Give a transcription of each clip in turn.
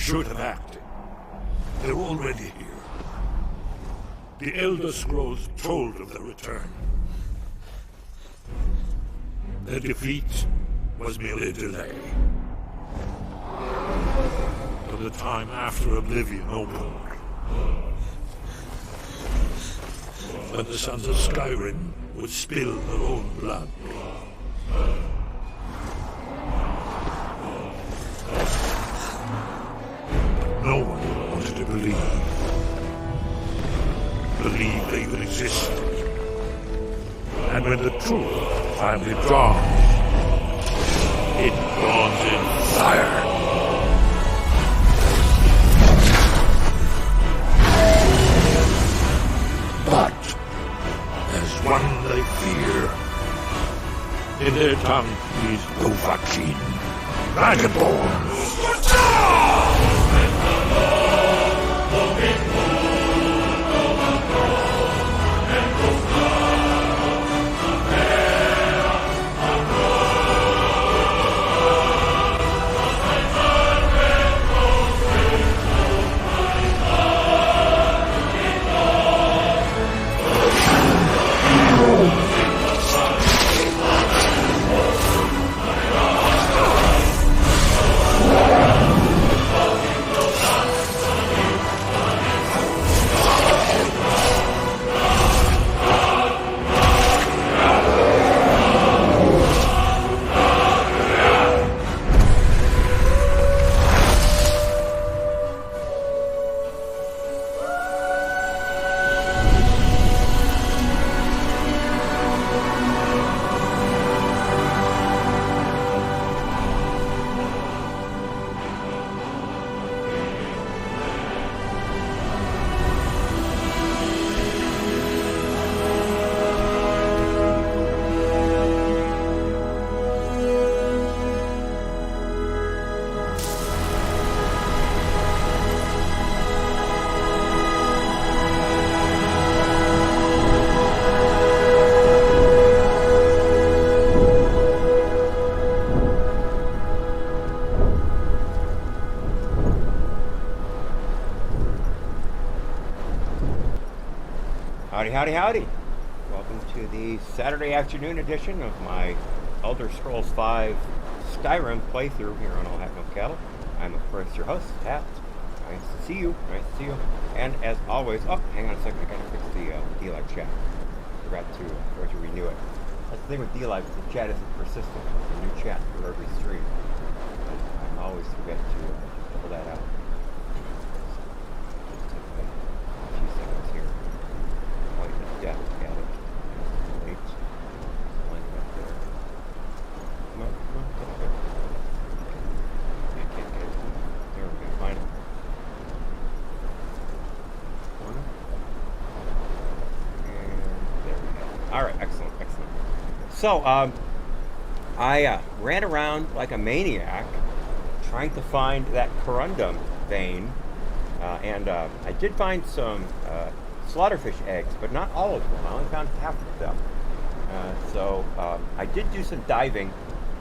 should have acted. They're already here. The Elder Scrolls told of their return. Their defeat was merely a delay. For the time after Oblivion opened, when the sons of Skyrim would spill their own blood. No one wanted to believe they even existed. And when the truth finally dawns, it dawns in fire. But there's one they fear. In their tongue, he's Dovahkiin, Dragonborn. Howdy, howdy. Welcome to the Saturday afternoon edition of my Elder Scrolls V Skyrim playthrough here on AHNC Cattle. I'm, of course, your host, Pat. Nice to see you. And as always, oh, hang on a second. I gotta fix the D-Live chat. Forgot to renew it. That's the thing with D-Live, the chat isn't persistent. It's a new chat for every stream. I always forget to pull that out. Just take a few seconds here. Yeah, got it. Wait. Link up there. Come on, get up there. Can't get it. There we go, find it. Corner. And there we go. Alright, excellent. So, I ran around like a maniac trying to find that corundum vein. And I did find some slaughterfish eggs, but not all of them. I only found half of them. So I did do some diving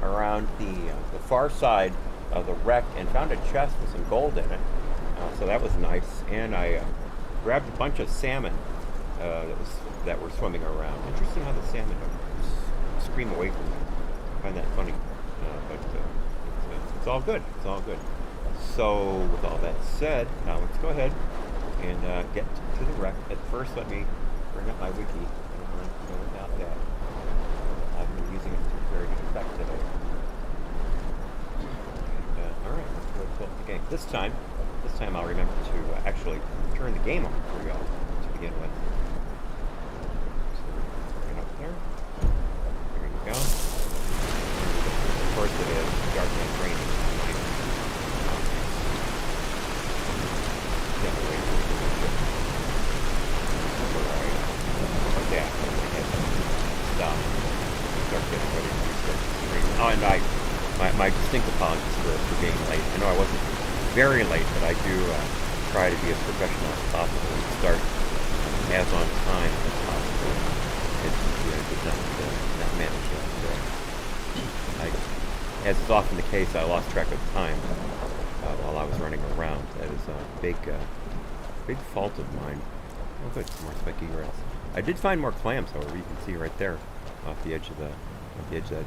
around the far side of the wreck and found a chest with some gold in it. So that was nice. And I grabbed a bunch of salmon that were swimming around. Interesting how the salmon don't scream away from me. I find that funny. But it's all good. It's all good. So with all that said, now let's go ahead and get to the wreck. At first, let me bring up my wiki. I don't want to go without that. I've been using it to very good effect today. And, alright, let's go pull up the game. This time I'll remember to actually turn the game on for y'all to begin with. So, bring it up there. There you go. Of course it is dark and rainy. Oh, and my distinct apologies for being late. I know I wasn't very late, but I do try to be as professional as possible and start as on time as possible. I did not manage that. As is often the case, I lost track of time while I was things running around. That is a big fault of mine. Oh, good, some more spiky grass. I did find more clams, however. You can see right there, off the edge of that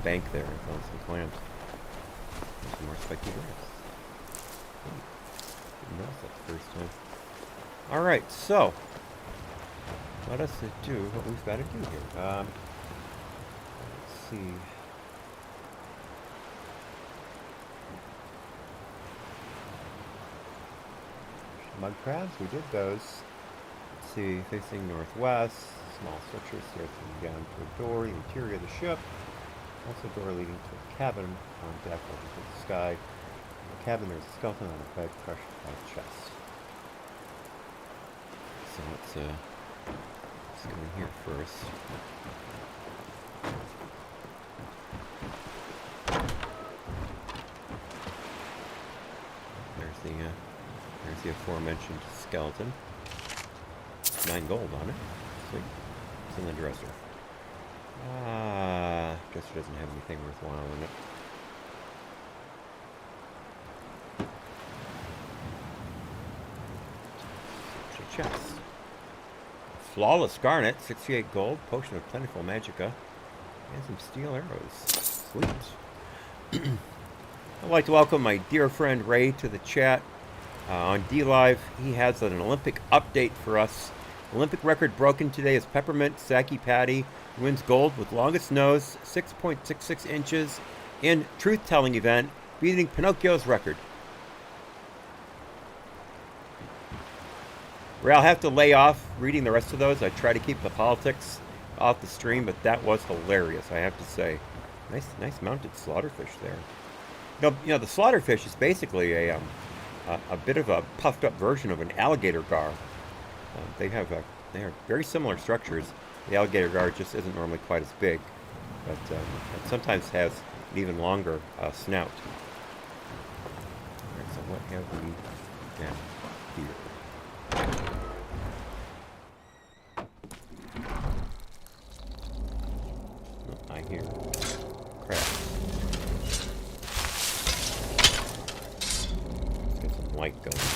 bank there. I found some clams. There's some more spiky grass. Didn't notice that the first time. All right, so let us do what we've got to do here. Let's see. Mud crabs, we did those. Let's see, facing northwest, small structure stairs leading down to a door, the interior of the ship. Also a door leading to a cabin on deck over to the sky. In the cabin there's a skeleton on a bed crushed by a chest. So let's go in here first. There's the aforementioned skeleton. 9 gold on it. Sweet. It's in the dresser. Dresser doesn't have anything worthwhile in it. Chest. Flawless garnet, 68 gold, potion of plentiful magicka, and some steel arrows. Sweet. I'd like to welcome my dear friend Ray to the chat. On D-Live, he has an Olympic update for us. Olympic record broken today is Peppermint Saki Patty wins gold with longest nose, 6.66 inches, in truth-telling event, beating Pinocchio's record. Ray, I'll have to lay off reading the rest of those. I try to keep the politics off the stream, but that was hilarious, I have to say. Nice mounted slaughterfish there. You know, the slaughterfish is basically a bit of a puffed up version of an alligator gar. They are very similar structures. The alligator gar just isn't normally quite as big, but it sometimes has an even longer snout. All right, so what have we down here? Oh, I hear crap. Let's get some light going here.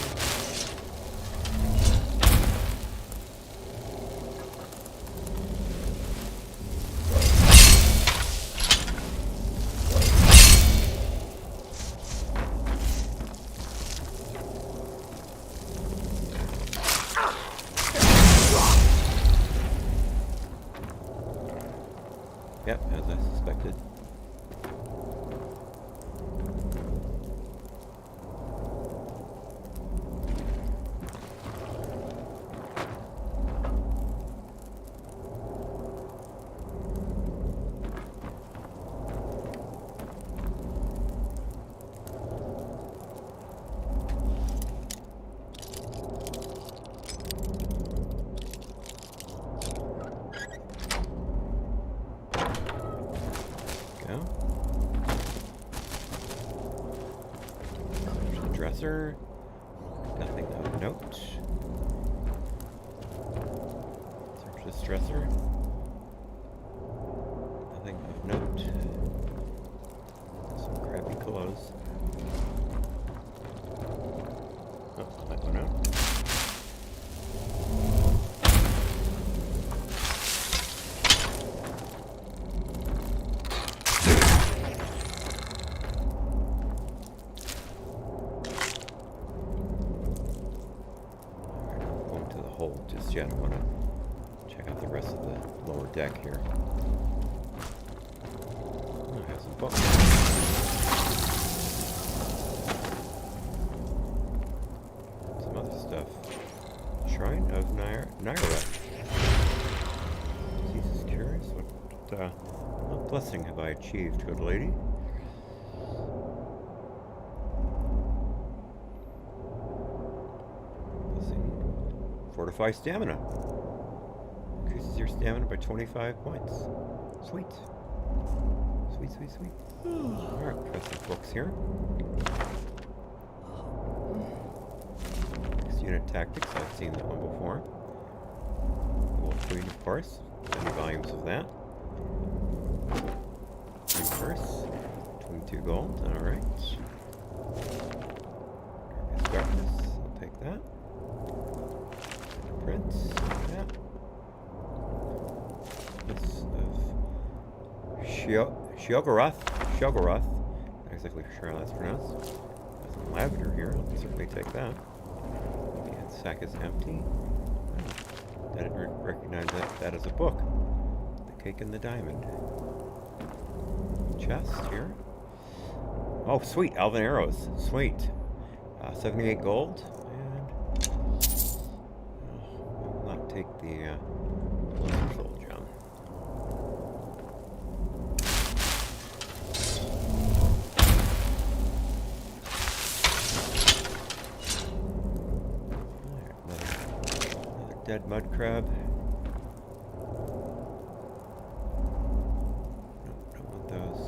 Yep, as I suspected. Dresser. Nothing of note. Search this dresser. Nothing of note. Some crappy clothes. Oh, that one out. Just yet. I want to check out the rest of the lower deck here. Oh, I have some books. Some other stuff. Shrine of Naira. Jesus, curious. What blessing have I achieved, good lady? Fortify stamina. Increases your stamina by 25 points. Sweet. Sweet, sweet, sweet. Alright, got some books here. Next unit tactics, I've seen that one before. Wolf Queen, of course. Many volumes of that. First, 22 gold, alright. that. Prints. Yeah. This of Shoggorath. Not exactly sure how that's pronounced. There's some lavender here. I'll certainly take that. The sack is empty. I didn't recognize that as a book. The Cake and the Diamond. Chest here. Oh, sweet. Elven arrows. Sweet. 78 gold. And I will not take the soul gem. Another dead mud crab. Nope, don't want those.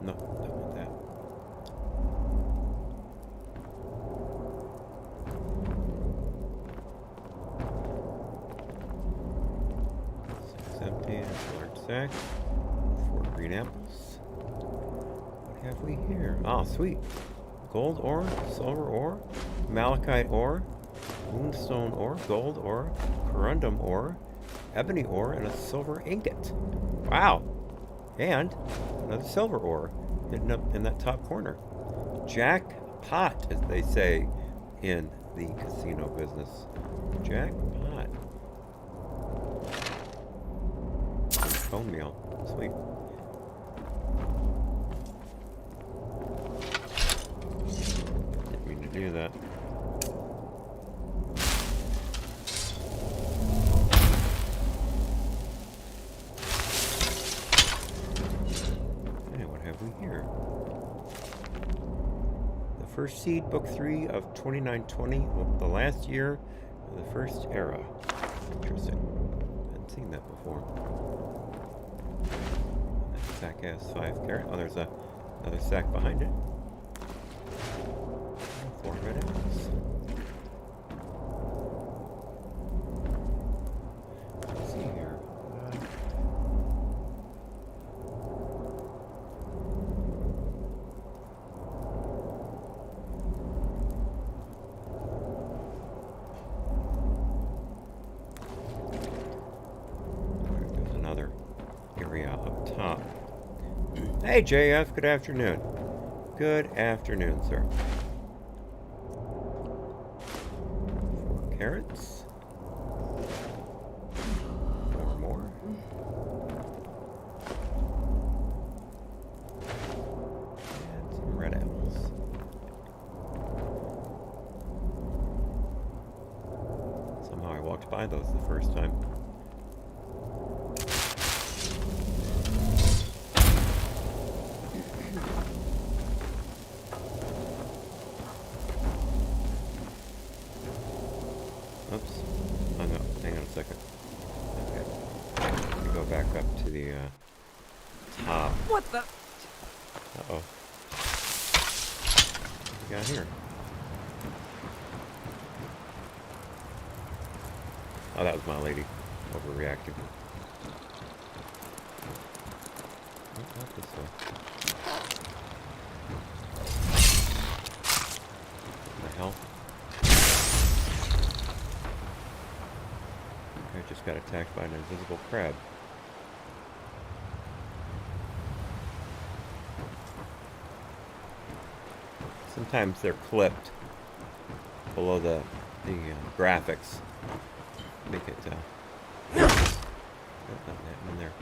No, don't want that. Sack's empty. There's a large sack. 4 green apples. What have we here? Oh, sweet. Gold ore, silver ore, malachite ore, moonstone ore, gold ore, corundum ore, ebony ore, and a silver ingot. Wow. And another silver ore hidden up in that top corner. Jackpot, as they say in the casino business. Jackpot. Bone meal. Sweet. Didn't mean to do that. Here. The First Seed, Book 3 of 2920, the last year of the First Era. Interesting. Hadn't seen that before. That sack has 5 carat. Oh, there's another sack behind it. 4 red apples. Let's see here. Top. Hey JF, good afternoon. Good afternoon, sir. 4 carrots. 4 more. And some red apples. Somehow I walked by those the first time. Oops. Hung up. Hang on a second. Okay. Let me go back up to the top. What the? Uh-oh. What do we got here? Oh, that was my lady. Overreacting. Oh, not this way. What the hell? I just got attacked by an invisible crab. Sometimes they're clipped below the graphics. Make it not that in there.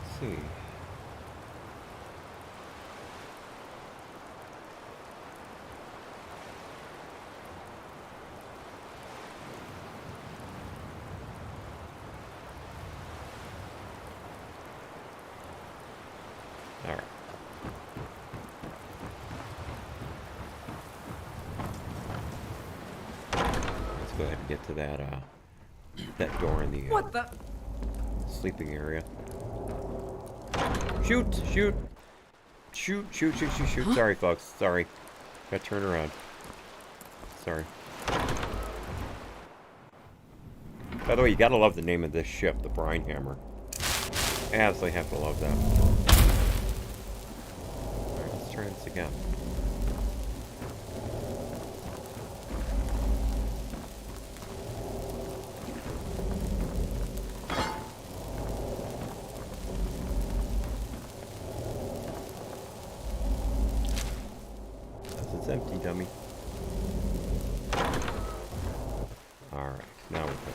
Let's see. All right. Let's go ahead and get to that door in the What the? sleeping area. Shoot! Shoot! Shoot, shoot, shoot, shoot, shoot. Sorry, folks. Sorry. Gotta turn around. Sorry. By the way, you gotta love the name of this ship, the Brine Hammer. Absolutely have to love that. Alright, let's try this again. It's empty, dummy. Alright, now we're good.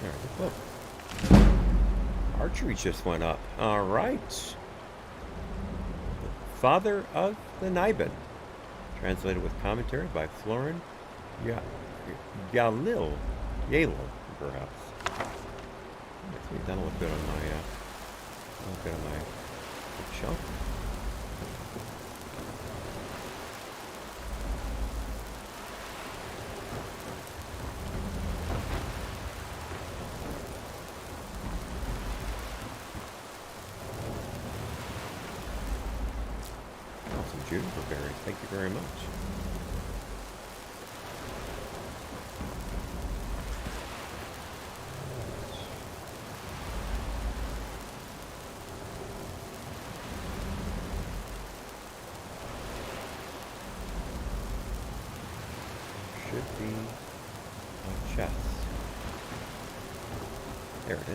There we go. Archery just went up. All right. Father of the Niben. Translated with commentary by Florin Yalil, perhaps. That'll look good on my bookshelf. Juniper berries, thank you very much. Should be a chest. There it is.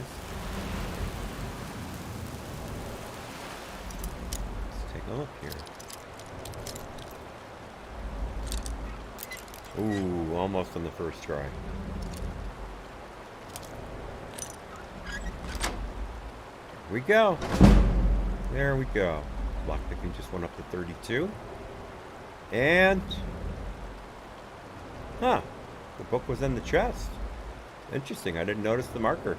Let's take a look here. Ooh, almost on the first try. There we go. There we go. Lockpicking just went up to 32. And... huh. The book was in the chest. Interesting. I didn't notice the marker.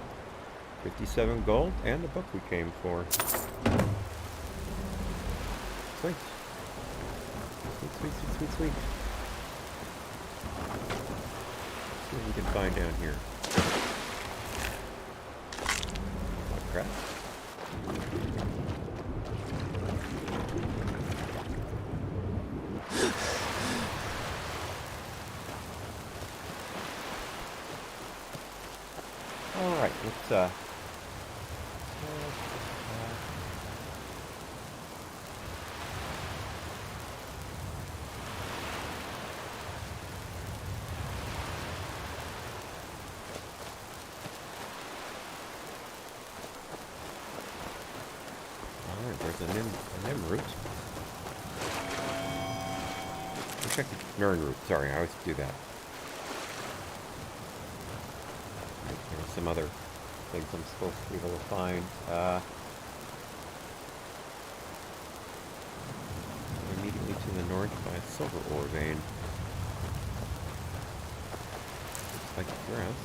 57 gold and the book we came for. Sweet. Sweet, sweet, sweet, sweet, sweet. See what we can find down here. Oh, crap. All right, let's there's a nim root. Let's check the Nern root. Sorry, I always do that. There's some other things I'm supposed to be able to find. Immediately to the north by a silver ore vein. Looks like grass.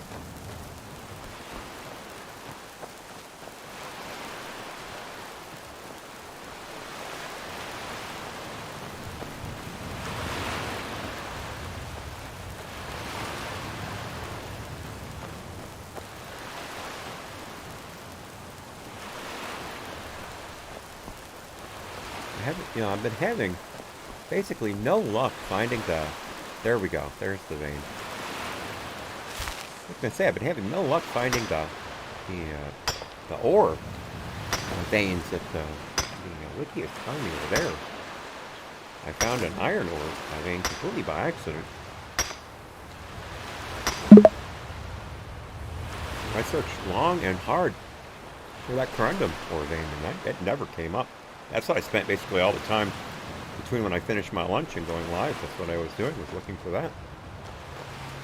I've been having basically no luck finding the... There we go. There's the vein. I was going to say, I've been having no luck finding the ore veins that the wiki is telling me were there. I found an iron ore vein completely by accident. I searched long and hard for that corundum ore vein, and it never came up. That's what I spent basically all the time between when I finished my lunch and going live. That's what I was doing, was looking for that.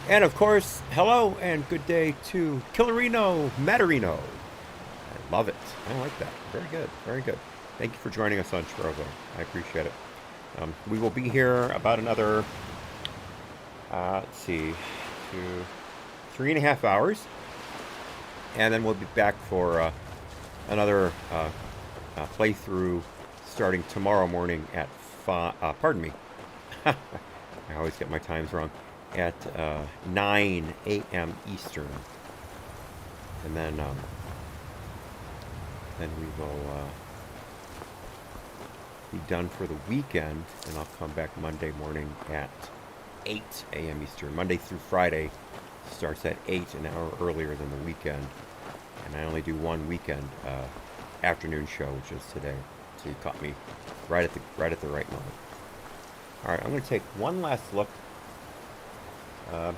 And of course, hello and good day to Killerino Matarino. I love it. I like that. Very good. Very good. Thank you for joining us on Trovo. I appreciate it. We will be here about another, let's see, 3.5 hours. and then we'll be back for another playthrough starting tomorrow morning at pardon me. I always get my times wrong. At 9 a.m. Eastern, and then we will be done for the weekend, and I'll come back Monday morning at 8 a.m. Eastern. Monday through Friday starts at 8, an hour earlier than the weekend, and I only do one weekend afternoon show, which is today. So you caught me right at the right moment. All right, I'm going to take one last look. Let's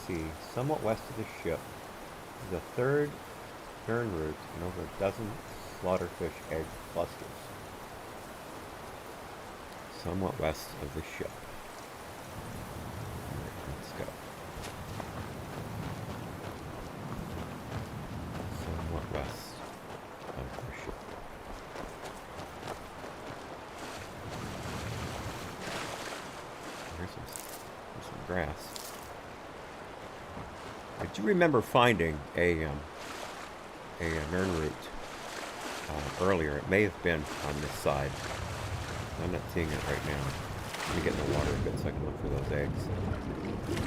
see, somewhat west of the ship is a third turn route and over a dozen slaughterfish egg clusters. Somewhat west of the ship. All right, let's go. Somewhat west of the ship. There's some grass. I do remember finding a nern root earlier. It may have been on this side. I'm not seeing it right now. Let me get in the water a bit so I can look for those eggs.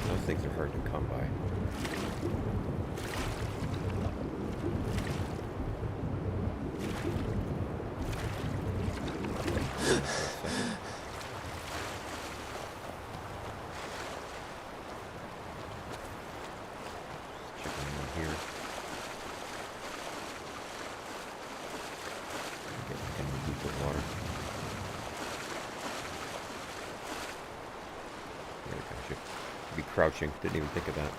Those things are hard to come by. Crouching. Didn't even think of that.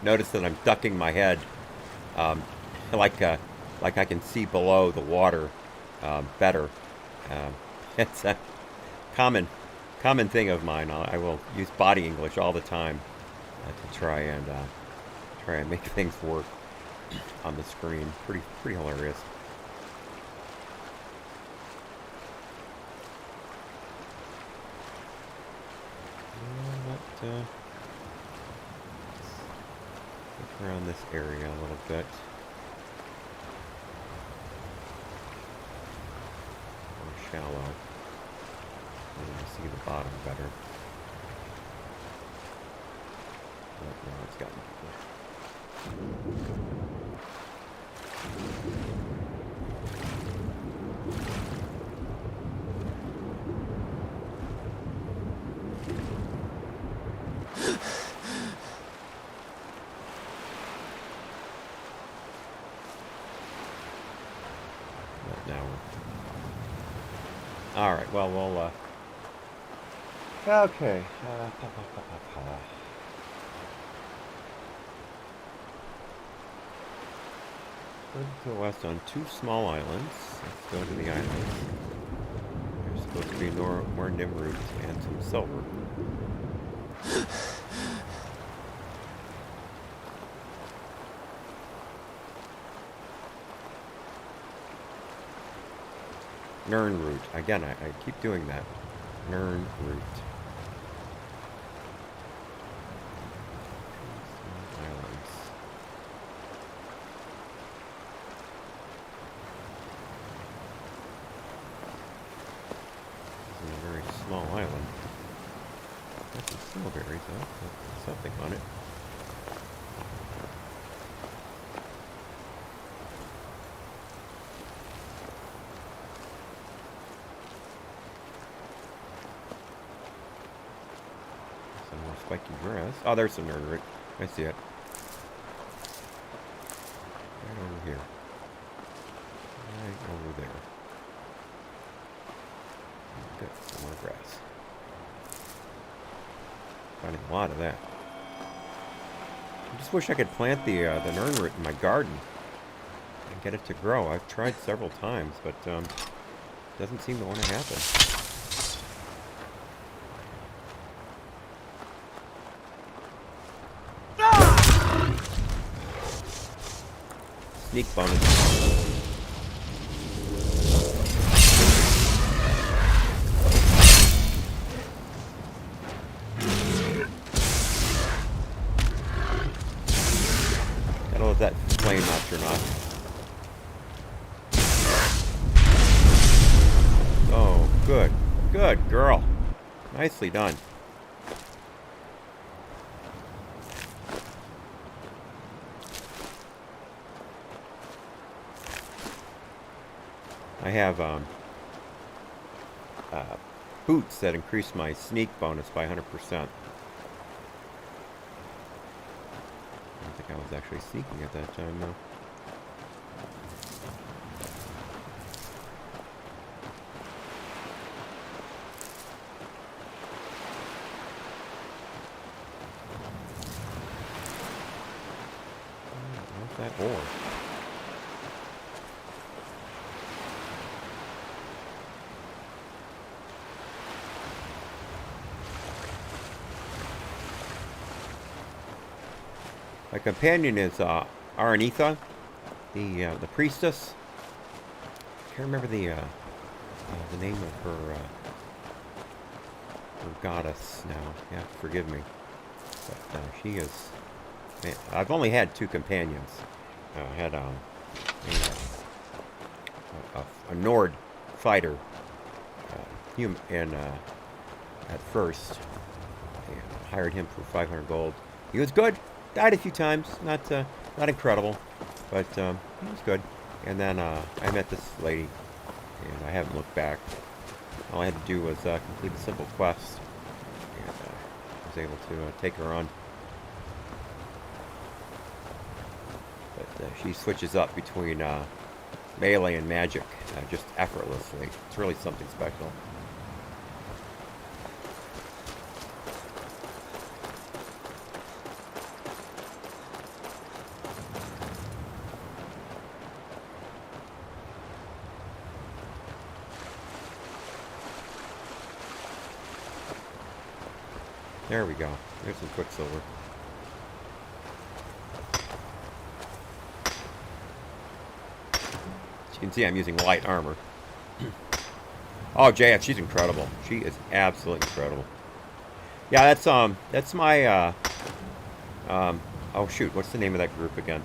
Notice that I'm ducking my head, like I can see below the water better. It's a common thing of mine. I will use body English all the time to try and make things work on the screen. Pretty hilarious. Let's look around this area a little bit. More shallow. I see the bottom better. But now it's gotten deeper. But now we're... All right. Well, we'll. Okay. Further to the west on 2 small islands. Let's go to the islands. There's supposed to be more nimroods and some silver. Nern root. Again, I keep doing that. Nern root. Islands. This is a very small island. Got some snowberries, though. Something on it. Spiky grass. Oh, there's some nerd root. I see it. Right over here. Right over there. Good. Some more grass. Finding a lot of that. I just wish I could plant the nerd root in my garden and get it to grow. I've tried several times, but it doesn't seem to want to happen. sneak bonus. Gotta let that flame not turn off. Oh, good. Good girl. Nicely done. I have boots that increase my sneak bonus by 100%. I don't think I was actually sneaking at that time, though. What's that ore? My companion is Aranitha, the priestess. I can't remember the name of her goddess now. Yeah, forgive me. But she is. Man, I've only had 2 companions. I had a Nord fighter, and at first, I hired him for 500 gold. He was good. Died a few times, not incredible, but he was good. And then I met this lady, and I haven't looked back. All I had to do was complete a simple quest, and I was able to take her on. But she switches up between melee and magic just effortlessly. It's really something special. There we go. There's some quicksilver. As you can see, I'm using light armor. Oh, JF, she's incredible. She is absolutely incredible. Yeah, that's my oh shoot, what's the name of that group again?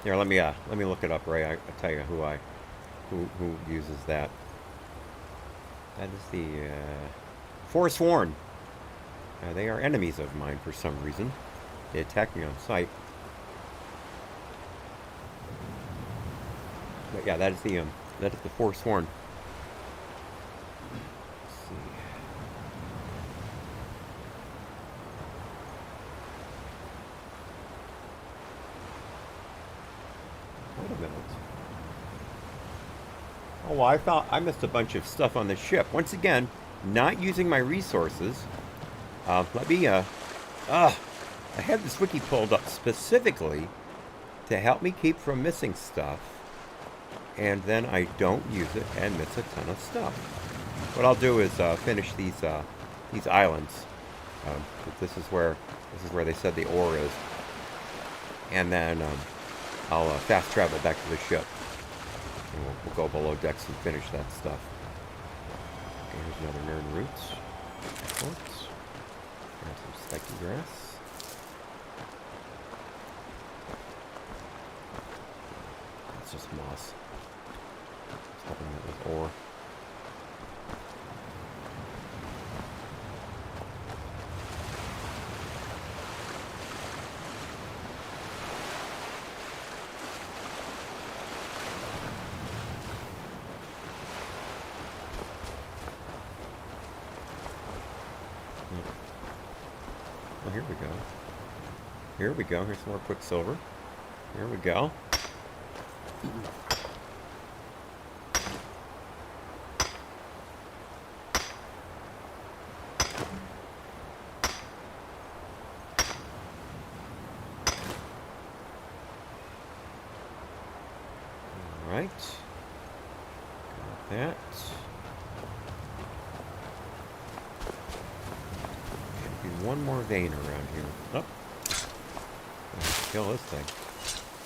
Here, let me look it up, Ray. I'll tell you who uses that. That is the Forsworn. They are enemies of mine for some reason. They attack me on sight. But yeah, that is the Forsworn. Let's see. Wait a minute. Oh, well, I missed a bunch of stuff on the ship. Once again, not using my resources. I had this wiki pulled up specifically to help me keep from missing stuff, and then I don't use it and miss a ton of stuff. What I'll do is finish these islands. This is where they said the ore is, and then I'll fast travel back to the ship, and we'll go below decks and finish that stuff. Okay, here's another nerd roots. Excellent. Grab some spiky grass. That's just moss. Just hoping that was ore. Well, here we go. Here we go. Here's some more quicksilver. Here we go. All right. Got that. One more vein around here. Oh. Let's kill this thing.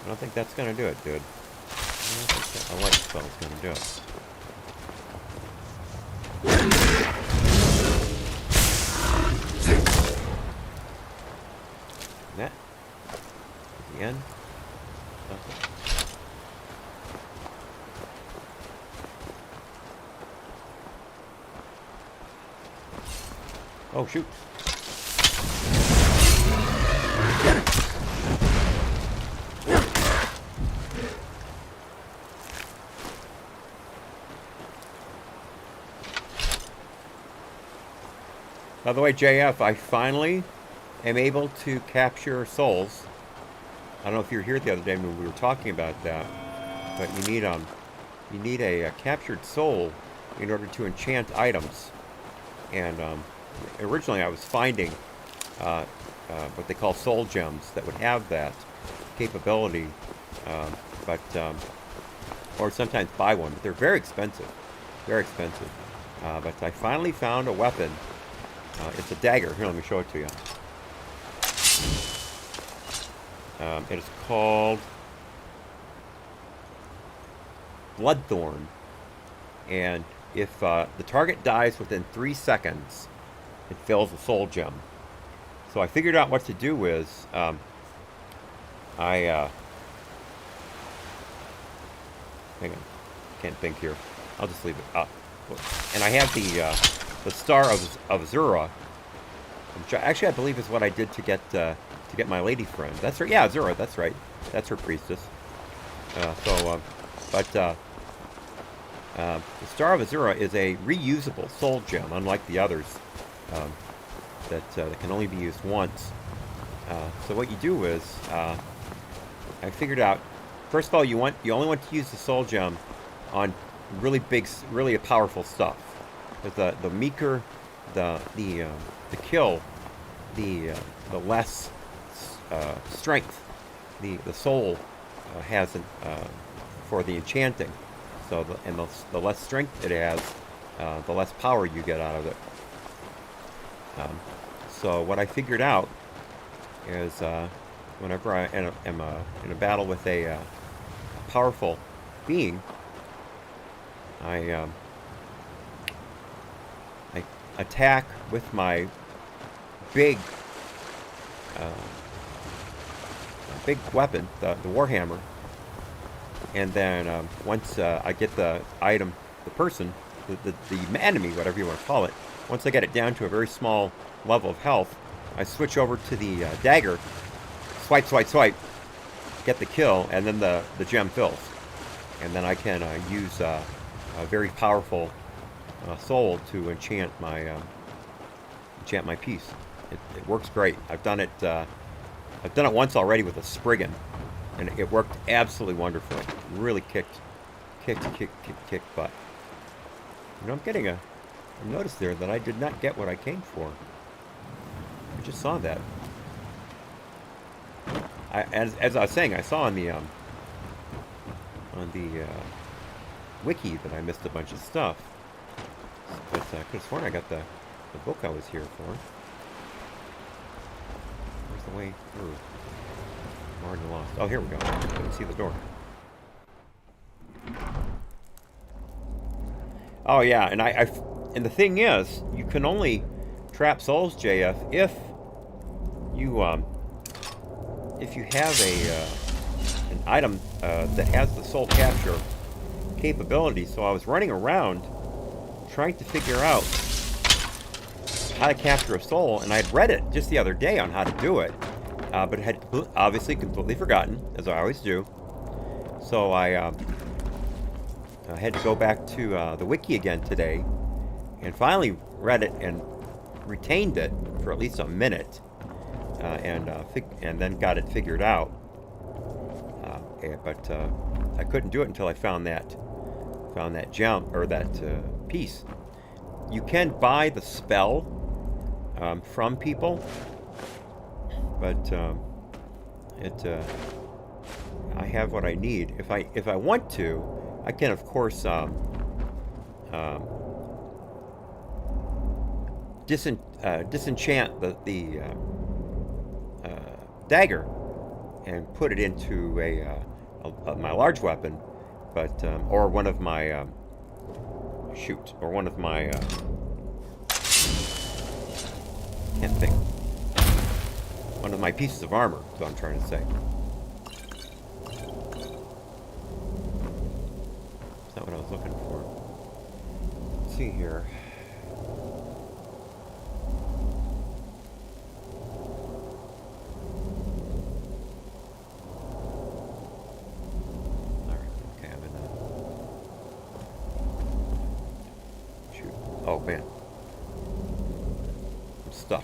I don't think that's gonna do it, dude. I don't think that a light spell's gonna do it. That the end. Okay. Oh shoot! By the way, JF, I finally am able to capture souls. I don't know if you were here the other day when we were talking about that, but you need a captured soul in order to enchant items. And originally I was finding what they call soul gems that would have that capability, or sometimes buy one, but they're very expensive, very expensive. But I finally found a weapon. It's a dagger. Here, let me show it to you. It is called Bloodthorn, and if the target dies within 3 seconds, it fills a soul gem. So I figured out what to do is hang on, can't think here. I'll just leave it up. And I have the Star of Zura, which actually I believe is what I did to get my lady friend. That's her. Yeah, Zura. That's right. That's her priestess. The Star of Azura is a reusable soul gem, unlike the others that can only be used once. So what you do is, I figured out. First of all, you only want to use the soul gem on really big, really powerful stuff. Because the meeker the kill, the less strength the soul has for the enchanting. So the less strength it has, the less power you get out of it. So what I figured out is whenever I am in a battle with a powerful being, I attack with my big weapon, the warhammer, and then once I get the item, the person, the enemy, whatever you want to call it, once I get it down to a very small level of health, I switch over to the dagger, swipe, get the kill, and then the gem fills, and then I can use a very powerful soul to enchant my piece. It works great. I've done it once already with a Spriggan, and it worked absolutely wonderfully. Really kicked butt. You know, I'm getting a notice there that I did not get what I came for. I just saw that. As I was saying, I saw on the wiki that I missed a bunch of stuff. But I could have sworn I got the book I was here for. Where's the way through? I'm already lost. Oh, here we go. I can see the door. Oh yeah, and and the thing is, you can only trap souls, JF, if you have an item that has the soul capture capability. So I was running around trying to figure out how to capture a soul, and I'd read it just the other day on how to do it, but had obviously completely forgotten, as I always do. So I had to go back to the wiki again today, and finally read it and retained it for at least a minute, and then got it figured out. But I couldn't do it until I found that gem, or that piece. You can buy the spell from people, but I have what I need. If I want to, I can of course disenchant the dagger and put it into my large weapon, but or one of my or one of my can't think. One of my pieces of armor, is what I'm trying to say. That's not what I was looking for. Let's see here. Oh, man. I'm stuck.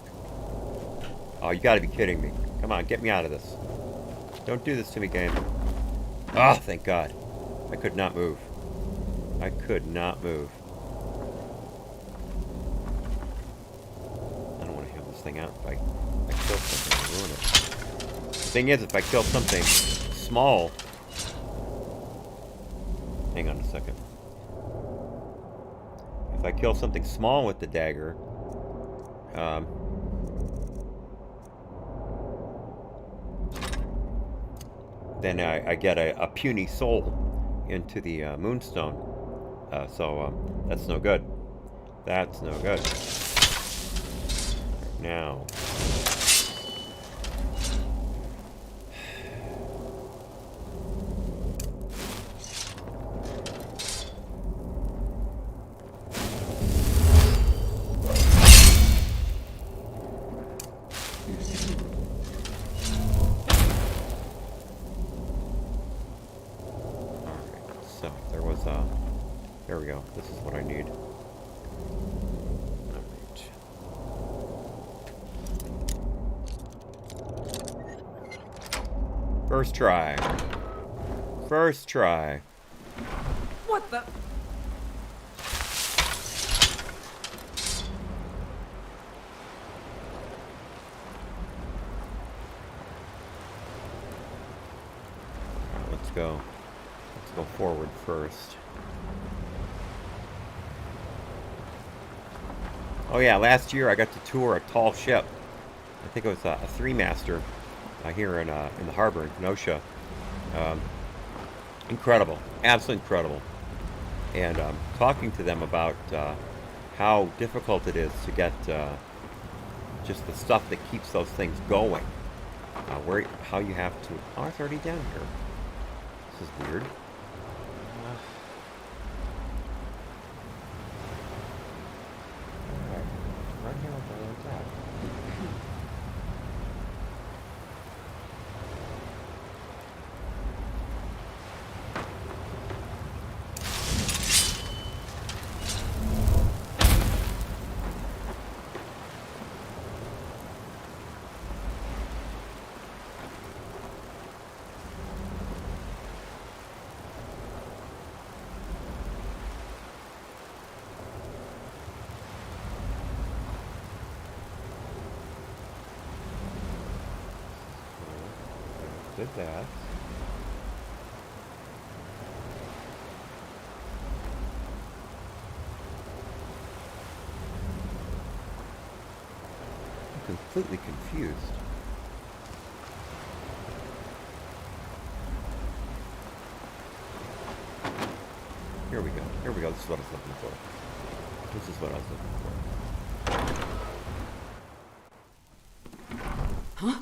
Oh, you gotta be kidding me. Come on, get me out of this. Don't do this to me, game. Ah, thank God. I could not move. I could not move. I don't want to have this thing out. If I kill something, I'll ruin it. The thing is, if I kill something small... Hang on a second. If I kill something small with the dagger, then I get a puny soul into the moonstone. So that's no good. That's no good. Now. There we go. This is what I need. Alright. First try. First try. What the? Alright, let's go. Let's go forward first. Oh yeah, last year I got to tour a tall ship. I think it was a three-master here in the harbor in Kenosha. Incredible, absolutely incredible. And talking to them about how difficult it is to get just the stuff that keeps those things going. How you have to. Oh, it's already down here. This is weird. Right here with the tap. Did that. I'm completely confused. Here we go. Here we go. This is what I was looking for. This is what I was looking for. Huh?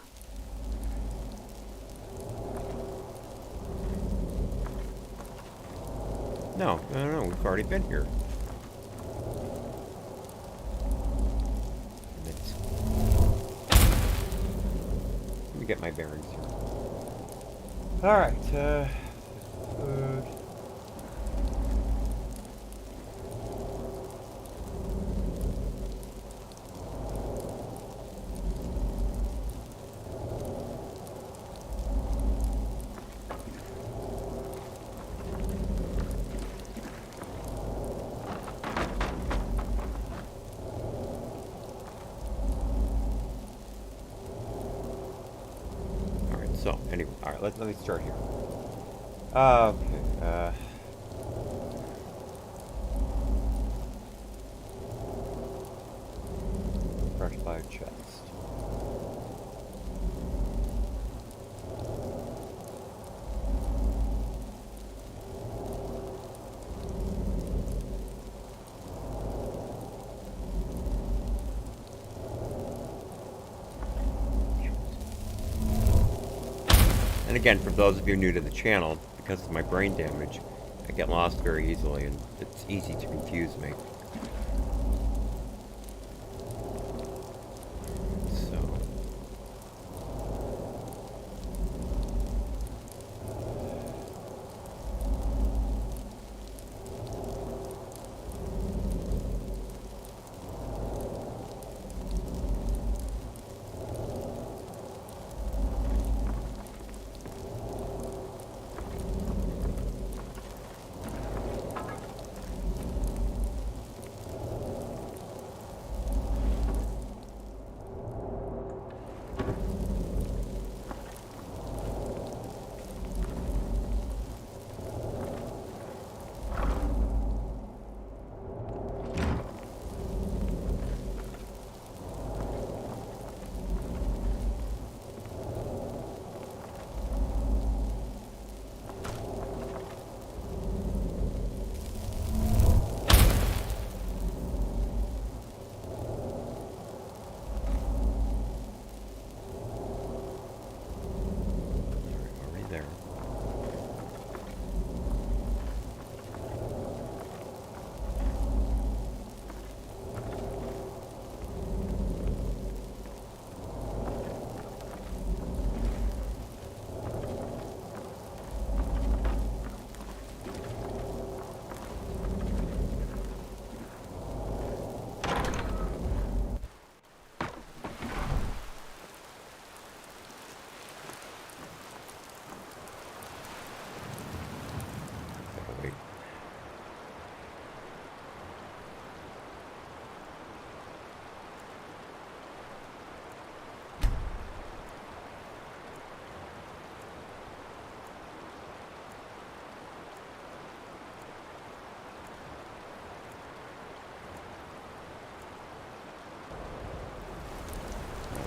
No, we've already been here. Let me get my bearings here. Alright, food. So, anyway, alright, let me start here. Okay, fresh by chest. And again, for those of you new to the channel, because of my brain damage, I get lost very easily, and it's easy to confuse me. So...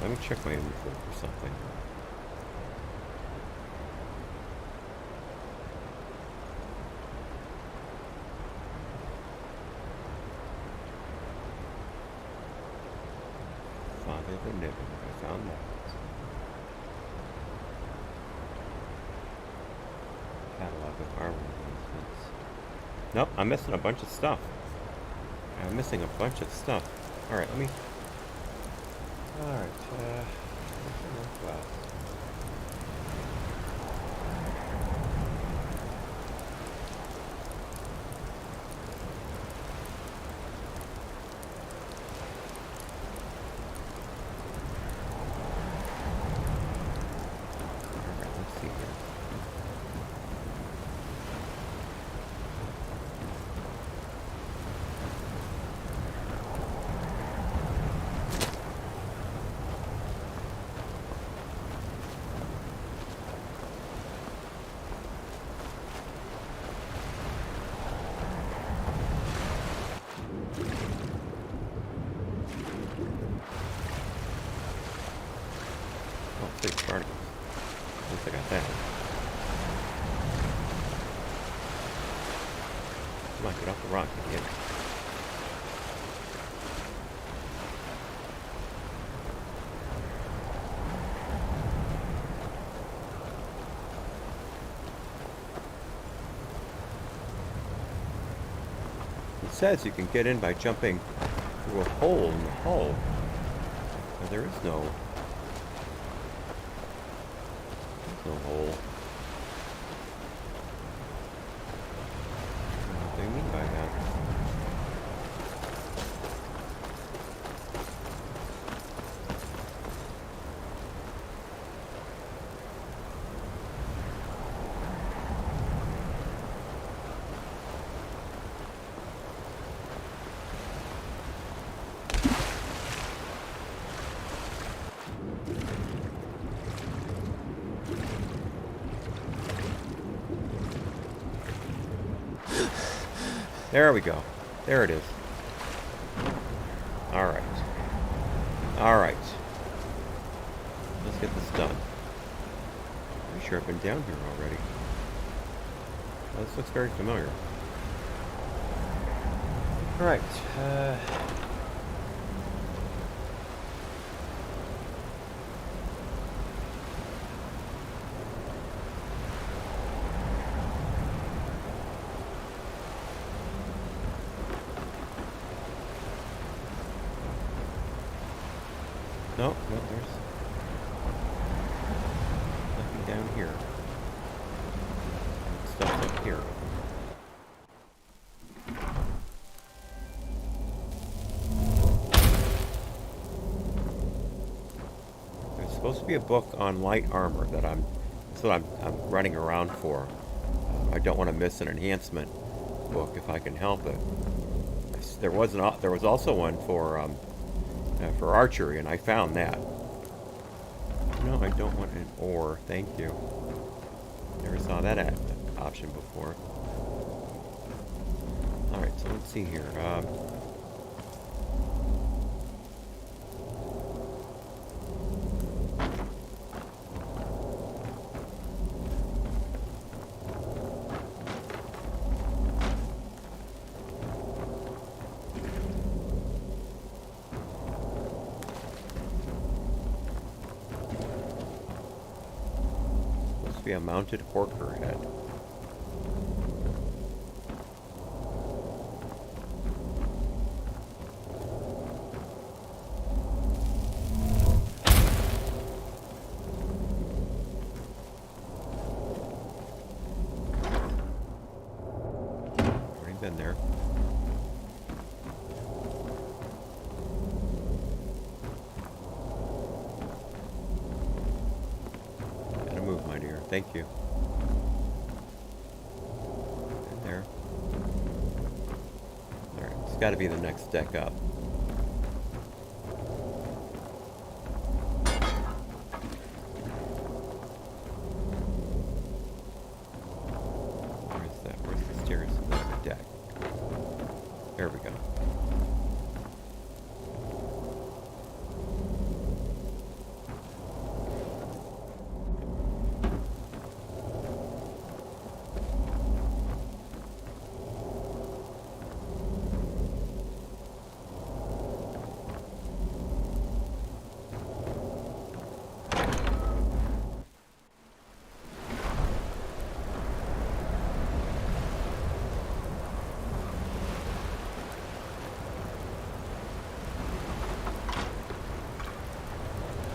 Let me check my inventory for something. Father the Niven, I found that. Catalog of armor enhancements. Nope, I'm missing a bunch of stuff. I'm missing a bunch of stuff. Alright, let me... Alright, northwest. Alright, let's see here. Big particles. At least I got that. Come on, get off the rock, idiot. It says you can get in by jumping through a hole in the hull. But there is no hole. What do you mean by that? There we go. There it is. Alright. Alright. Let's get this done. Pretty sure I've been down here already. Well, this looks very familiar. Alright. No, there's nothing down here. Stuff's up here. There's supposed to be a book on light armor that's what I'm running around for. I don't want to miss an enhancement book if I can help it. There was also one for archery, and I found that. No, I don't want an ore. Thank you. Never saw that option before. All right, so let's see here. Be a mounted horker head. Already been there. Thank you. And there. Alright, it's got to be the next deck up. Where's that? Where's the stairs to the deck? There we go.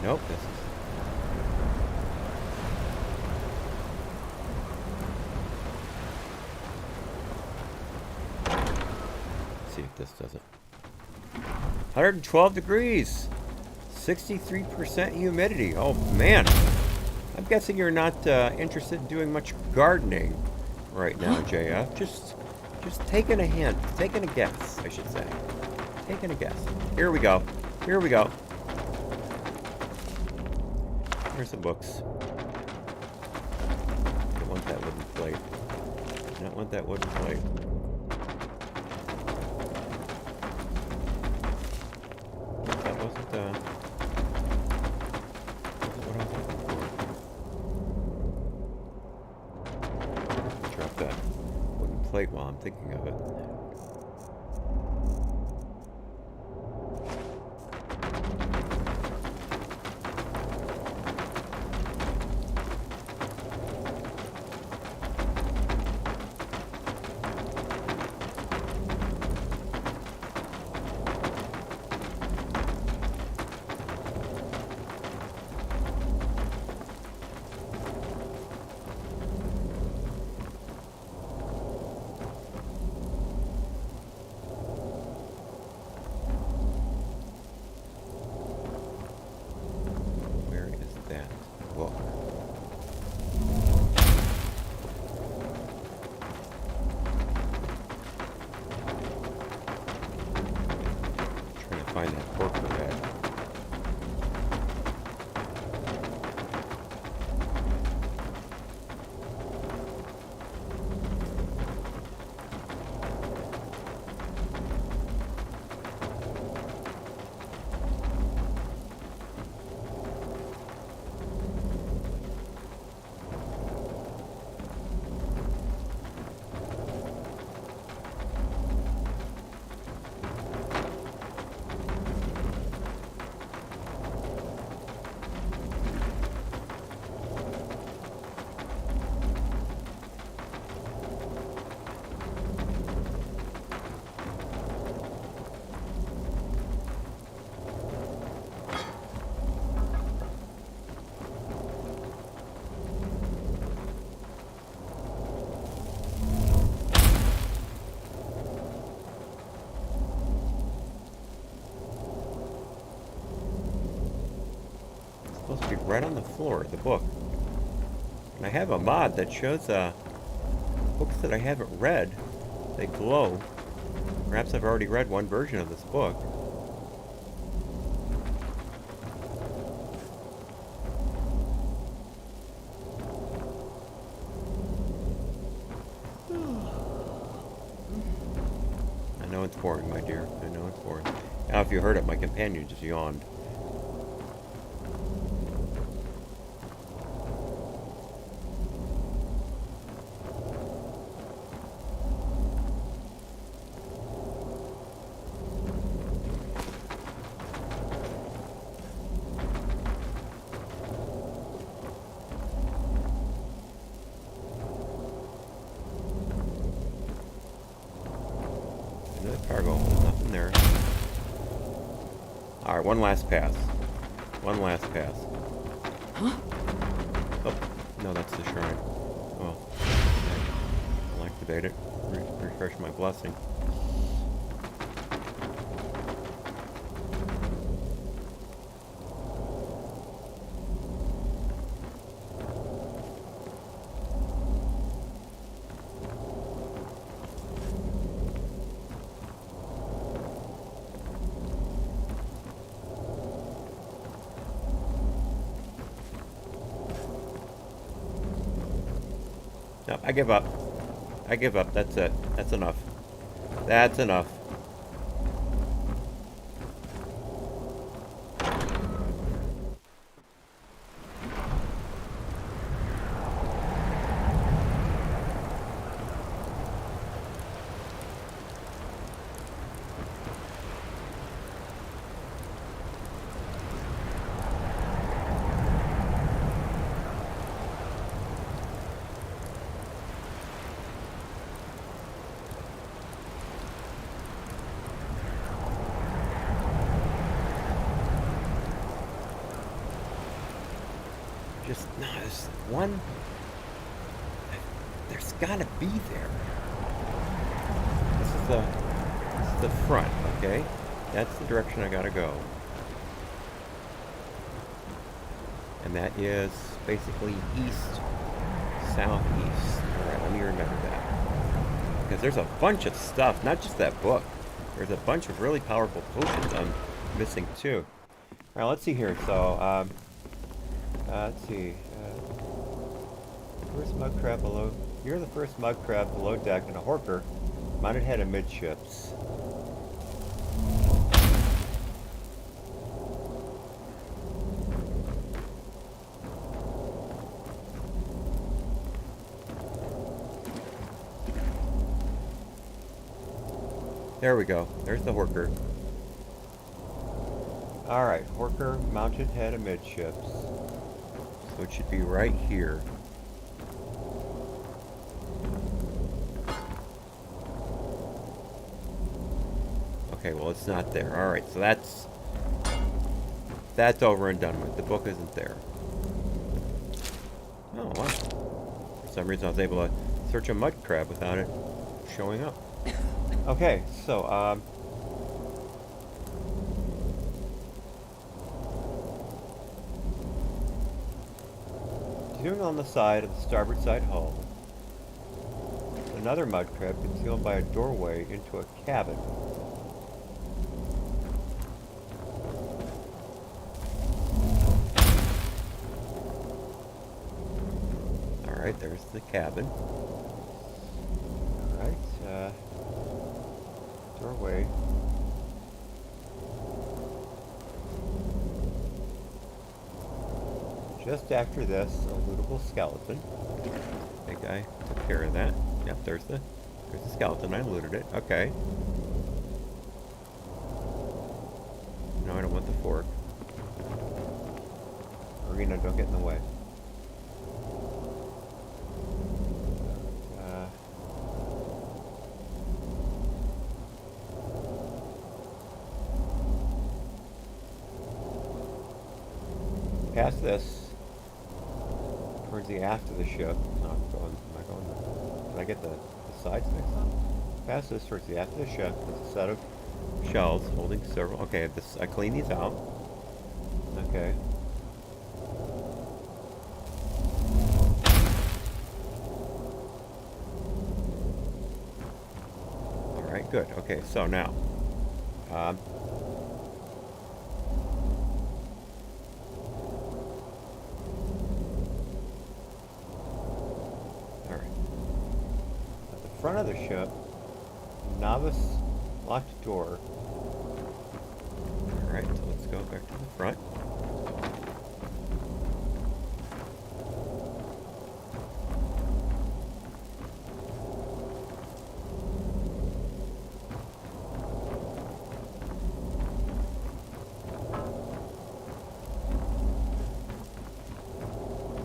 Nope, this is... Let's see if this does it. 112 degrees! 63% humidity. Oh, man! I'm guessing you're not interested in doing much gardening right now, JF. Just taking a hint. Taking a guess, I should say. Taking a guess. Here we go. Here we go. Here's the books. Don't want that wooden plate. Don't want that wooden plate. That wasn't what I was looking for. Drop that wooden plate while I'm thinking of it. supposed to be right on the floor of the book. And I have a mod that shows books that I haven't read. They glow. Perhaps I've already read one version of this book. I know it's boring, my dear. I know it's boring. Now, if you heard it, my companion just yawned. Cargo hold, nothing there. Alright, one last pass. One last pass. Huh? Oh, no, that's the shrine. Oh, I'll activate it. Refresh my blessing. No, I give up. I give up. That's it. That's enough. That's enough. Just, no, there's one. There's gotta be there. This is the front, okay? That's the direction I gotta go. And that is basically east, southeast. Alright, let me remember that. Because there's a bunch of stuff, not just that book. There's a bunch of really powerful potions I'm missing too. Alright, let's see here. So, let's see. First mud crab below. You're the first mud crab below deck and a horker mounted head amidships. There we go. There's the horker. Alright, horker mounted head amidships. So it should be right here. Okay, well it's not there. Alright, so that's over and done with. The book isn't there. Oh, wow. For some reason I was able to search a mud crab without it showing up. Okay, so, continuing on the side of the starboard side hull, another mud crab concealed by a doorway into a cabin. Alright, there's the cabin. Alright, doorway. Just after this, a lootable skeleton. I think I took care of that. Yep, there's the skeleton. I looted it. Okay. No, I don't want the fork. Arena, don't get in the way. Past this, towards the aft of the ship. No, am I going? Did I get the sides mixed up? Past this, towards the aft of the ship, there's a set of shelves holding several. Okay, I clean these out. Okay. good. Okay, so now, all right. At the front of the ship, novice locked door. All right, so let's go back to the front.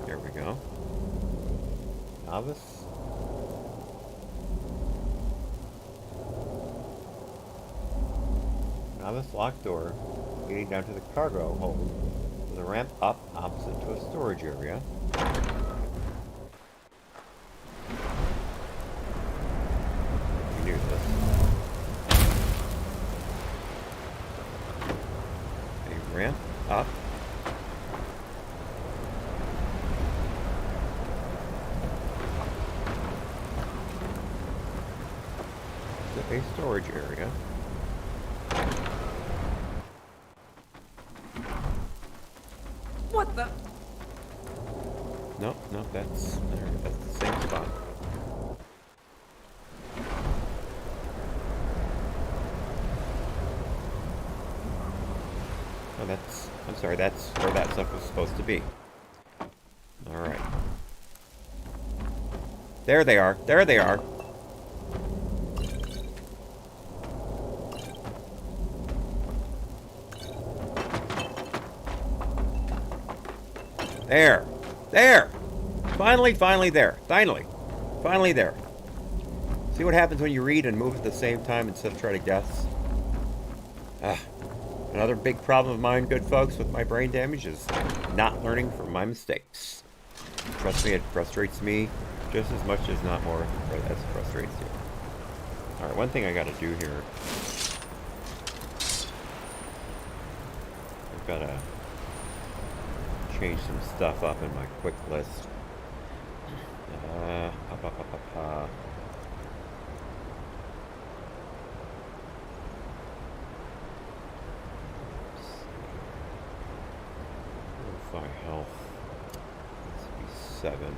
There we go. Novice. Novice locked door leading down to the cargo hold with a ramp up opposite to a storage area. We knew this. A ramp up. To a storage area. What the? Nope, that's the same spot. Oh, I'm sorry, that's where that stuff was supposed to be. Alright. There they are. There they are. There. There. Finally there. Finally there. See what happens when you read and move at the same time instead of trying to guess? Another big problem of mine, good folks, with my brain damage is not learning from my mistakes. Trust me, it frustrates me just as much, as not more, as it frustrates you. Alright, one thing I gotta do here. I've gotta change some stuff up in my quick list. Purify health. Let's be 7.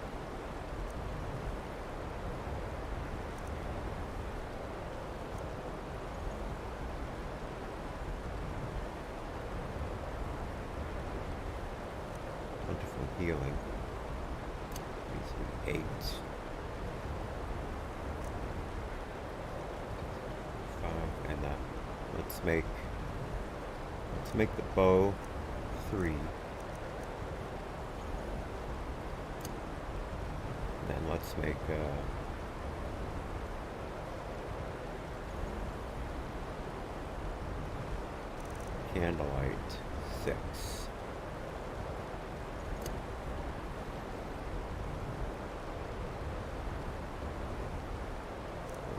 Wonderful healing. Needs to be 8. 5, and that. Let's make the bow 3. Then let's make candlelight 6.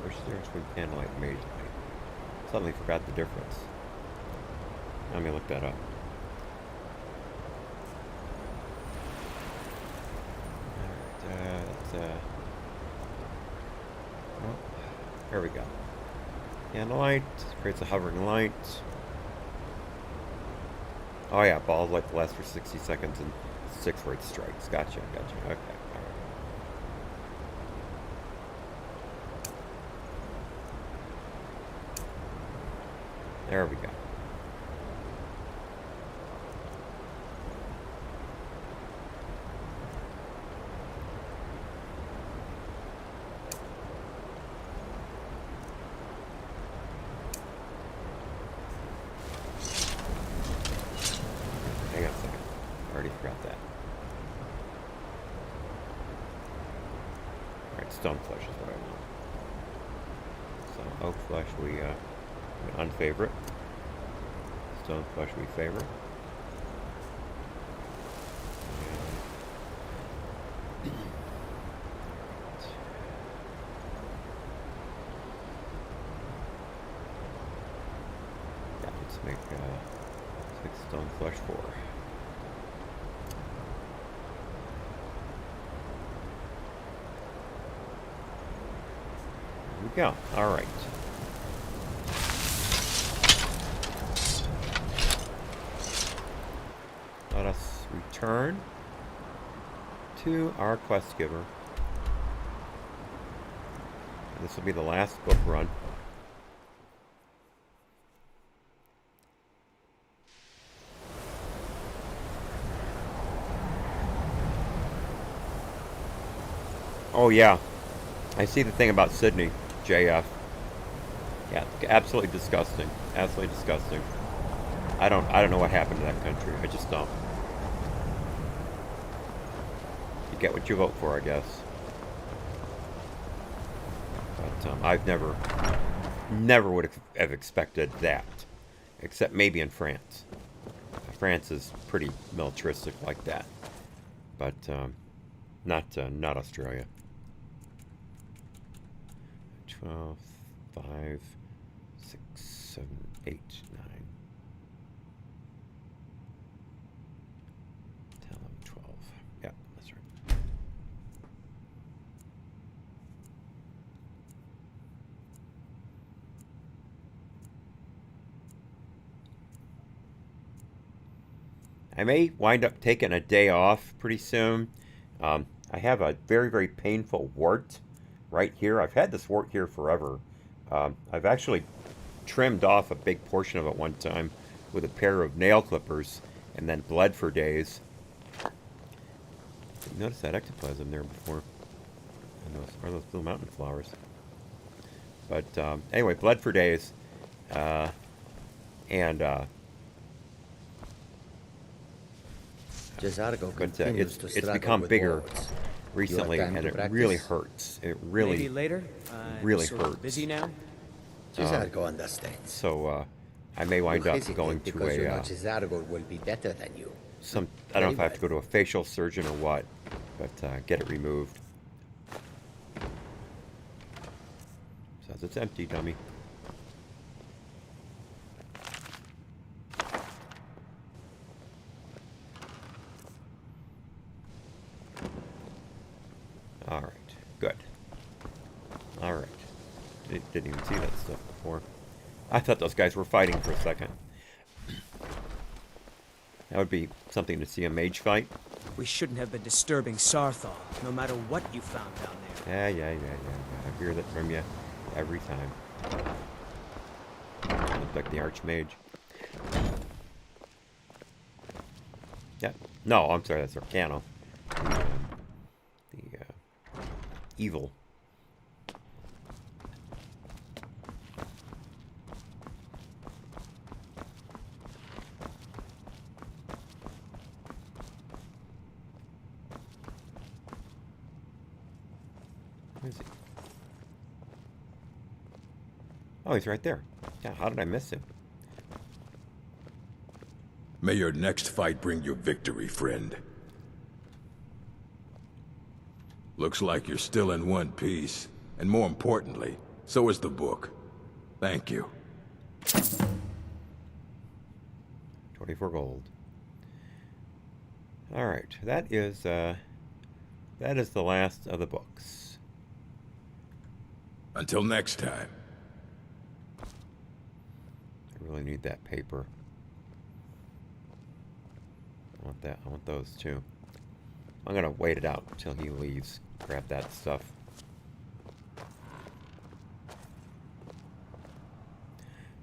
Where's the difference between candlelight and mage light? Suddenly forgot the difference. Let me look that up. Oh, there we go. Candlelight creates a hovering light. Oh yeah, balls like to last for 60 seconds and 6 where it strikes. Gotcha. Okay, alright. There we go. Hang on a second. I already forgot that. Alright, stone flesh is what I want. So, oak flesh we unfavorite. Stone flesh we favor. Yeah, let's make stone flesh 4. There we go. All right. let us return to our quest giver. This will be the last book run. Oh yeah, I see the thing about Sydney, JF. Yeah, absolutely disgusting. Absolutely disgusting. I don't know what happened to that country. I just don't. You get what you vote for, I guess. But I've never would have expected that, except maybe in France. France is pretty militaristic like that, but not Australia. 12, 5, 6, 7, 8, 9, 10, 11, 12. Yeah, that's right. I may wind up taking a day off pretty soon. I have a very, very painful wart right here. I've had this wart here forever. I've actually trimmed off a big portion of it one time with a pair of nail clippers and then bled for days. Didn't notice that ectoplasm there before. And those are those little mountain flowers. But anyway, bled for days. But it's become bigger recently, and it really hurts. It really, maybe later. really Sort of hurts. busy now. Cesargo understands. So I may wind up going to because you know a Cesargo will be better than you. I don't know if I have to go to a facial surgeon or what, but get it removed. Says it's empty, dummy. All right, good. All right. Didn't even see that stuff before. I thought those guys were fighting for a second. That would be something to see a mage fight. We shouldn't have been disturbing Sarthal, no matter what you found down there. Yeah. I hear that from you every time. Look like the Archmage. Yeah. No, I'm sorry, that's Arcano. The evil. Where is he? Oh, he's right there. Yeah, how did I miss him? May your next fight bring you victory, friend. Looks like you're still in one piece. And more importantly, so is the book. Thank you. 24 gold. Alright, that is the last of the books. Until next time. I really need that paper. I want that. I want those too. I'm gonna wait it out until he leaves. Grab that stuff.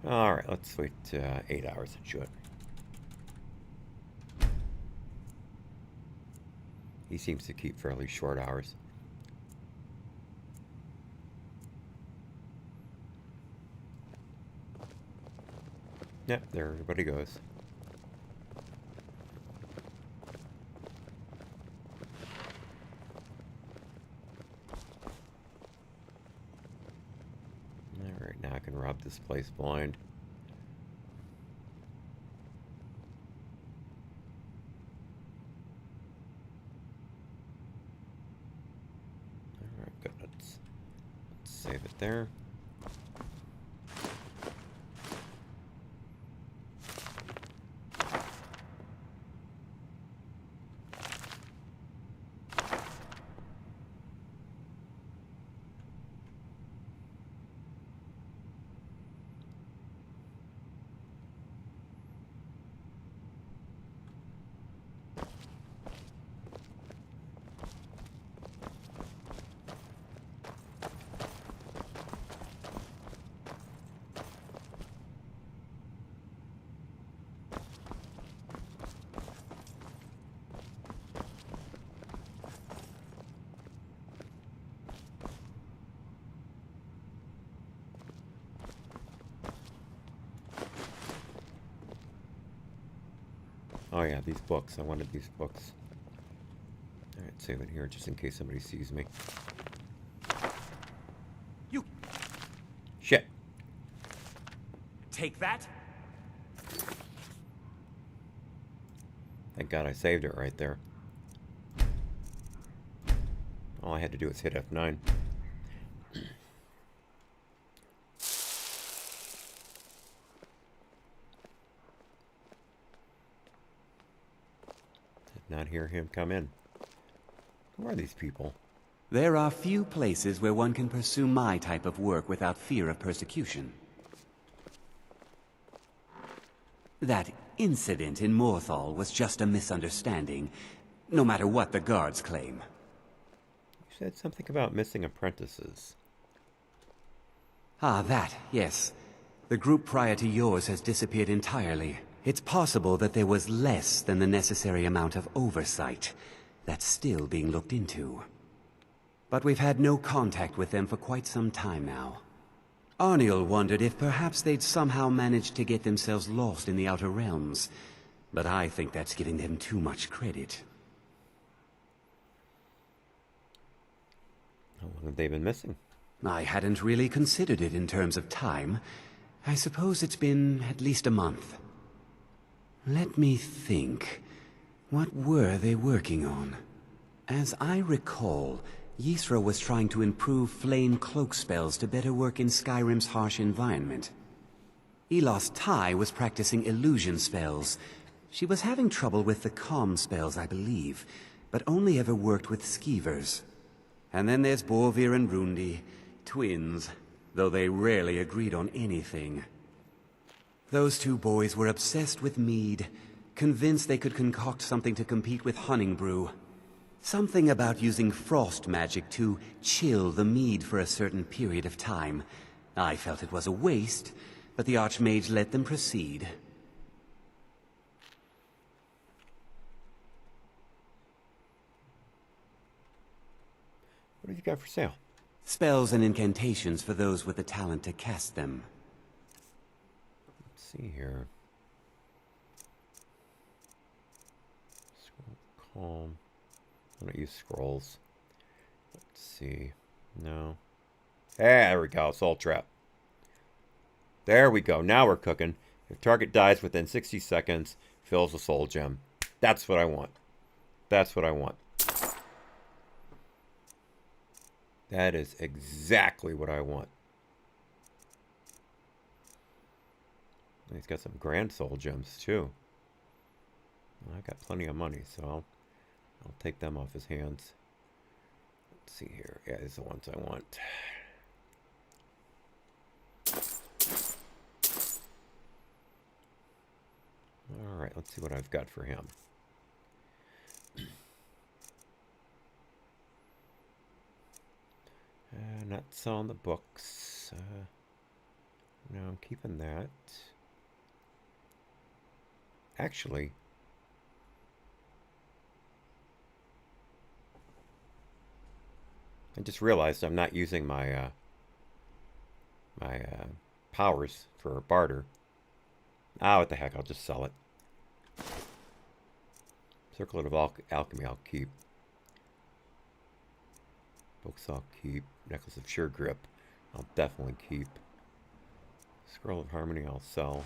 Alright, let's wait 8 hours and shoot. He seems to keep fairly short hours. Yep, there everybody goes. Alright, now I can rob this place blind. Alright, good. Let's save it there. Oh yeah, these books. I wanted these books. Alright, save it here just in case somebody sees me. You Shit. take that? Thank God I saved it right there. All I had to do was hit F9. Did not hear him come in. Who are these people? There are few places where one can pursue my type of work without fear of persecution. That incident in Morthal was just a misunderstanding, no matter what the guards claim. You said something about missing apprentices. Ah, that, yes. The group prior to yours has disappeared entirely. It's possible that there was less than the necessary amount of oversight. That's still being looked into. But we've had no contact with them for quite some time now. Arniel wondered if perhaps they'd somehow managed to get themselves lost in the Outer Realms. But I think that's giving them too much credit. How long have they been missing? I hadn't really considered it in terms of time. I suppose it's been at least a month. Let me think. What were they working on? As I recall, Ysra was trying to improve flame cloak spells to better work in Skyrim's harsh environment. Elos Tai was practicing illusion spells. She was having trouble with the calm spells, I believe, but only ever worked with skeevers. And then there's Borvir and Rundi, twins, though they rarely agreed on anything. Those two boys were obsessed with mead, convinced they could concoct something to compete with Honningbrew. Something about using frost magic to chill the mead for a certain period of time. I felt it was a waste, but the Archmage let them proceed. What have you got for sale? Spells and incantations for those with the talent to cast them. Let's see here. Scroll calm. I don't use scrolls. Let's see. No. There we go. Soul trap. There we go. Now we're cooking. If target dies within 60 seconds, fills a soul gem. That's what I want. That's what I want. That is exactly what I want. And he's got some grand soul gems too. Well, I've got plenty of money, so I'll take them off his hands. Let's see here. Yeah, these are the ones I want. Alright, let's see what I've got for him. Not selling the books. No, I'm keeping that. Actually, I just realized I'm not using my powers for barter. Ah, what the heck, I'll just sell it. Circlet of Alchemy I'll keep. Books I'll keep. Necklace of Sure Grip I'll definitely keep. Scroll of Harmony I'll sell.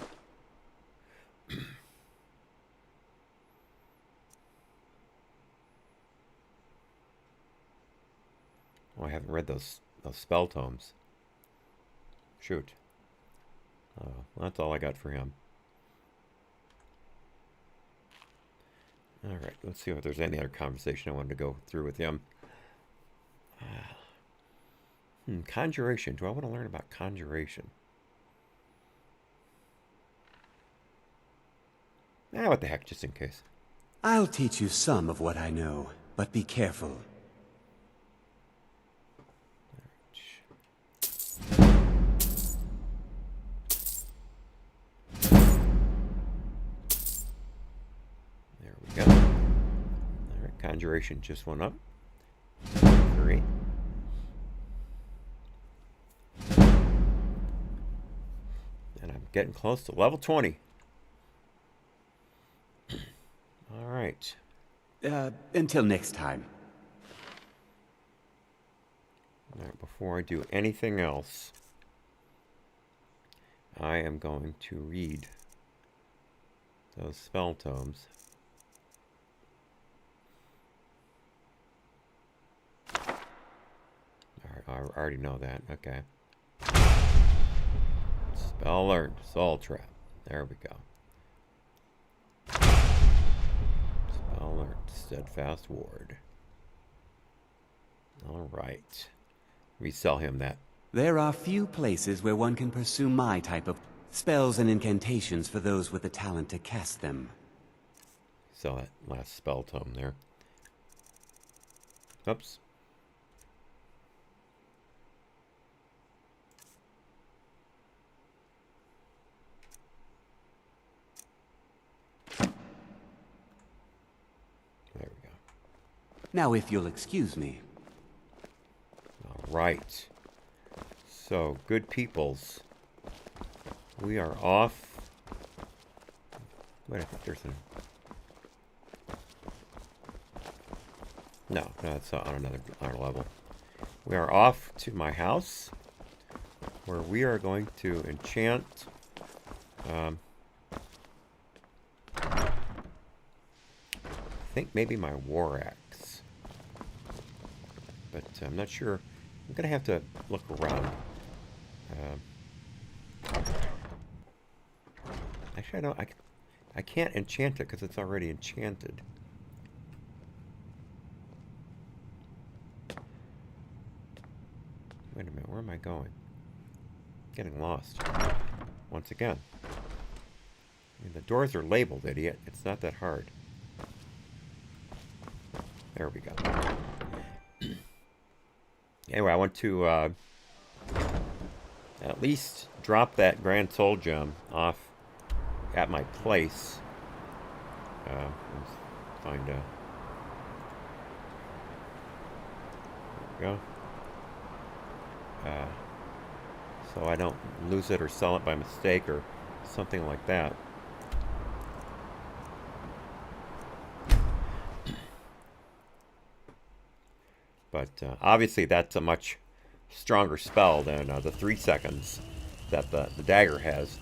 Oh, I haven't read those spell tomes. Shoot. Well, that's all I got for him. Alright, let's see if there's any other conversation I wanted to go through with him. Conjuration. Do I want to learn about conjuration? What the heck, just in case. I'll teach you some of what I know, but be careful. There we go. Alright, conjuration just went up. 3. And I'm getting close to level 20. Until next time. Now, before I do anything else, I am going to read those spell tomes. I already know that. Okay. Spell learned. Soul trap. There we go. Spell learned. Steadfast ward. Alright. We sell him that. There are few places where one can pursue my type of spells and incantations for those with the talent to cast them. Sell that last spell tome there. Oops. There we go. Now, if you'll excuse me. All right. So, good peoples. We are off. Wait, I think there's a... No, it's on another level. We are off to my house, where we are going to enchant... I think maybe my war axe. But I'm not sure. I'm going to have to look around. Actually, I don't... I can't enchant it because it's already enchanted. Wait a minute, where am I going? Getting lost. Once again. I mean, the doors are labeled, idiot. It's not that hard. There we go. Anyway, I want to at least drop that Grand Soul Gem off at my place. Let's find a... There we go. So I don't lose it or sell it by mistake or something like that. But obviously that's a much stronger spell than the 3 seconds that the dagger has.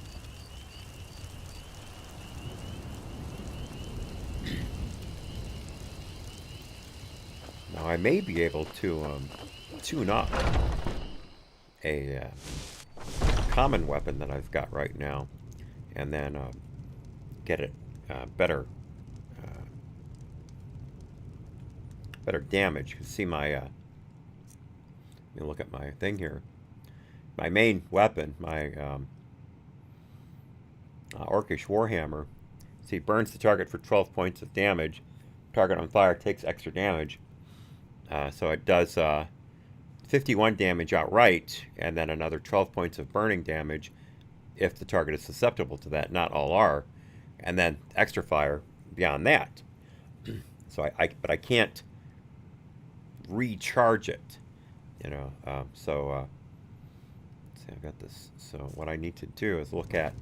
Now I may be able to tune up a common weapon that I've got right now, and then get it better damage. You can see my let me look at my thing here. My main weapon, my Orcish Warhammer. See, burns the target for 12 points of damage. Target on fire takes extra damage. So it does 51 damage outright, and then another 12 points of burning damage if the target is susceptible to that. Not all are. And then extra fire beyond that. So but I can't recharge it, you know. So see, I've got this. So what I need to do is look at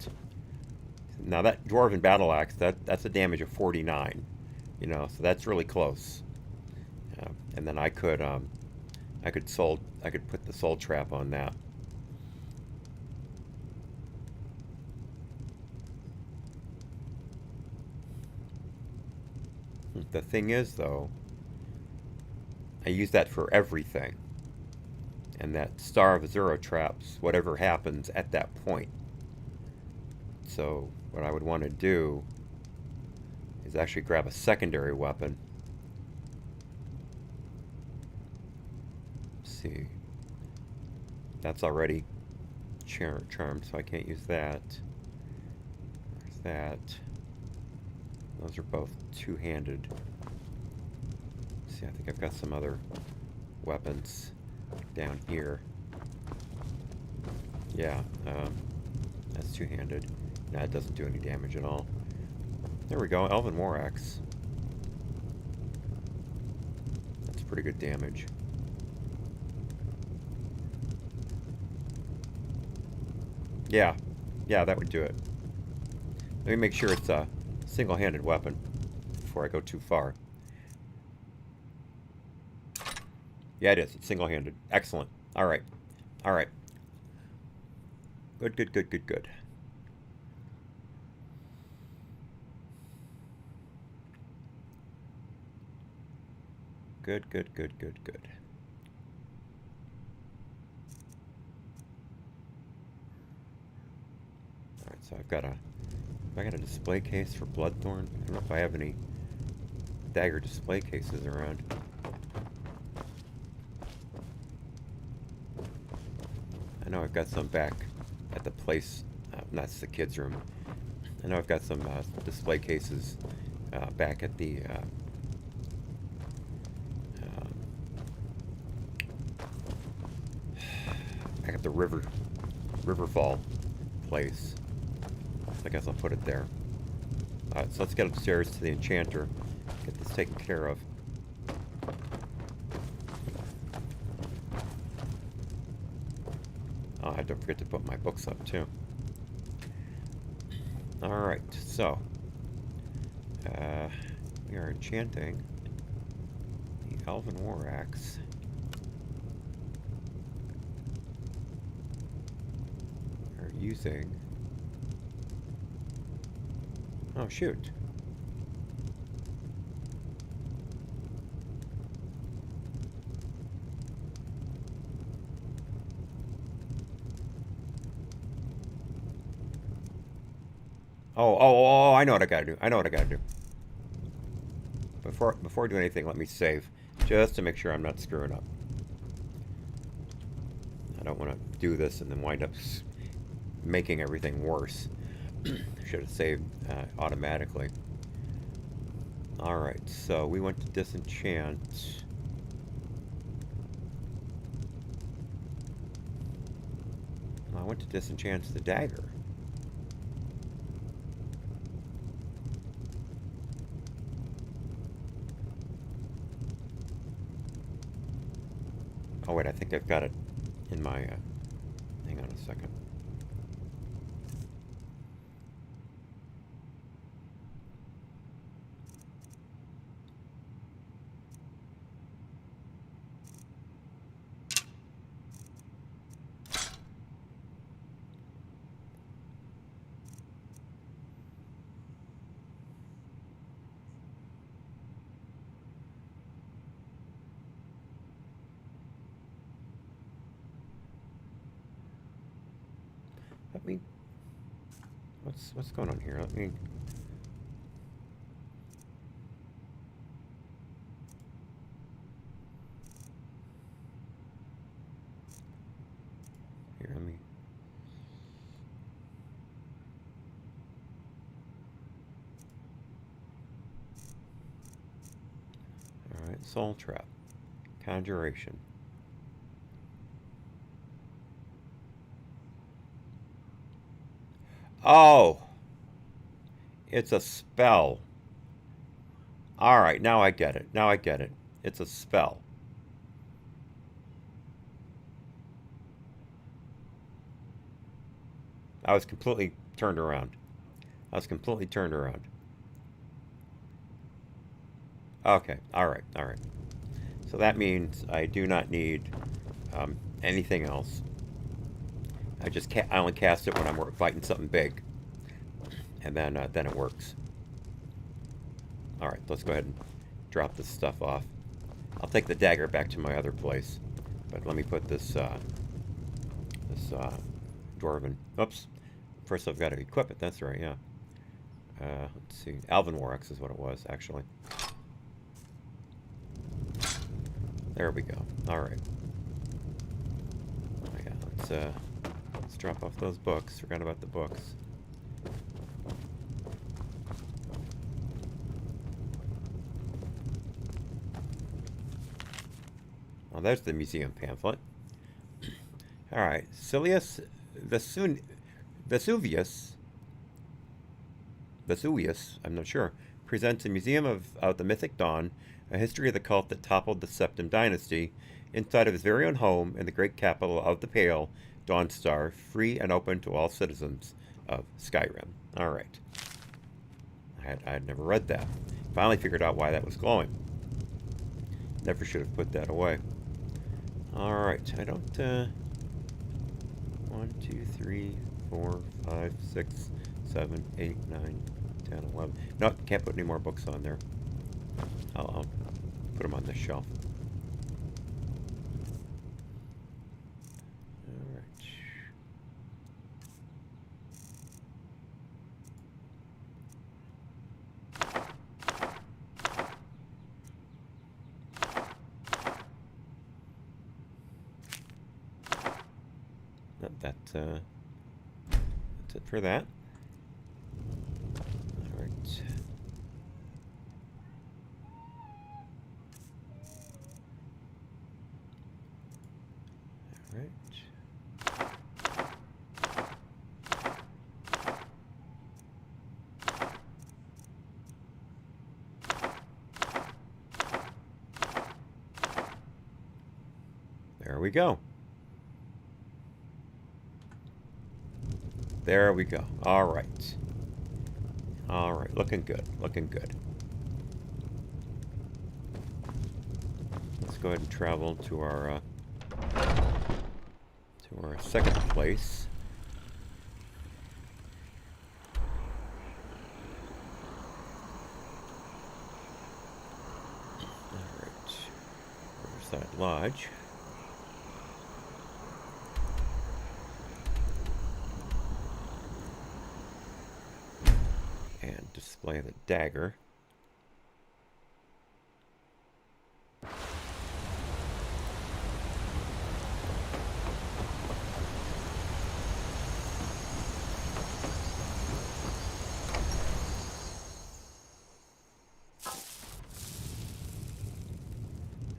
now that Dwarven Battle Axe. That's a damage of 49, you know. So that's really close. And then I could put the soul trap on that. The thing is, though, I use that for everything. And that Star of Azura traps whatever happens at that point. So what I would want to do is actually grab a secondary weapon. See, that's already charmed, so I can't use that. There's that. Those are both two-handed. See, I think I've got some other weapons down here. Yeah, that's two-handed. No, it doesn't do any damage at all. There we go, Elven War Axe. That's pretty good damage. Yeah, that would do it. Let me make sure it's a single-handed weapon before I go too far. Yeah, it is. It's single-handed. Excellent. All right. All right. Good, good, good, good, good. Good, good, good, good, good. All right, so I've got a display case for Bloodthorn. I don't know if I have any dagger display cases around. I know I've got some back at the place. That's the kids' room. I know I've got some display cases back at the Riverfall place. I guess I'll put it there. So let's get upstairs to the enchanter. Get this taken care of. Oh, I don't forget to put my books up too. Alright, so we are enchanting the Elven War Axe. We're using... Oh, shoot. Oh, I know what I gotta do. I know what I gotta do. Before I do anything, let me save. Just to make sure I'm not screwing up. I don't want to do this and then wind up making everything worse. Should have saved automatically. Alright, so we went to disenchant. I went to disenchant the dagger. Oh wait, I think I've got it in my, hang on a second. Let me... What's going on here? Let me... Here, let me... Alright, Soul Trap. Conjuration. Oh! It's a spell. Alright, now I get it. Now I get it. It's a spell. I was completely turned around. I was completely turned around. Okay, alright, alright. So that means I do not need anything else. I only cast it when I'm fighting something big, and then it works. All right, let's go ahead and drop this stuff off. I'll take the dagger back to my other place, but let me put this dwarven. Oops. First, I've got to equip it. That's right. Yeah. Let's see. Elven War Axe is what it was actually. There we go. All right. Oh, yeah. Let's drop off those books. Forgot about the books. Well, there's the museum pamphlet. All right, Vesuvius, I'm not sure, presents a museum of the mythic Dawn, a history of the cult that toppled the Septim dynasty, inside of his very own home in the great capital of the Pale, Dawnstar, free and open to all citizens of Skyrim. All right. I had never read that. Finally figured out why that was glowing. Never should have put that away. Alright, I don't, 1, 2, 3, 4, 5, 6, 7, 8, 9, 10, 11. No, can't put any more books on there. I'll put them on this shelf. Alright. That's it for that. All right. All right. There we go. There we go. All right. All right. Looking good. Looking good. Let's go ahead and travel to our second place. All right. Riverside Lodge. Display the dagger.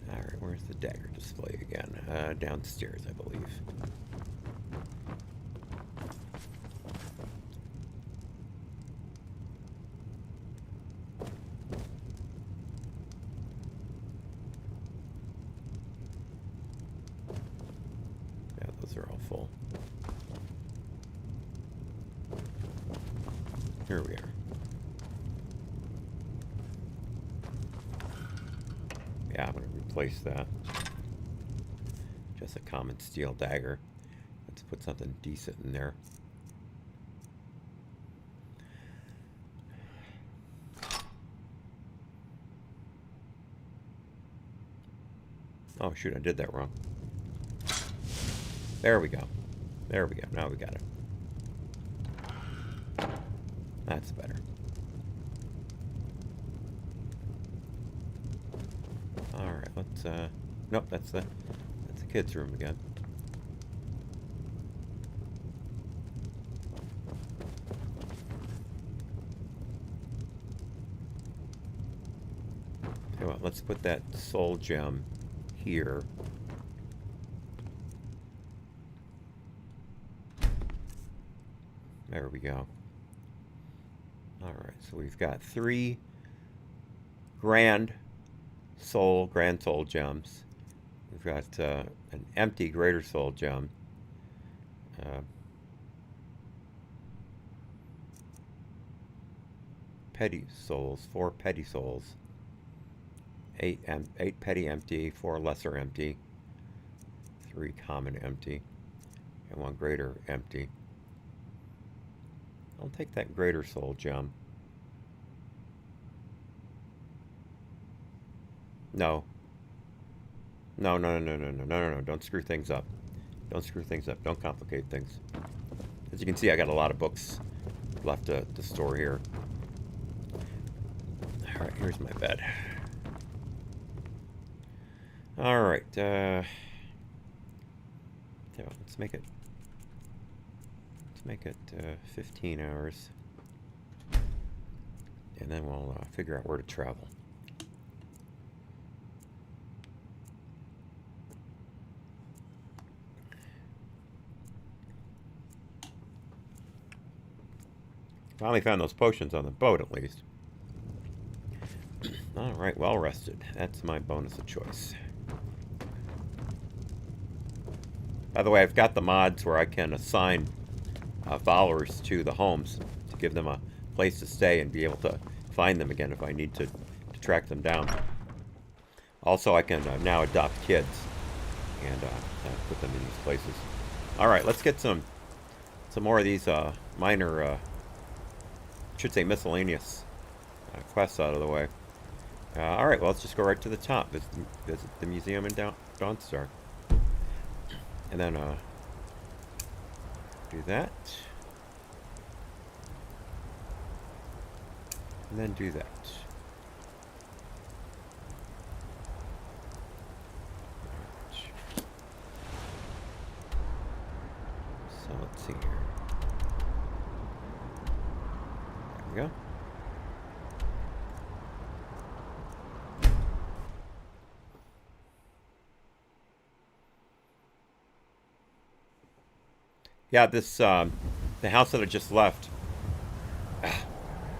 Alright, where's the dagger display again? Downstairs, I believe. Those are all full. Here we are. Yeah, I'm going to replace that. Just a common steel dagger. Let's put something decent in there. Oh shoot, I did that wrong. There we go. There we go. Now we got it. That's better. Alright, let's nope, that's the kids' room again. Okay, well, let's put that soul gem here. There we go. Alright, so we've got 3 grand soul gems. We've got an empty greater soul gem. Petty souls, 4 petty souls. 8 petty empty, 4 lesser empty. 3 common empty. And 1 greater empty. I'll take that greater soul gem. No. No. Don't screw things up. Don't screw things up. Don't complicate things. As you can see, I got a lot of books left to store here. Alright, here's my bed. Alright, let's make it 15 hours, and then we'll figure out where to travel. Finally found those potions on the boat, at least. Alright, well rested. That's my bonus of choice. By the way, I've got the mods where I can assign followers to the homes to give them a place to stay and be able to find them again if I need to track them down. Also, I can now adopt kids and put them in these places. All right, let's get some more of these minor, should say miscellaneous quests out of the way. All right, well, let's just go right to the top. Visit the museum in Dawnstar, and then do that, and then do that. So let's see here. There we go. Yeah, this, the house that I just left,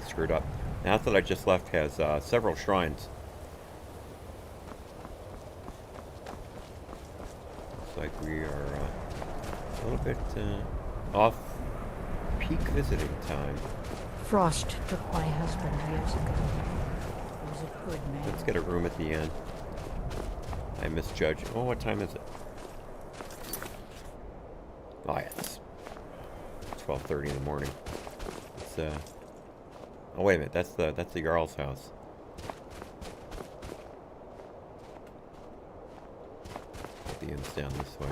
screwed up. The house that I just left has several shrines. Looks like we are a little bit off peak visiting time. Frost took my husband years ago. He was a good man. Let's get a room at the end. I misjudged. Oh, what time is it? Oh, yeah, it's 12:30 in the morning. It's oh, wait a minute. That's the Jarl's house. The inn's down this way.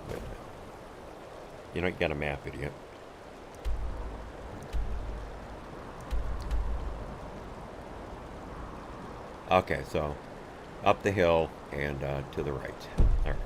Wait a minute. You know, you got a map, idiot. Okay, so up the hill and to the right. All right.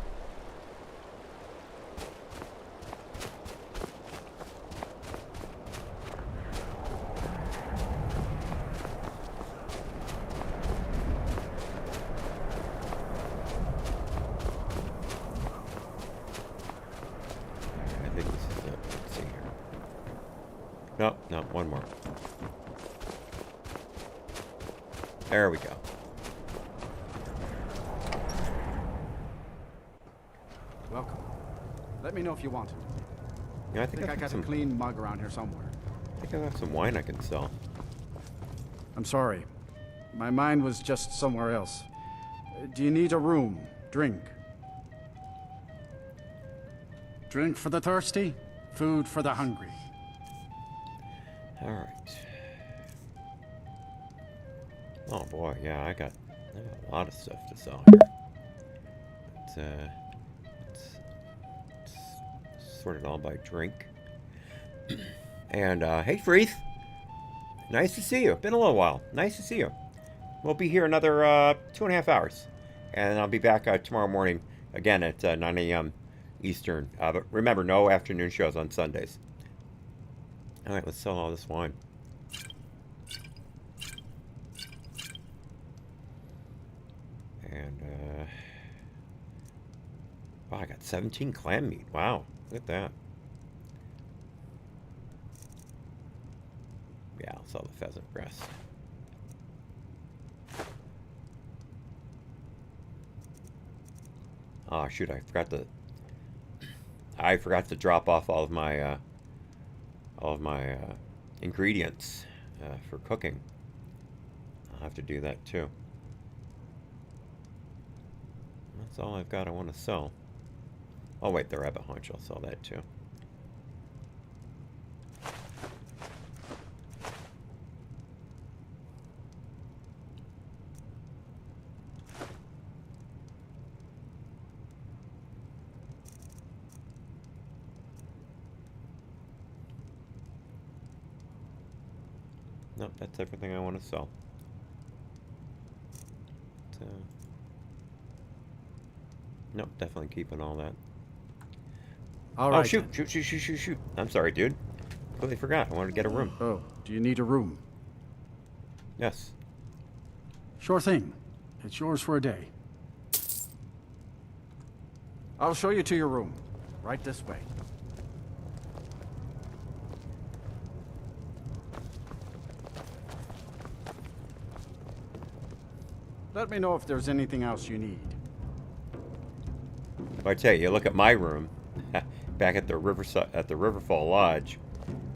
I think this is it. Let's see here. Nope, no, one more. There we go. Welcome. Let me know if you want it. Yeah, I I think I got some, a clean mug around here somewhere. I think I have some wine I can sell. I'm sorry. My mind was just somewhere else. Do you need a room? Drink? Drink for the thirsty, food for the hungry. All right. Oh boy, yeah, I got a lot of stuff to sell here. Let's sort it all by drink. And hey, Freeth, nice to see you. Been a little while. Nice to see you. We'll be here another 2.5 hours, and I'll be back tomorrow morning again at 9 a.m. Eastern. But remember, no afternoon shows on Sundays. All right, let's sell all this wine. And wow, I got 17 clam meat. Wow, look at that. Yeah, I'll sell the pheasant breast. Oh shoot, I forgot to drop off all of my ingredients for cooking. I'll have to do that too. That's all I've got I want to sell. Oh wait, the rabbit haunch, I'll sell that too. Nope, that's everything I want to sell. Nope, definitely keeping all that. All right. Oh, shoot. I'm sorry, dude. Completely forgot. I wanted to get a room. Oh, do you need a room? Yes. Sure thing. It's yours for a day. I'll show you to your room. Right this way. Let me know if there's anything else you need. Well, I tell you, you look at my room back at the Riverfall Lodge,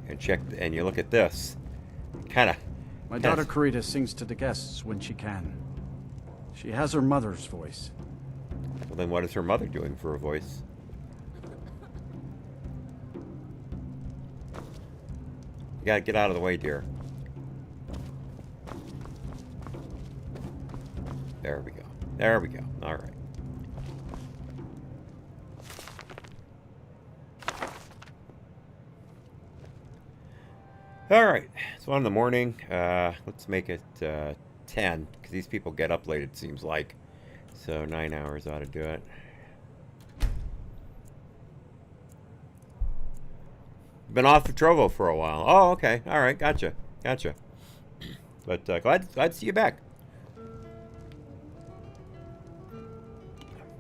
and you look at this. Kind of My daughter Yes. Karita sings to the guests when she can. She has her mother's voice. Well, then what is her mother doing for a voice? You gotta get out of the way, dear. There we go. There we go. All right. All right. It's 1 in the morning. Let's make it 10, because these people get up late, it seems like. So 9 hours ought to do it. Been off the Trovo for a while. Oh, okay. All right. Gotcha. Gotcha. But glad to see you back.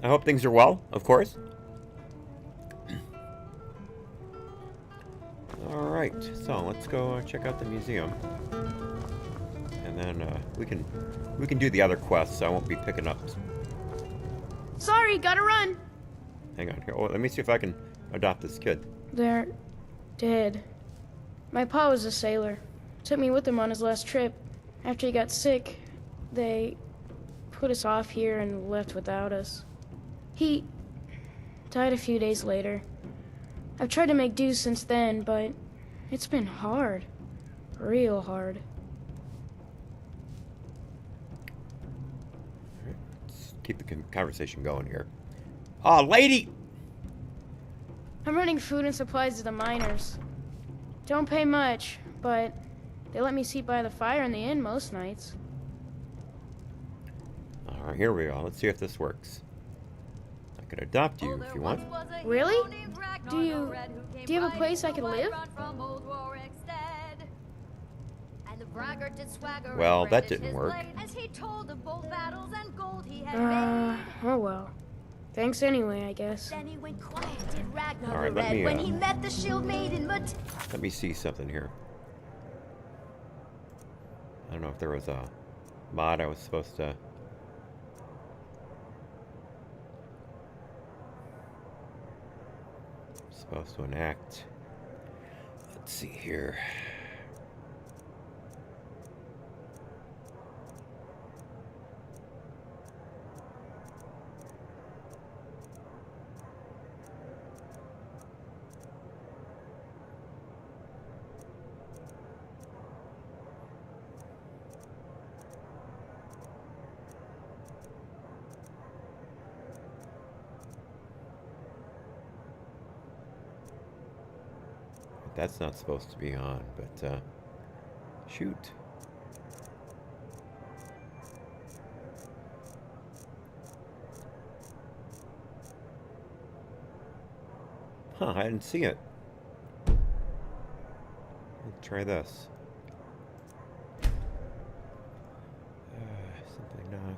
I hope things are well, of course. All right. So let's go check out the museum, and then we can do the other quests. I won't be picking up. Sorry, gotta run. Hang on here. Oh, let me see if I can adopt this kid. They're dead. My pa was a sailor. Took me with him on his last trip. After he got sick, they put us off here and left without us. He died a few days later. I've tried to make do since then, but it's been hard. Real hard. Let's keep the conversation going here. Oh, lady! I'm running food and supplies to the miners. Don't pay much, but they let me sit by the fire in the inn most nights. All right, here we go. Let's see if this works. I could adopt you if you want. Really? Do you have a place I could live? Well, that didn't work. Oh well. Thanks anyway, I guess. All right, let me see something here. I don't know if there was a mod I was supposed to. Enact. Let's see here. That's not supposed to be on, but shoot. Huh, I didn't see it. Let's try this. Something knock.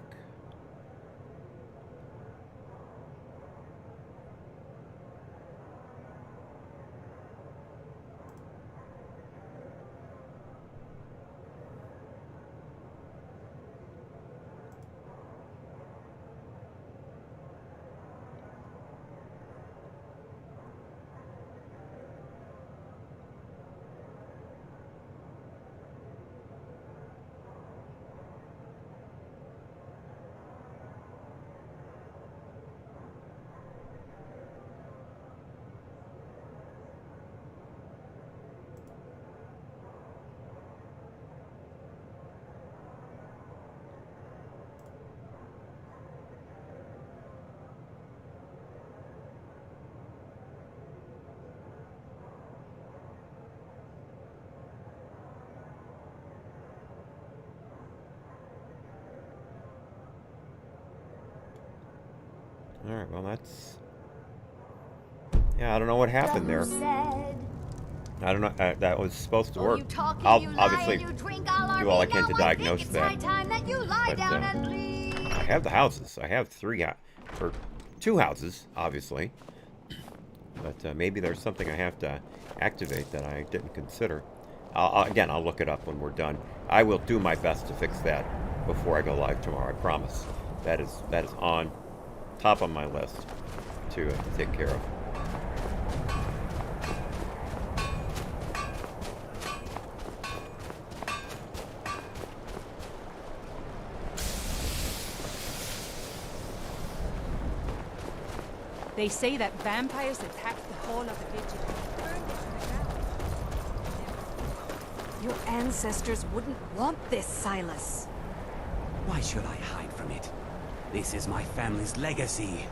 Alright, well that's... Yeah, I don't know what happened there. I don't know, that was supposed to work. I'll obviously do all I can to diagnose that. But, I have the houses. I have two houses, obviously. But maybe there's something I have to activate that I didn't consider. Again, I'll look it up when we're done. I will do my best to fix that before I go live tomorrow, I promise. That is on top of my list to take care of. They say that vampires attacked the hall of the Vigil and burned it to the ground. Your ancestors wouldn't want this, Silas. Why should I hide from it? This is my family's legacy.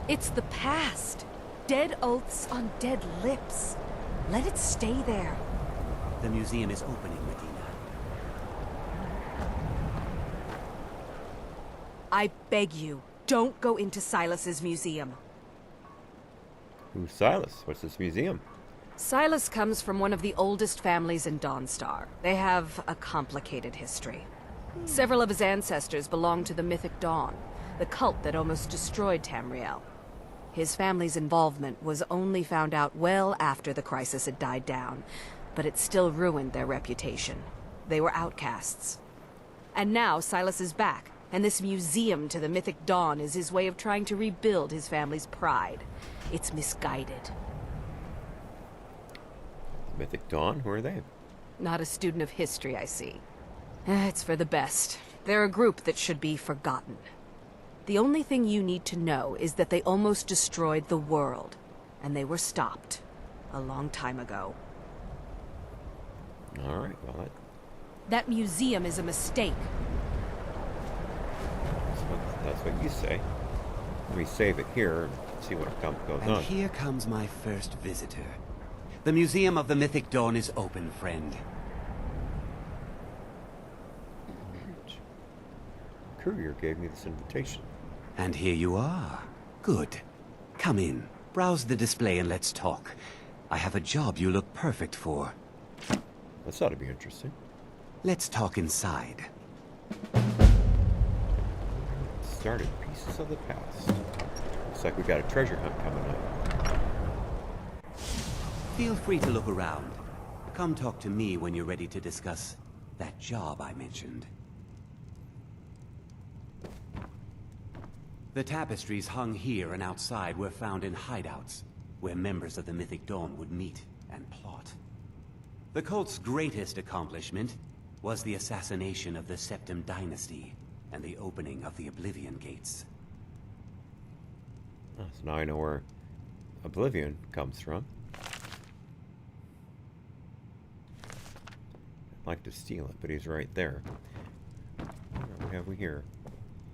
It's the past. Dead oaths on dead lips. Let it stay there. The museum is opening, Medina. I beg you, don't go into Silas's museum. Who's Silas? What's this museum? Silas comes from one of the oldest families in Dawnstar. They have a complicated history. Several of his ancestors belonged to the Mythic Dawn, the cult that almost destroyed Tamriel. His family's involvement was only found out well after the crisis had died down, but it still ruined their reputation. They were outcasts. And now Silas is back, and this museum to the Mythic Dawn is his way of trying to rebuild his family's pride. It's misguided. Mythic Dawn? Who are they? Not a student of history, I see. It's for the best. They're a group that should be forgotten. The only thing you need to know is that they almost destroyed the world, and they were stopped a long time ago. All right, well, That museum is a mistake. that's what you say. Let me save it here and see what goes And on. here comes my first visitor. The Museum of the Mythic Dawn is open, friend. Courier gave me this invitation. And here you are. Good. Come in. Browse the display and let's talk. I have a job you look perfect for. This ought to be interesting. Let's talk inside. Started Pieces of the Past. Looks like we got a treasure hunt coming up. Feel free to look around. Come talk to me when you're ready to discuss that job I mentioned. The tapestries hung here and outside were found in hideouts, where members of the Mythic Dawn would meet and plot. The cult's greatest accomplishment was the assassination of the Septim Dynasty and the opening of the Oblivion Gates. Oh, so now I know where Oblivion comes from. I'd like to steal it, but he's right there. What have we here?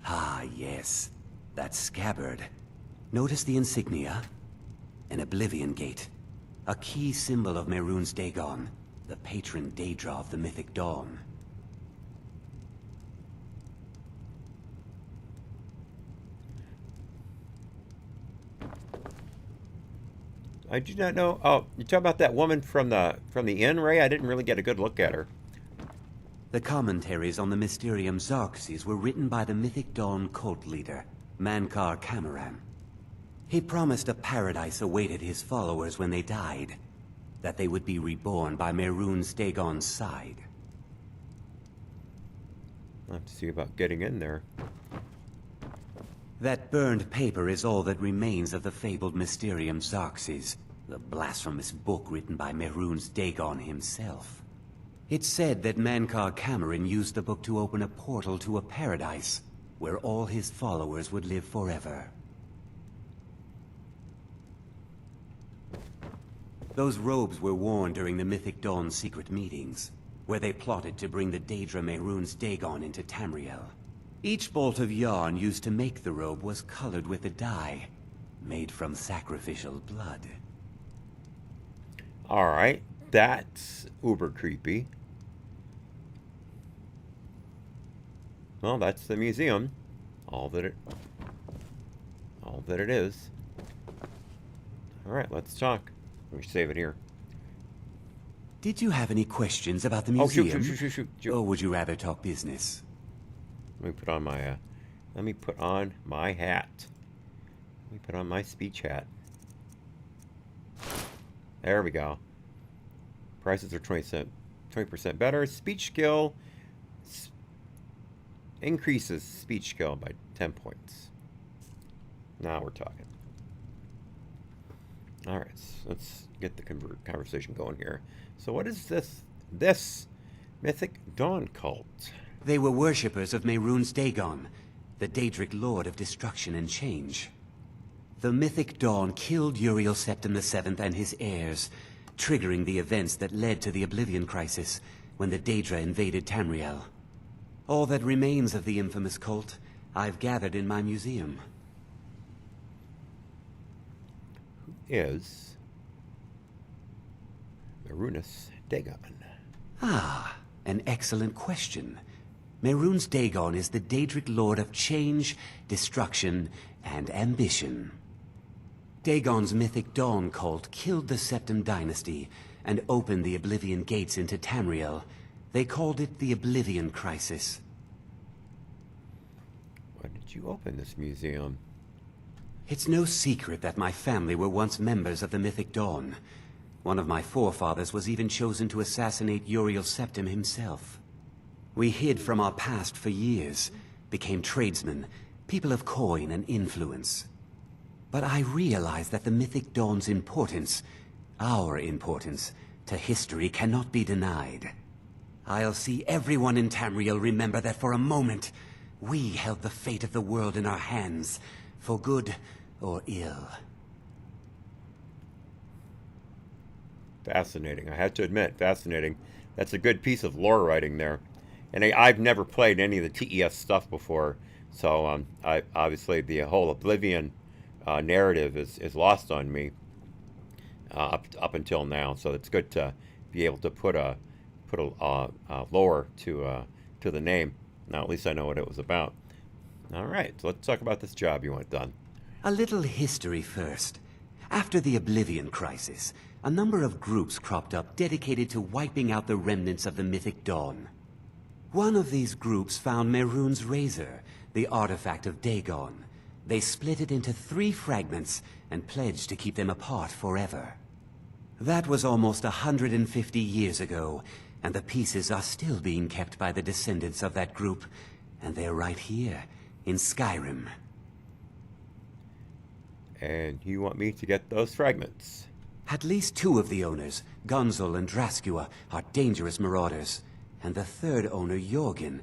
Ah, yes. That scabbard. Notice the insignia? An Oblivion Gate. A key symbol of Mehrunes Dagon, the patron Daedra of the Mythic Dawn. I do not know. Oh, you talking about that woman from the inn, Ray? I didn't really get a good look at her. The commentaries on the Mysterium Xarxes were written by the Mythic Dawn cult leader, Mankar Cameron. He promised a paradise awaited his followers when they died, that they would be reborn by Mehrunes Dagon's side. I'll have to see about getting in there. That burned paper is all that remains of the fabled Mysterium Xarxes, the blasphemous book written by Mehrunes Dagon himself. It's said that Mankar Cameron used the book to open a portal to a paradise, where all his followers would live forever. Those robes were worn during the Mythic Dawn's secret meetings, where they plotted to bring the Daedra Mehrunes Dagon into Tamriel. Each bolt of yarn used to make the robe was colored with a dye, made from sacrificial blood. Alright, that's uber creepy. Well, that's the museum. All that it is. Alright, let's talk. Let me save it here. Did you have any questions about the Oh, museum? shoot. Or would you rather talk business? Let me put on my hat. Let me put on my speech hat. There we go. Prices are 20% better. Speech skill increases speech skill by 10 points. Now we're talking. All right, so let's get the conversation going here. So what is this Mythic Dawn cult? They were worshippers of Mehrunes Dagon, the Daedric Lord of Destruction and Change. The mythic Dawn killed Uriel Septim VII and his heirs, triggering the events that led to the Oblivion Crisis when the Daedra invaded Tamriel. All that remains of the infamous cult I've gathered in my museum. Who is Mehrunes Dagon? Ah, an excellent question. Mehrunes Dagon is the Daedric Lord of change, destruction, and ambition. Dagon's mythic Dawn cult killed the Septim dynasty and opened the Oblivion gates into Tamriel. They called it the Oblivion Crisis. Why did you open this museum? It's no secret that my family were once members of the mythic Dawn. One of my forefathers was even chosen to assassinate Uriel Septim himself. We hid from our past for years, became tradesmen, people of coin and influence. But I realized that the mythic Dawn's importance, our importance, to history cannot be denied. I'll see everyone in Tamriel remember that for a moment, we held the fate of the world in our hands, for good or ill. Fascinating. I have to admit, fascinating. That's a good piece of lore writing there. And I've never played any of the TES stuff before, so I obviously the whole Oblivion narrative is lost on me up until now. So it's good to be able to put a lore to the name. Now at least I know what it was about. All right, so let's talk about this job you want done. A little history first. After the Oblivion Crisis, a number of groups cropped up dedicated to wiping out the remnants of the mythic Dawn. One of these groups found Mehrunes Razor, the artifact of Dagon. They split it into 3 fragments and pledged to keep them apart forever. That was almost 150 years ago, and the pieces are still being kept by the descendants of that group, and they're right here, in Skyrim. And you want me to get those fragments? At least 2 of the owners, Gunzel and Draskua, are dangerous marauders. And the 3rd owner, Jorgen,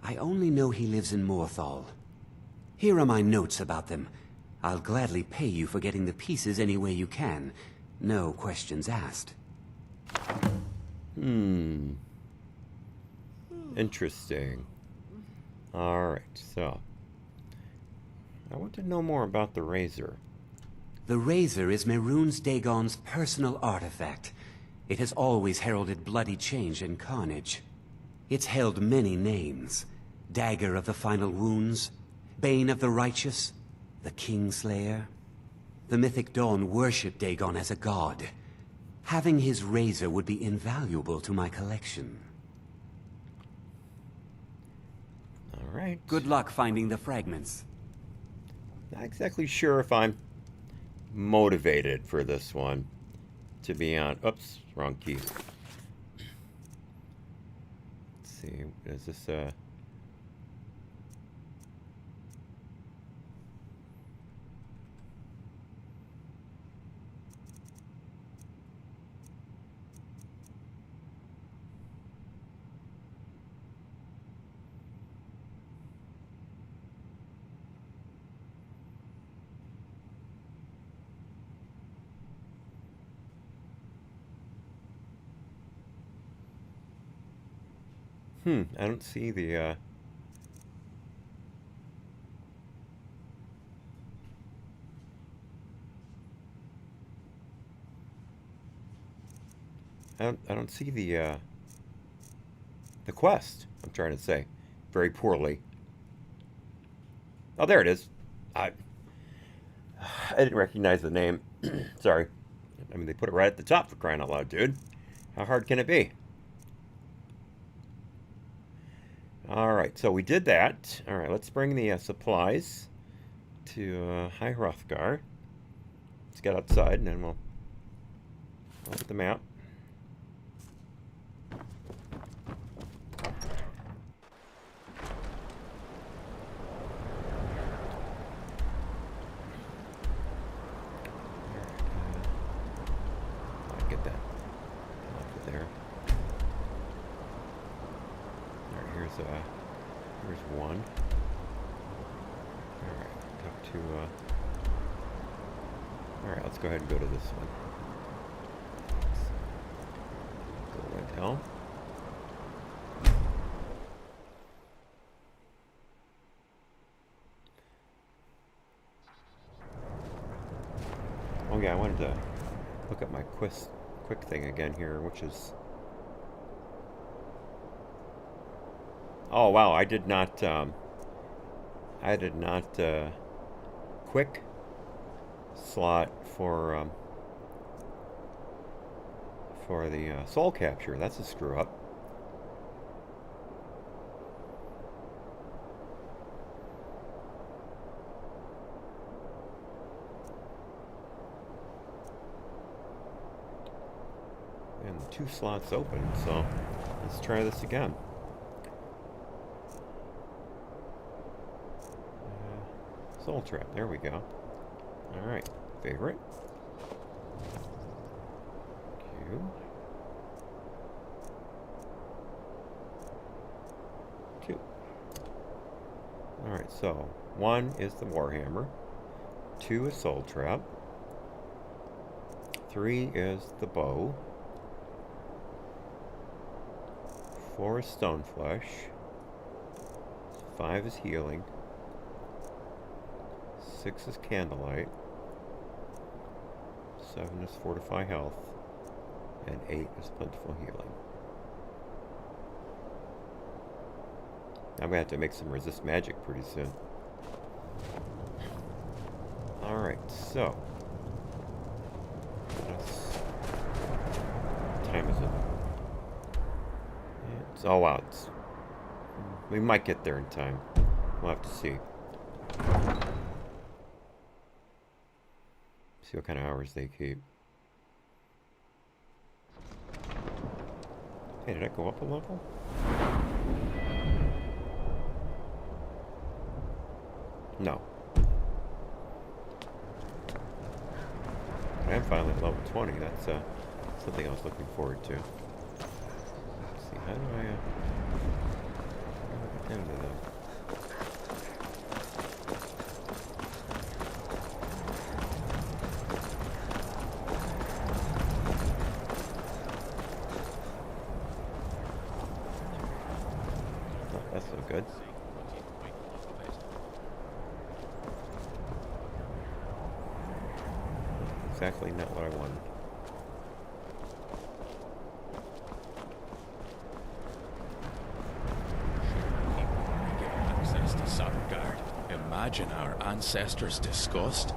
I only know he lives in Morthal. Here are my notes about them. I'll gladly pay you for getting the pieces any way you can. No questions asked. Interesting. Alright, so I want to know more about the Razor. The Razor is Mehrunes Dagon's personal artifact. It has always heralded bloody change and carnage. It's held many names. Dagger of the Final Wounds, Bane of the Righteous, the Kingslayer. The mythic Dawn worshipped Dagon as a god. Having his razor would be invaluable to my collection. All right. Good luck finding the fragments. Not exactly sure if I'm motivated for this one, to be on. Oops, wrong key. Let's see, is this I don't see the, I don't see the quest, I'm trying to say, very poorly. Oh, there it is. I didn't recognize the name. Sorry. I mean, they put it right at the top, for crying out loud, dude. How hard can it be? Alright, so we did that. Alright, let's bring the supplies to High Hrothgar. Let's get outside and then we'll look at the map. Get that off of there. Here's one. Alright, talk to Alright, let's go ahead and go to this one. Go right hell. Oh yeah, I wanted to look at my quick thing again here, which is... Oh wow, I did not quick slot for the soul capture. That's a screw up. And the 2 slots open, so let's try this again. Soul trap, there we go. Alright, favorite. Q. 2. Alright, so 1 is the Warhammer, 2 is Soul Trap, 3 is the bow, 4 is Stoneflesh, 5 is healing, 6 is Candlelight, 7 is Fortify Health, and 8 is Plentiful Healing. I'm going to have to make some resist magic pretty soon. Alright, so. What time is it? It's, oh wow, we might get there in time. We'll have to see. See what kind of hours they keep. Hey, did I go up a level? No. I am finally at level 20. That's something I was looking forward to. Let's see, how do I get into that? That's so good. Exactly not what I wanted. Access to Safeguard. Imagine our ancestors' disgust.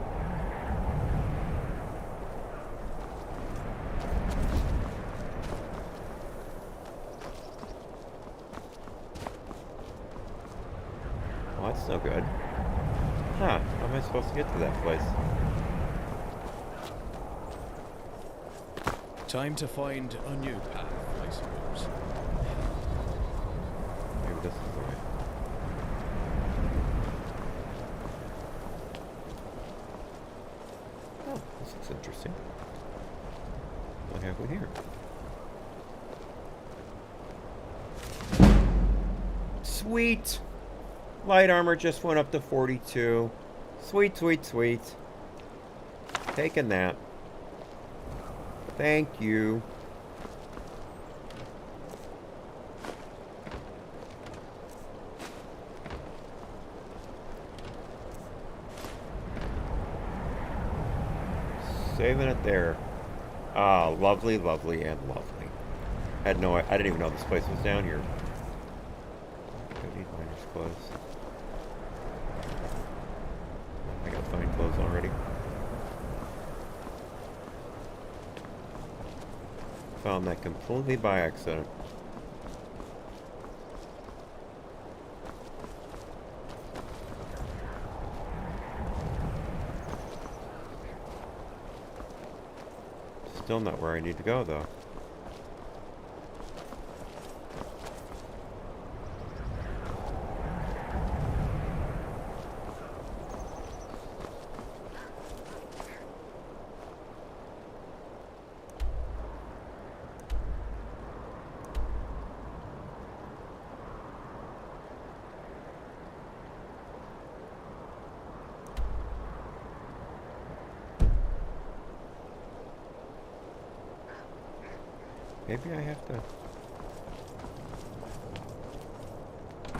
Well, that's no good. Huh, how am I supposed to get to that place? Time to find a new path, I suppose. Maybe this is the way. Oh, this looks interesting. What have we here? Sweet! Light armor just went up to 42. Sweet, sweet, sweet. Taking that. Thank you. Saving it there. Ah, lovely, lovely, and lovely. I didn't even know this place was down here. Don't need miner's clothes. I got fine clothes already. Found that completely by accident. Still not where I need to go, though. Maybe I have to...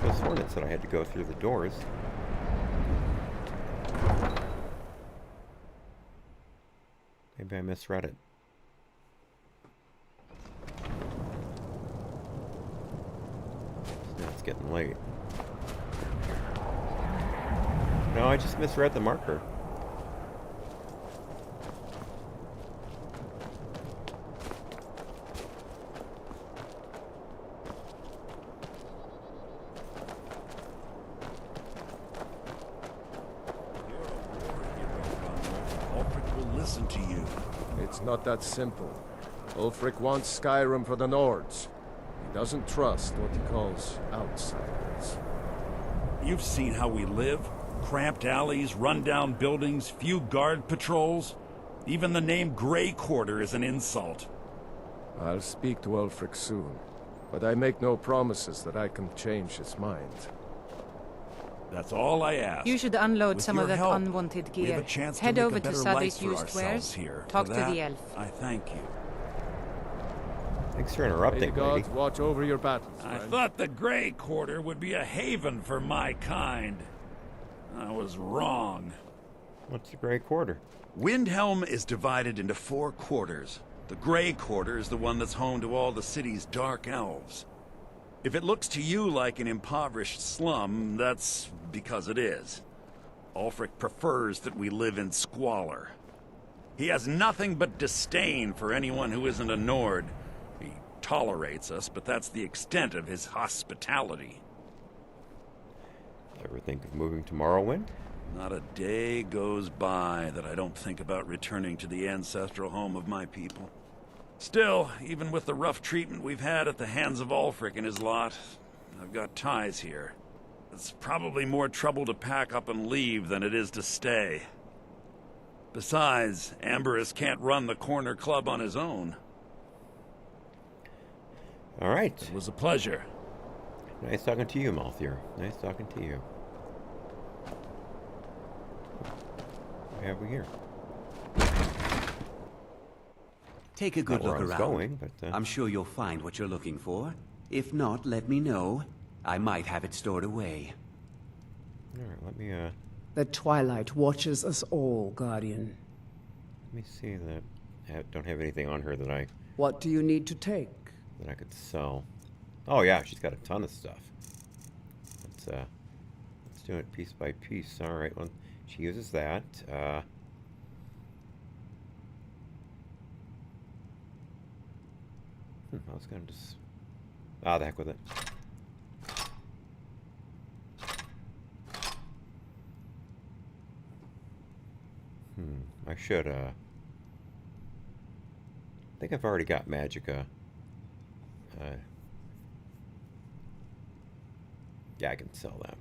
Those hornets that I had to go through the doors. Maybe I misread it. Now it's getting late. No, I just misread the marker. Listen to you. It's not that simple. Ulfric wants Skyrim for the Nords. He doesn't trust what he calls outsiders. You've seen how we live. Cramped alleys, rundown buildings, few guard patrols. Even the name Grey Quarter is an insult. I'll speak to Ulfric soon, but I make no promises that I can change his mind. That's all I ask. You should unload With some your of that help, unwanted we have gear. a chance Head to make over a to better life Sadie's for used ourselves wares. here. Talk For to that, the elf. I thank you. Thanks for May the interrupting, lady. gods watch over your battles, I friend. thought the Grey Quarter would be a haven for my kind. I was wrong. What's the Grey Quarter? Windhelm is divided into 4 quarters. The Grey Quarter is the one that's home to all the city's dark elves. If it looks to you like an impoverished slum, that's because it is. Ulfric prefers that we live in squalor. He has nothing but disdain for anyone who isn't a Nord. He tolerates us, but that's the extent of his hospitality. Ever think of moving to Morrowind? Not a day goes by that I don't think about returning to the ancestral home of my people. Still, even with the rough treatment we've had at the hands of Ulfric and his lot, I've got ties here. It's probably more trouble to pack up and leave than it is to stay. Besides, Amberus can't run the corner club on his own. All right. It was a pleasure. Nice talking to you, Malthier. Nice talking to you. What have we here? Take a good Not where look I was around. going, but, I'm sure you'll find what you're looking for. If not, let me know. I might have it stored away. All right, let me The twilight watches us all, Guardian. see that. I don't have anything on her that What do you need to take? I could sell. Oh yeah, she's got a ton of stuff. Let's do it piece by piece. All right, well, she uses that. I was gonna just the heck with it. I should I think I've already got Magicka. Yeah, I can sell that.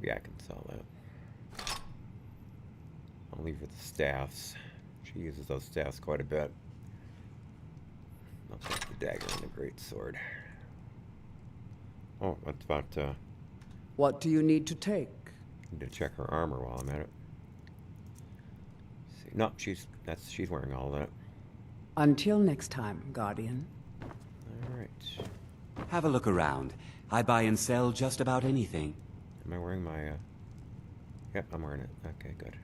Yeah, I can sell that. I'll leave her the staffs. She uses those staffs quite a bit. I'll take the dagger and the great sword. Oh, what about What do you need to take? I need to check her armor while I'm at it. See, no, she's wearing all that. Until next time, Guardian. All right. Have a look around. I buy and sell just about anything. Am I wearing my Yep, I'm wearing it. Okay, good.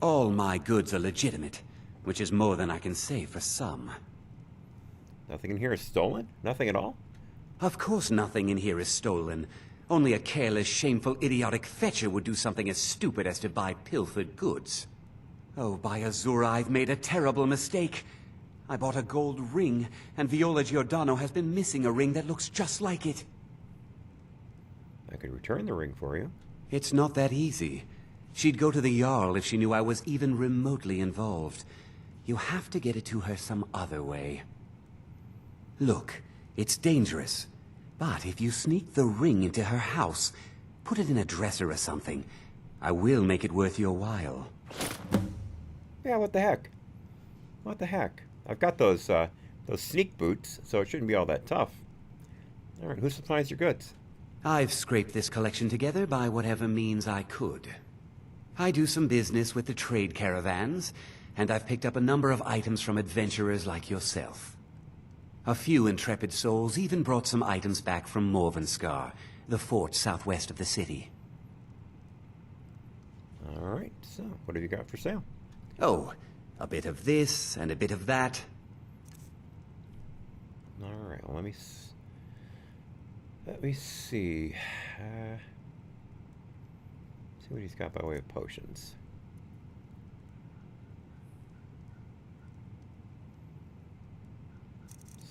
All my goods are legitimate, which is more than I can say for some. Nothing in here is stolen? Nothing at all? Of course nothing in here is stolen. Only a careless, shameful, idiotic fetcher would do something as stupid as to buy pilfered goods. Oh, by Azura, I've made a terrible mistake. I bought a gold ring, and Viola Giordano has been missing a ring that looks just like it. I could return the ring for you. It's not that easy. She'd go to the Jarl if she knew I was even remotely involved. You have to get it to her some other way. Look, it's dangerous. But if you sneak the ring into her house, put it in a dresser or something, I will make it worth your while. Yeah, what the heck? What the heck? I've got those sneak boots, so it shouldn't be all that tough. All right, who supplies your goods? I've scraped this collection together by whatever means I could. I do some business with the trade caravans, and I've picked up a number of items from adventurers like yourself. A few intrepid souls even brought some items back from Morvenskar, the fort southwest of the city. Alright, so what have you got for sale? Oh, a bit of this and a bit of that. Alright, well, let me see. See what he's got by way of potions.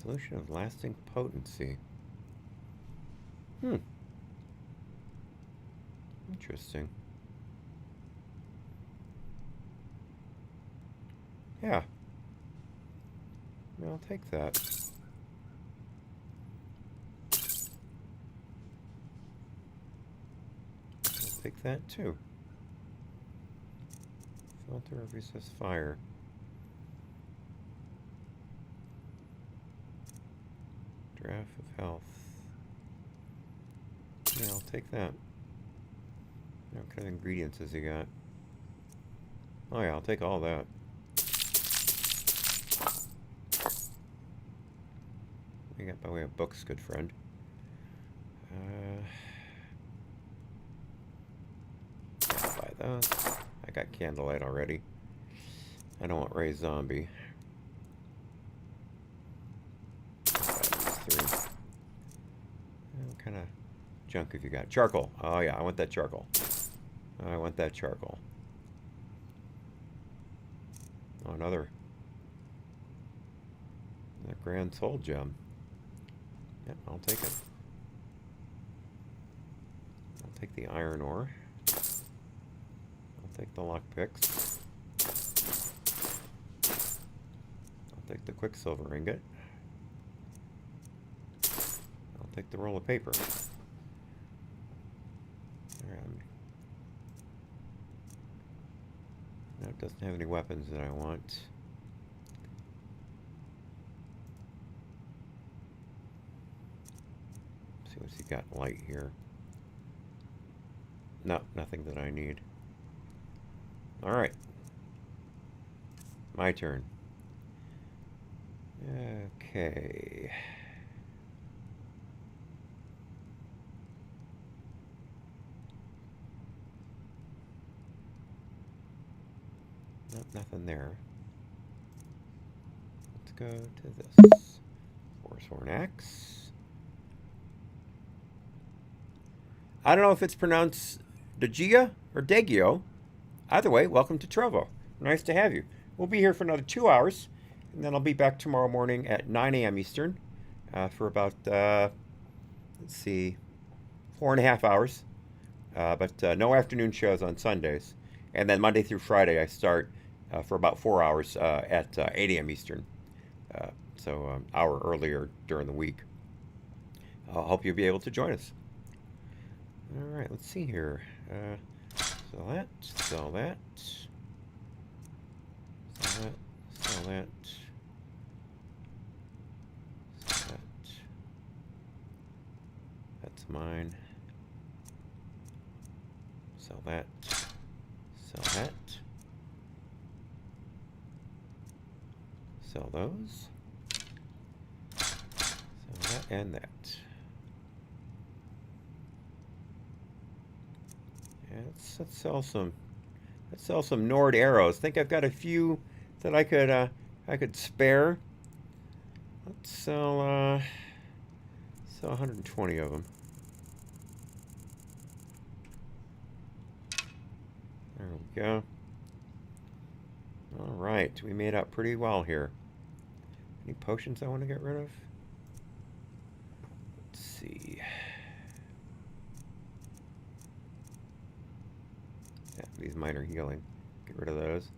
Solution of lasting potency. Interesting. Yeah. I'll take that. I'll take that too. Filter of resist fire. Draft of health. Yeah, I'll take that. What kind of ingredients has he got? Oh yeah, I'll take all that. What you got by way of books, good friend? I'll buy those. I got candlelight already. I don't want Ray Zombie. What kind of junk have you got? Charcoal. Oh yeah, I want that charcoal. I want that charcoal. Oh, another grand soul gem. Yep, I'll take it. I'll take the iron ore. I'll take the lockpicks. I'll take the quicksilver ingot. I'll take the roll of paper. No, it doesn't have any weapons that I want. See what's he got light here. No, nothing that I need. Alright. My turn. Okay. Nope, nothing there. Let's go to this. Forcehorn Axe. I don't know if it's pronounced Degia or Degio. Either way, welcome to Trovo. Nice to have you. We'll be here for another 2 hours, and then I'll be back tomorrow morning at 9 a.m. Eastern for about, let's see, 4.5 hours. But no afternoon shows on Sundays. And then Monday through Friday, I start for about 4 hours at 8 a.m. Eastern. So an hour earlier during the week. I hope you'll be able to join us. All right, let's see here. Sell that, sell that, sell that, sell that, sell that. That's mine. Sell that, sell that. Sell those. Sell that and that. Yeah, let's sell some. Let's sell some Nord arrows. I think I've got a few that I could spare. Let's sell 120 of them. There we go. All right, we made out pretty well here. Any potions I want to get rid of? Let's see. Yeah, these minor healing. Get rid of those.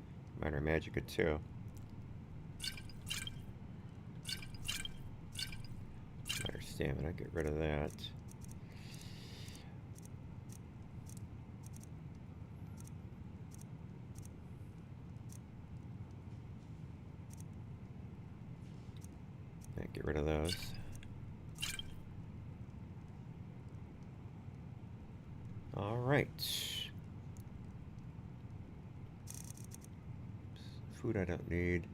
Minor magicka too. Minor stamina. Get rid of that. Get rid of those. All right. food I don't need.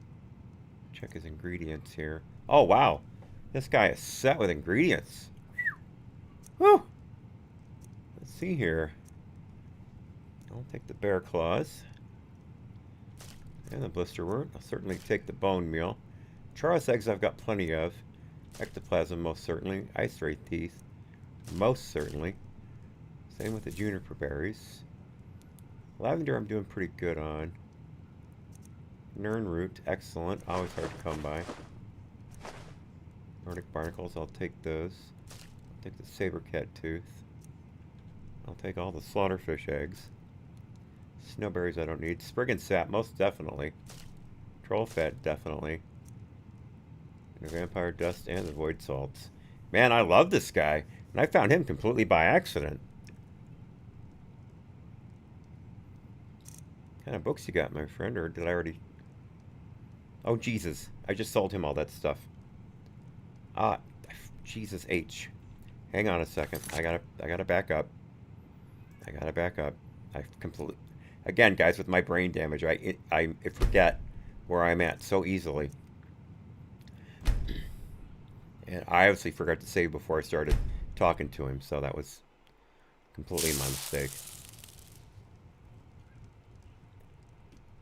Check his ingredients here. Oh, wow. This guy is set with ingredients. Whew. Let's see here. I'll take the bear claws. And the blisterwort. I'll certainly take the bone meal. Charles eggs I've got plenty of. Ectoplasm most certainly. Ice ray teeth most certainly. Same with the juniper berries. Lavender I'm doing pretty good on. Nern root, excellent. Always hard to come by. Nordic barnacles, I'll take those. I'll take the saber cat tooth. I'll take all the slaughterfish eggs. Snowberries I don't need. Spriggan sap, most definitely. Troll fat, definitely. And the vampire dust and the void salts. Man, I love this guy. And I found him completely by accident. What kind of books you got, my friend? Or did I already... Oh, Jesus. I just sold him all that stuff. Ah, Jesus H. Hang on a second. I gotta back up. I completely... Again, guys, with my brain damage, I forget where I'm at so easily. And I obviously forgot to save before I started talking to him, so that was completely my mistake.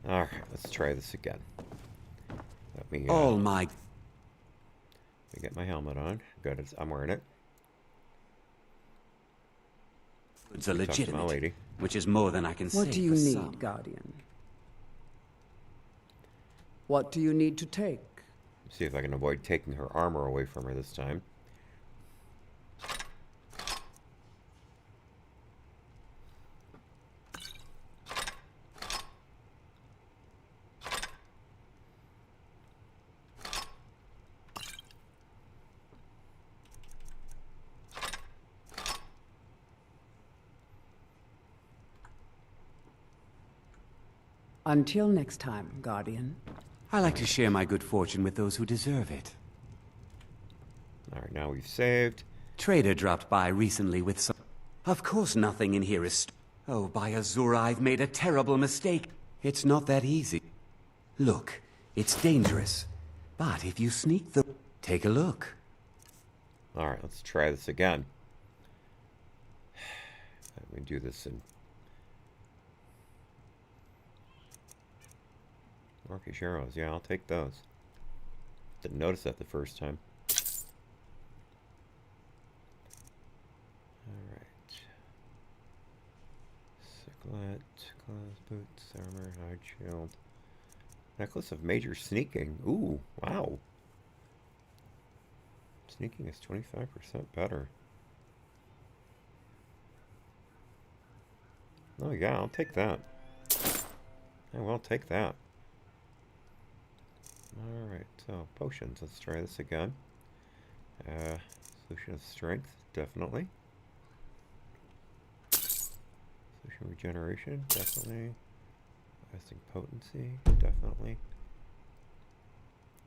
Alright, let's try this again. Let me, All my... Let me get my helmet on. Good, I'm wearing it. It's a legitimate, which is more than I can say. What do you need, Guardian? What do you need to take? See if I can avoid taking her armor away from her this time. Until next time, Guardian. I like to share my good fortune with those who deserve it. Alright, now we've saved. Trader dropped by recently with some... Of course nothing in here is... Oh, by Azura, I've made a terrible mistake. It's not that easy. Look, it's dangerous. But if you sneak the... Take a look. Alright, let's try this again. Let me do this in... Orcish arrows, yeah, I'll take those. Didn't notice that the first time. Alright. Circlet, clothes, boots, armor, hide, shield. Necklace of major sneaking. Ooh, wow. Sneaking is 25% better. Oh yeah, I'll take that. I will take that. Alright, so potions. Let's try this again. Solution of strength, definitely. Solution regeneration, definitely. Lasting potency, definitely.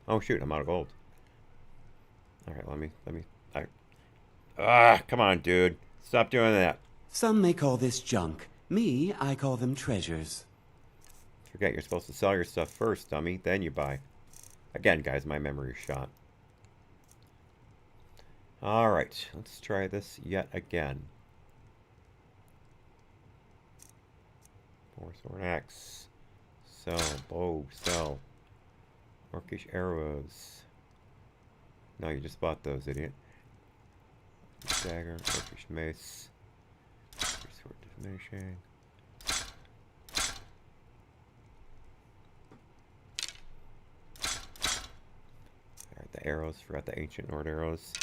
Oh shoot, I'm out of gold. Alright, let me come on, dude. Stop doing that. Some may call this junk. Me, I call them treasures. Forget you're supposed to sell your stuff first, dummy, then you buy. Again, guys, my memory is shot. Alright, let's try this yet again. Four sword axe. Sell, bow, sell. Orcish arrows. No, you just bought those, idiot. Dagger, orcish mace. Sword diminishing. The arrows, forgot the ancient Nord arrows.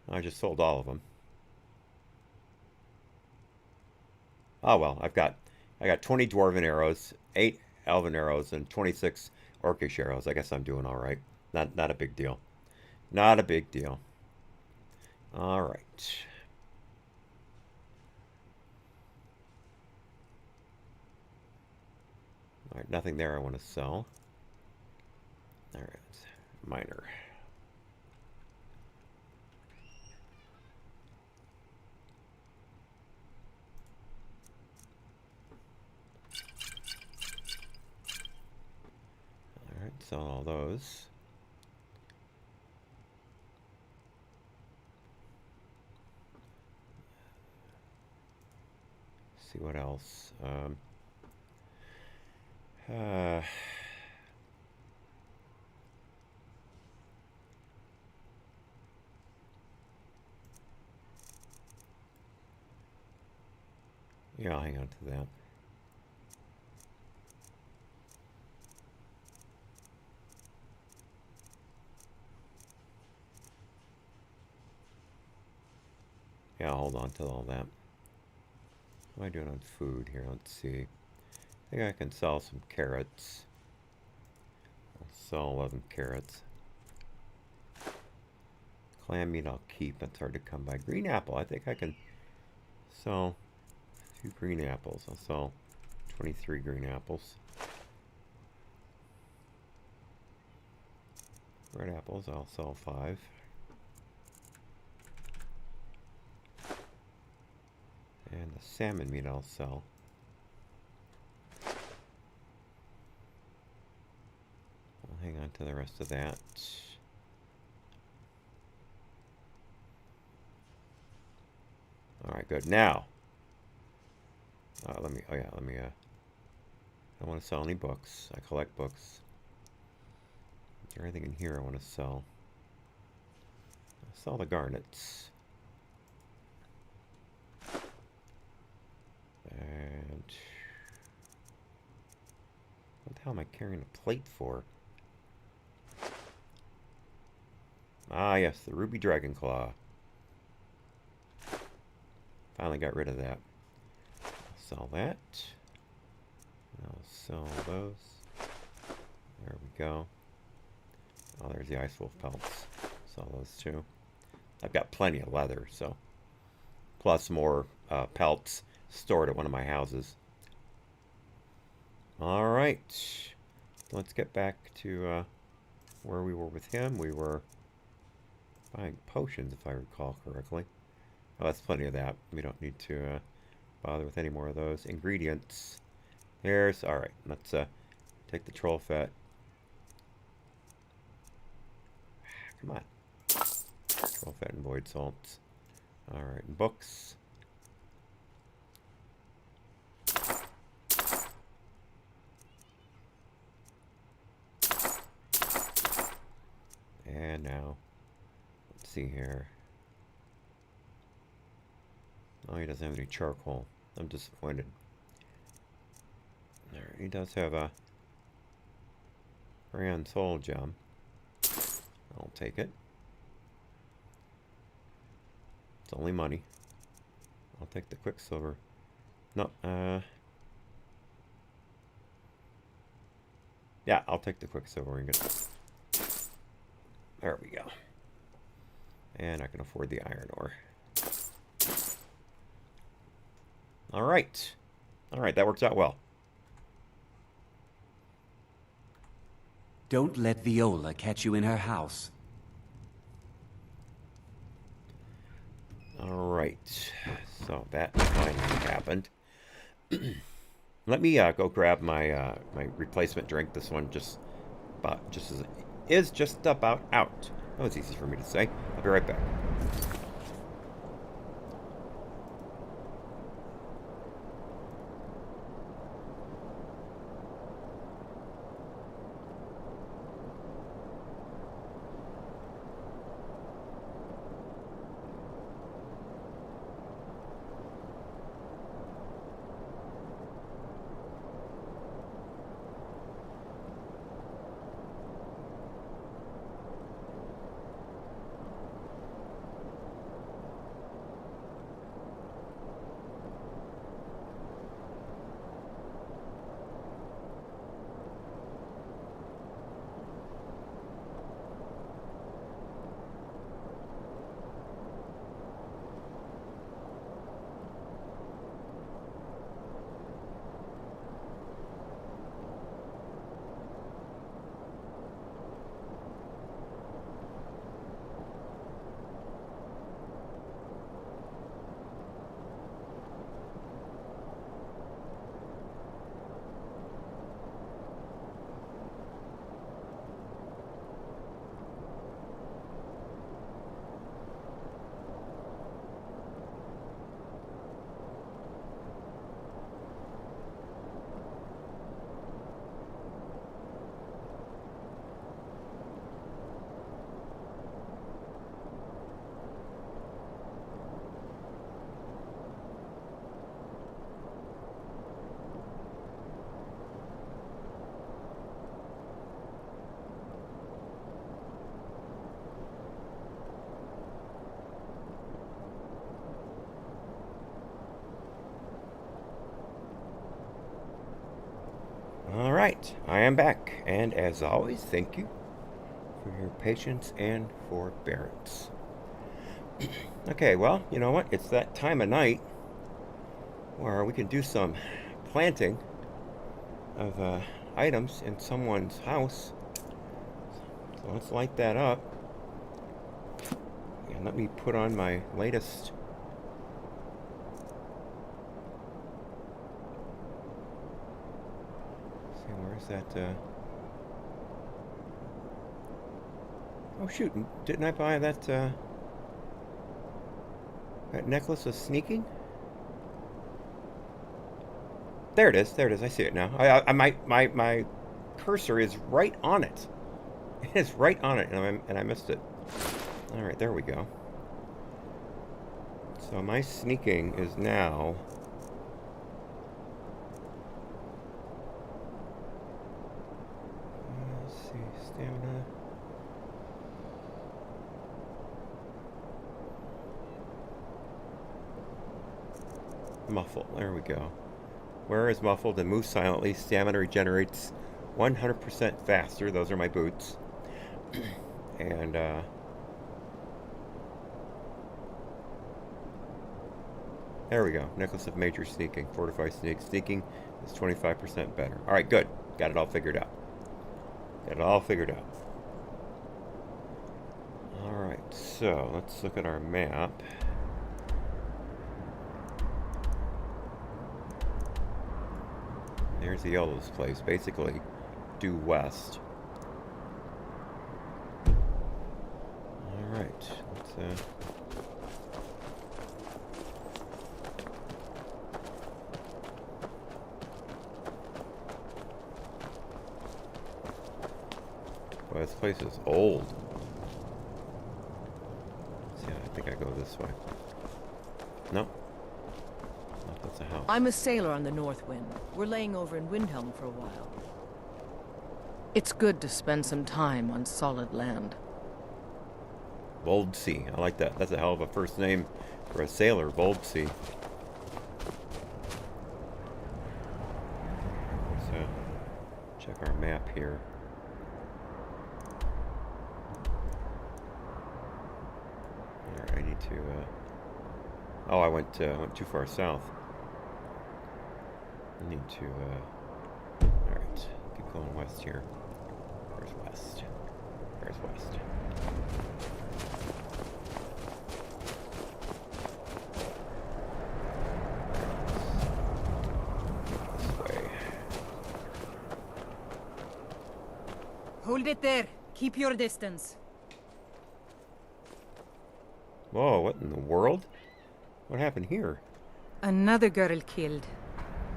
I just sold all of them. Oh well, I got 20 dwarven arrows, 8 elven arrows, and 26 orcish arrows. I guess I'm doing all right. Not a big deal. Not a big deal. All right. All right, nothing there I want to sell. All right, minor. sell all those. See what else. Yeah, I'll hang on to that. Yeah, I'll hold on to all that. What am I doing on food here? Let's see. I think I can sell some carrots. I'll sell 11 carrots. Clam meat I'll keep. That's hard to come by. Green apple. I think I can sell a few green apples. I'll sell 23 green apples. Red apples I'll sell 5. And the salmon meat I'll sell. I'll hang on to the rest of that. Alright, good. Now, I don't want to sell any books. I collect books. Is there anything in here I want to sell? I'll sell the garnets. And what the hell am I carrying a plate for? Ah, yes, the ruby dragon claw. Finally got rid of that. I'll sell that. I'll sell those. There we go. Oh, there's the ice wolf pelts. Sell those too. I've got plenty of leather, so plus more pelts stored at one of my houses. All right, let's get back to where we were with him. We were buying potions, if I recall correctly. Oh, that's plenty of that. We don't need to bother with any more of those. Ingredients. There's, all right, let's take the troll fat. Come on. Troll fat and void salts. All right, and books. And now, let's see here. Oh, he doesn't have any charcoal. I'm disappointed. There, he does have a Rayon soul gem. I'll take it. It's only money. I'll take the quicksilver. No, yeah, I'll take the quicksilver ingot. There we go. And I can afford the iron ore. All right. All right, that works out well. Don't let Viola catch you in her house. All right. So that finally happened. Let me go grab my my replacement drink. This one just about out. That was easy for me to say. I'll be right back. Alright, I am back, and as always, thank you for your patience and forbearance. Okay, well, you know what? It's that time of night where we can do some planting of items in someone's house. So let's light that up. And let me put on my latest that, oh shoot, didn't I buy that, that necklace of sneaking? There it is, I see it now. My cursor is right on it. It is right on it, and I missed it. Alright, there we go. So my sneaking is now... Stamina. Muffle. There we go. Where is muffled and moves silently. Stamina regenerates 100% faster. Those are my boots. And there we go. Necklace of major sneaking. Fortify sneak. Sneaking is 25% better. All right, good. Got it all figured out. Alright, so let's look at our map. There's the yellow's place. Basically, due west. Alright, let's Well, this place is old. Yeah, I think I go this way. No. That's a house. I'm a sailor on the North Wind. We're laying over in Windhelm for a while. It's good to spend some time on solid land. Bold Sea. I like that. That's a hell of a first name for a sailor. Bold Sea. So, check our map here. I need to, oh, I went too far south. I need to, alright, keep going west here. Where's west? Where's west? This way. Hold it there. Keep your distance. Whoa, what in the world? What happened here? Another girl killed.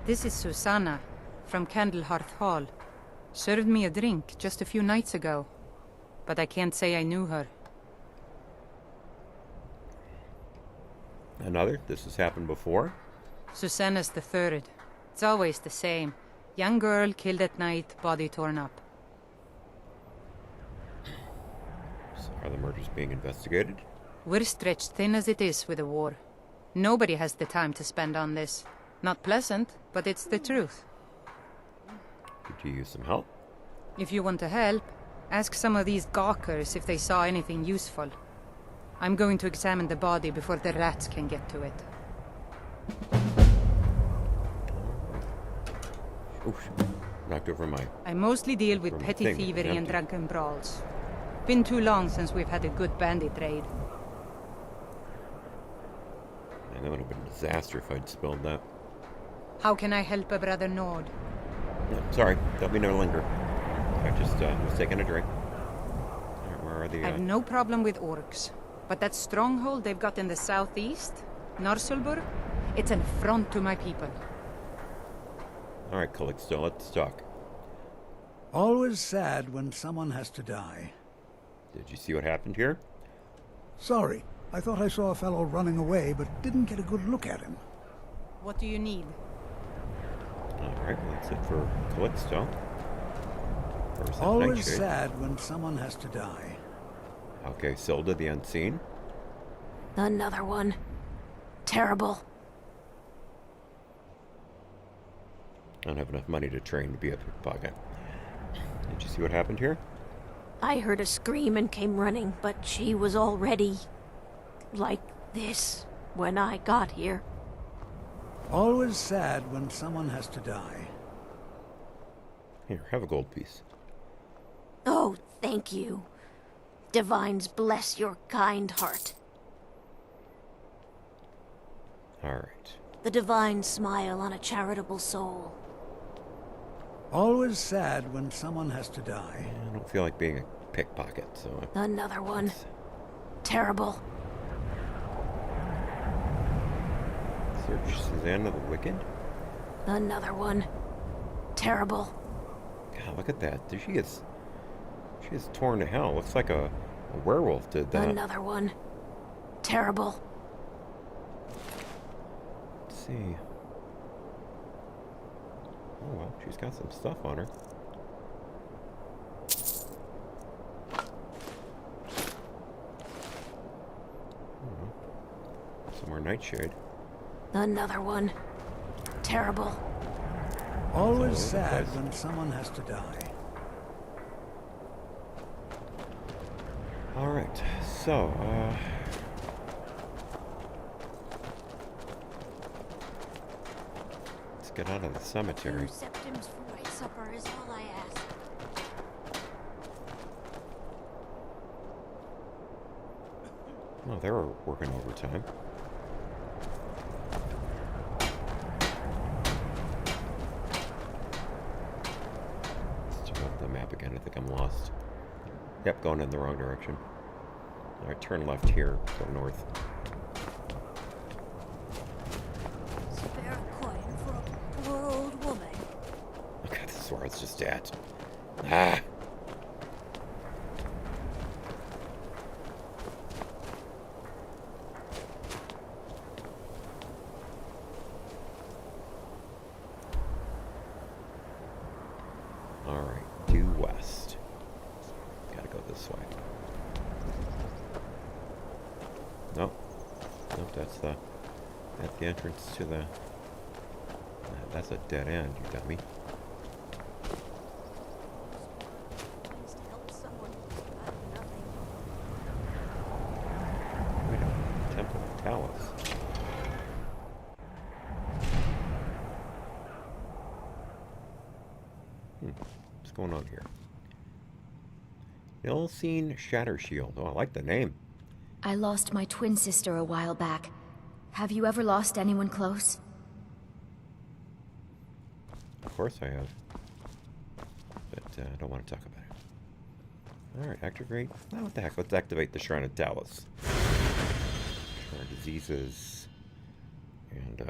This is Susanna, from Candlehearth Hall. Served me a drink just a few nights ago, but I can't say I knew her. Another? This has happened before? Susanna's the third. It's always the same. Young girl killed at night, body torn up. So are the murders being investigated? We're stretched thin as it is with the war. Nobody has the time to spend on this. Not pleasant, but it's the truth. Could you use some help? If you want to help, ask some of these gawkers if they saw anything useful. I'm going to examine the body before the rats can get to it. Oof, knocked over my... I mostly deal with petty thievery and drunken brawls. Been too long since we've had a good bandit raid. Man, that would have been a disaster if I'd spilled that. How can I help a brother Nord? No, sorry, don't mean to linger. I just was taking a drink. Alright, where are the... I've no problem with orcs, but that stronghold they've got in the southeast, Norsulbur, it's an affront to my people. Alright, Calixto, let's talk. Always sad when someone has to die. Did you see what happened here? Sorry, I thought I saw a fellow running away, but didn't get a good look at him. What do you need? Alright, well, that's it for Calixto. Always sad when someone has to die. Okay, Silda the Unseen. Another one. Terrible. I don't have enough money to train to be a pickpocket. Did you see what happened here? I heard a scream and came running, but she was already like this when I got here. Always sad when someone has to die. Here, have a gold piece. Oh, thank you. Divines bless your kind heart. Alright. The divine smile on a charitable soul. Always sad when someone has to die. I don't feel like being a pickpocket, so... Another one. Terrible. Search Suzanne of the Wicked? Another one. Terrible. God, look at that. She is torn to hell. Looks like a werewolf did that. Another one. Terrible. Let's see. Oh well, she's got some stuff on her. Some more nightshade. Another one. Terrible. Always sad when someone has to die. Alright, so, let's get out of the cemetery. 2 septims for my supper is all I ask. Oh, they were working overtime. Let's check out the map again. I think I'm lost. Yep, going in the wrong direction. Alright, turn left here, go north. Spare a coin for a poor old woman. Okay, this is where I was just at. Ah! Alright, due west. Gotta go this way. Nope. Nope, that's the entrance to the... That's a dead end, you dummy. Wait a minute, Temple of Talos. What's going on here? Ill-seen Shatter Shield. Oh, I like the name. I lost my twin sister a while back. Have you ever lost anyone close? Of course I have. But I don't want to talk about it. Alright, activate. Oh, what the heck? Let's activate the Shrine of Talos. Our diseases. And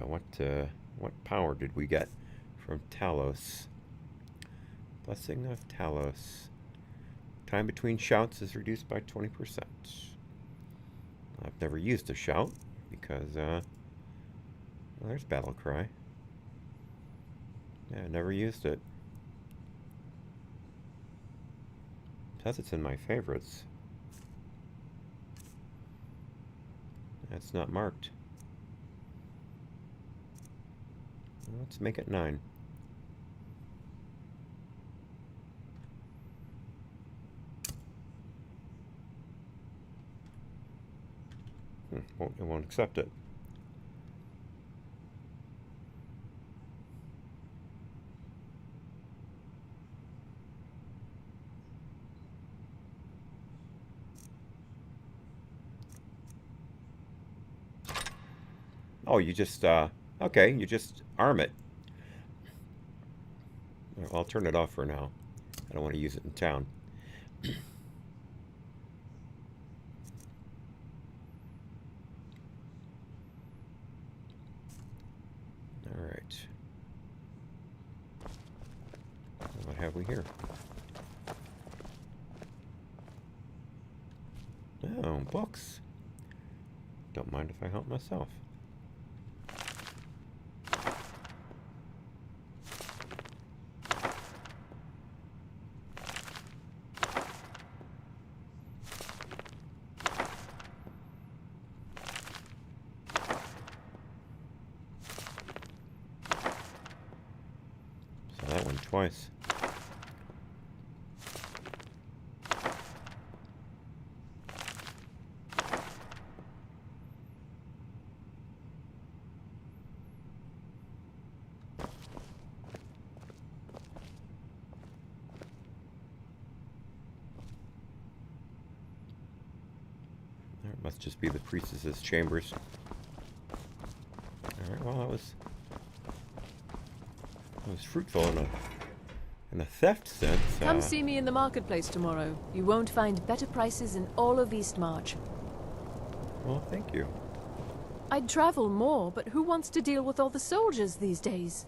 what power did we get from Talos? Blessing of Talos. Time between shouts is reduced by 20%. I've never used a shout because, well, there's Battle Cry. Yeah, I never used it. Says it's in my favorites. That's not marked. Let's make it 9. It won't accept it. Oh, you just, okay, you just arm it. I'll turn it off for now. I don't want to use it in town. Alright. What have we here? Oh, books. Don't mind if I help myself. twice. There must just be the priestess's chambers. Alright, well that was fruitful in a theft sense. Come see me in the marketplace tomorrow. You won't find better prices in all of Eastmarch. Well, thank you. I'd travel more, but who wants to deal with all the soldiers these days?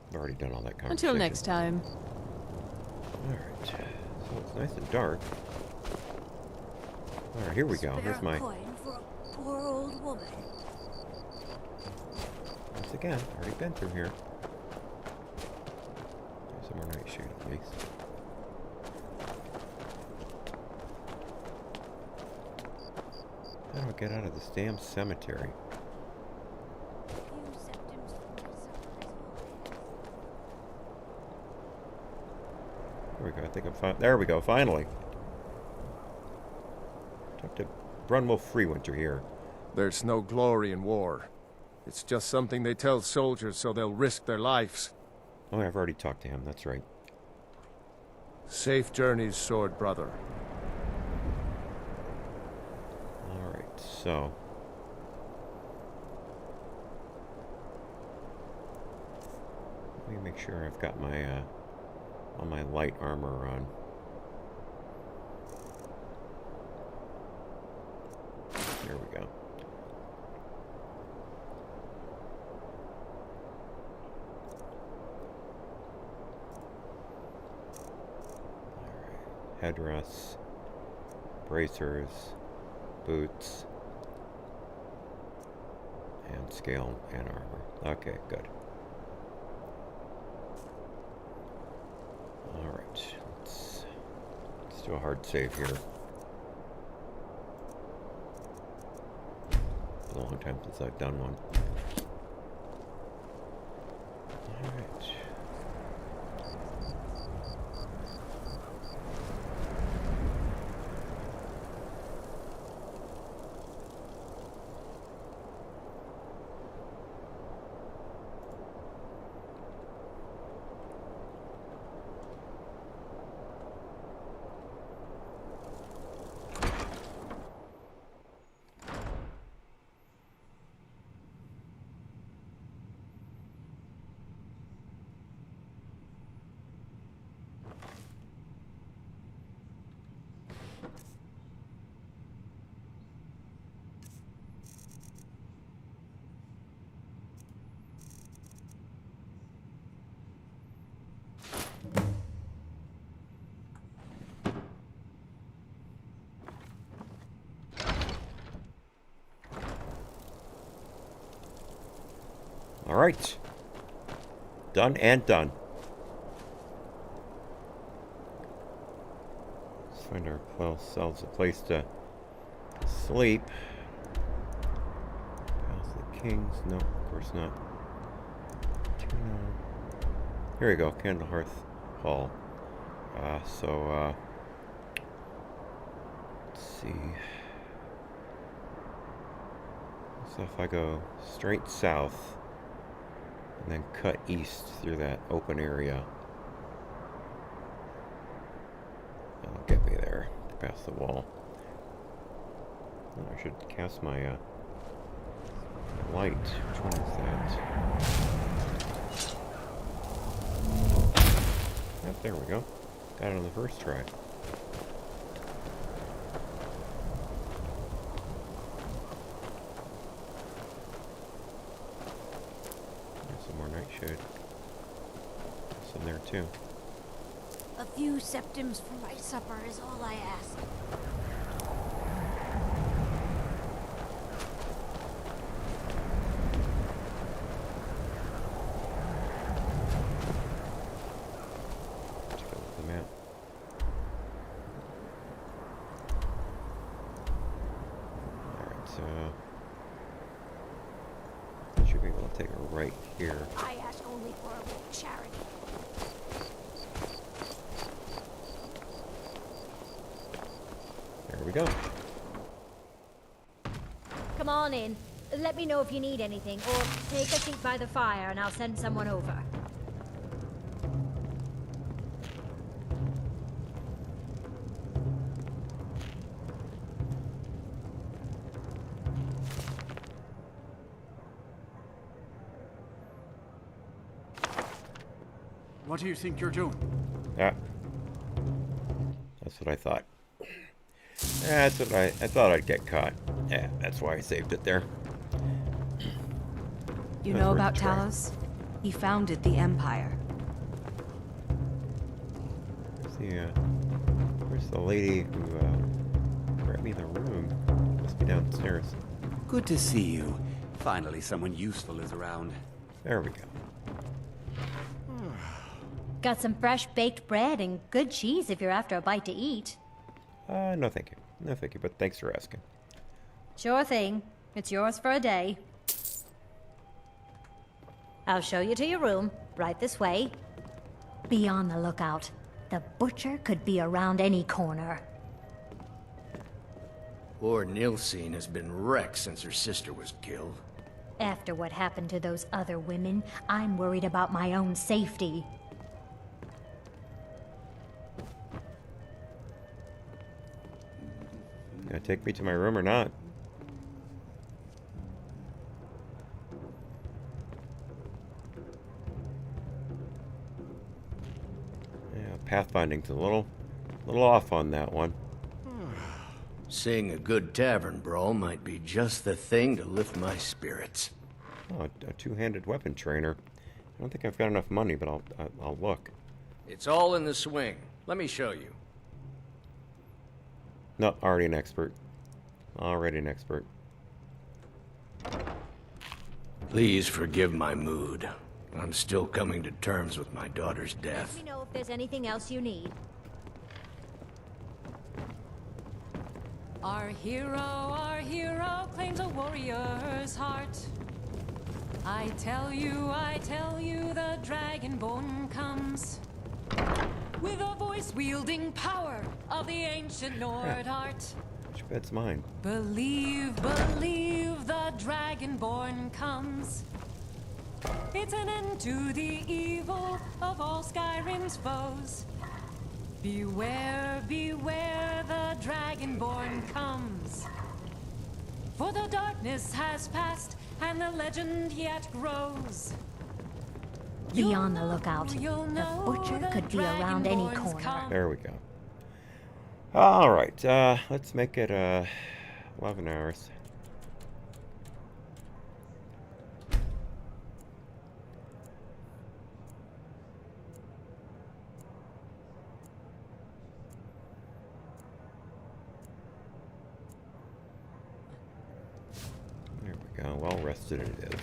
I've already done all that conversation. Until next time. Alright. So it's nice and dark. Alright, here we go. Here's my... Coin for a poor old woman. Once again, already been through here. There's some more nightshade at least. How do I get out of this damn cemetery? There we go. I think I'm there we go. Finally. Talk to Brunwolf Freewinter here. There's no glory in war. It's just something they tell soldiers so they'll risk their lives. Oh, I've already talked to him. That's right. Safe journeys, sword brother. Alright, so... let me make sure I've got my, all my light armor on. There we go. Headdress, bracers, boots, and scale and armor. Okay, good. Alright, let's do a hard save here. It's been a long time since I've done one. Alright. Alright. Done and done. Let's find ourselves a place to sleep. Palace of the Kings. No, of course not. Here we go. Candlehearth Hall. Let's see. So if I go straight south and then cut east through that open area, that'll get me there, past the wall. I should cast my light. Which one is that? Yep, there we go. Got it on the first try. Should. It's in there too. A few septims for my supper is all I ask. Let's go with the map. Alright, so that should be Maybe we'll take a right here. I ask only for a little charity. There we go. Come on in. Let me know if you need anything, or take a seat by the fire and I'll send someone over. What do you think you're doing? Yeah. That's what I thought. That's what I thought I'd get caught. Yeah, that's why I saved it there. You know about Talos? He founded the Empire. Where's the lady who brought me the room? Must be downstairs. Good to see you. Finally, someone useful is around. There we go. Got some fresh baked bread and good cheese if you're after a bite to eat. No thank you. No thank you, but thanks for asking. Sure thing. It's yours for a day. I'll show you to your room, right this way. Be on the lookout. The butcher could be around any corner. Poor Nilsine has been wrecked since her sister was killed. After what happened to those other women, I'm worried about my own safety. Gonna take me to my room or not? Yeah, pathfinding's a little off on that one. Seeing a good tavern brawl might be just the thing to lift my spirits. Oh, a two-handed weapon trainer. I don't think I've got enough money, but I'll look. It's all in the swing. Let me show you. No, already an expert. Already an expert. Please forgive my mood. I'm still coming to terms with my daughter's death. Let me know if there's anything else you need. Our hero claims a warrior's heart. I tell you, the Dragonborn comes with a voice-wielding power of the ancient Nord art. Which bet's mine? Believe, the Dragonborn comes. It's an end to the evil of all Skyrim's foes. Beware, the Dragonborn comes. For the darkness has passed, and the legend yet grows. Be on the lookout. The butcher could be around any corner. There we go. All right, let's make it 11 hours. There we go. Well rested it is.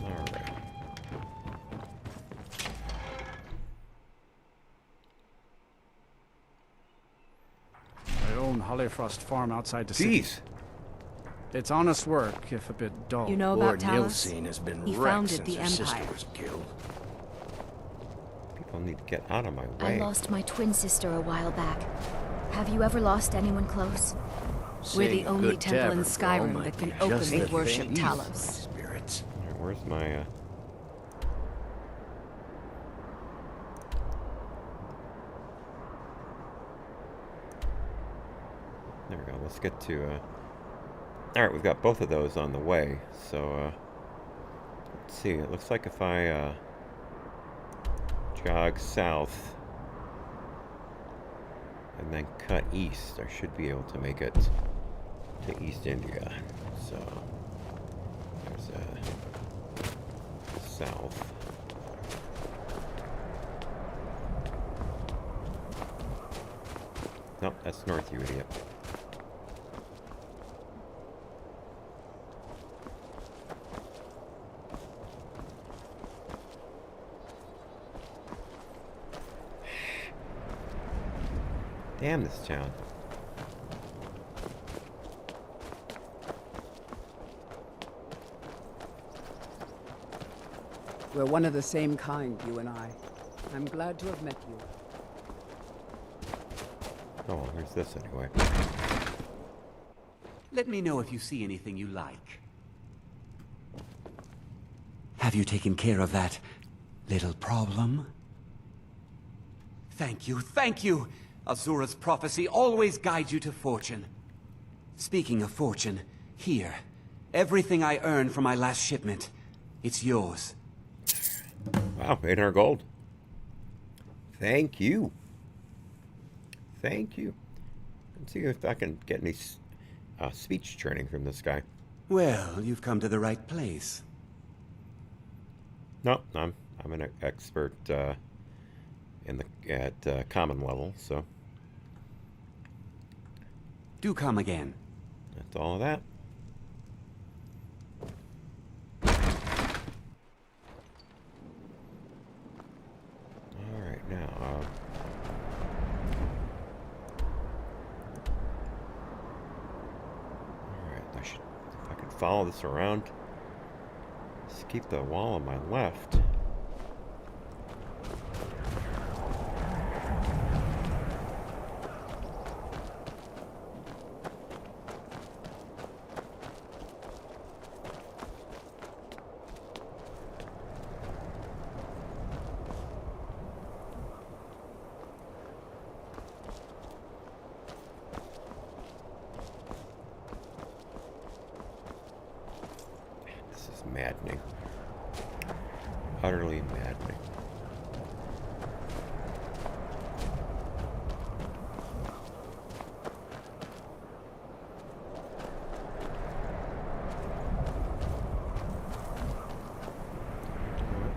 All right. I own Hollifrost Farm outside the city. It's honest work, if a bit dull. You know about Poor Talos? Nilsine has been He wrecked founded since the her sister Empire. was killed. People need to get out of my I way. lost my twin sister a while back. Have you ever lost anyone close? We're the Seeing a only good temple in tavern brawl Skyrim might that can be just openly the worship thing. Talos. Spirits. All right, where's my There we go. Let's get to all right, we've got both of those on the way. So let's see. It looks like if I jog south and then cut east, I should be able to make it to East India. So there's south. Nope, that's north, you idiot. Damn this town. We're one of the same kind, you and I. I'm glad to have met you. Oh, there's this anyway. Let me know if you see anything you like. Have you taken care of that little problem? Thank you, thank you! Azura's prophecy always guides you to fortune. Speaking of fortune, here. Everything I earned from my last shipment. It's yours. Wow, 800 gold. Thank you. Thank you. Let's see if I can get any speech training from this guy. Well, you've come to the right place. No, I'm an expert at common level, so. Do come again. That's all of that. All right, now. All right, if I can follow this around. Just keep the wall on my left. This is maddening. Utterly maddening.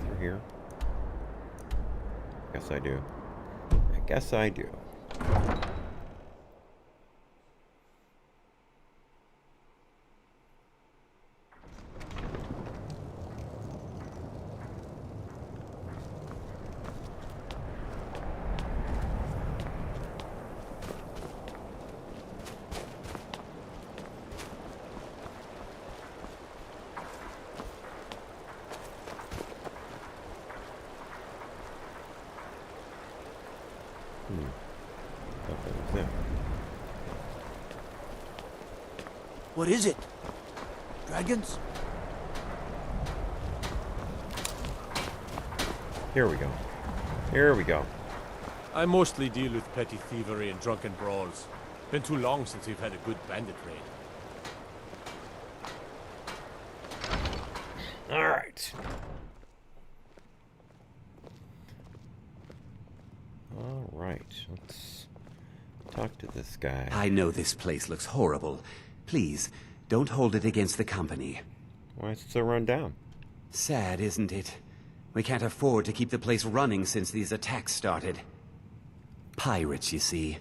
Through here. Guess I do. I guess I do. What is it? Dragons? Here we go. Here we go. I mostly deal with petty thievery and drunken brawls. Been too long since we've had a good bandit raid. All right. All right. Let's talk to this guy. I know this place looks horrible. Please, don't hold it against the company. Why is it so run down? Sad, isn't it? We can't afford to keep the place running since these attacks started. Pirates, you see.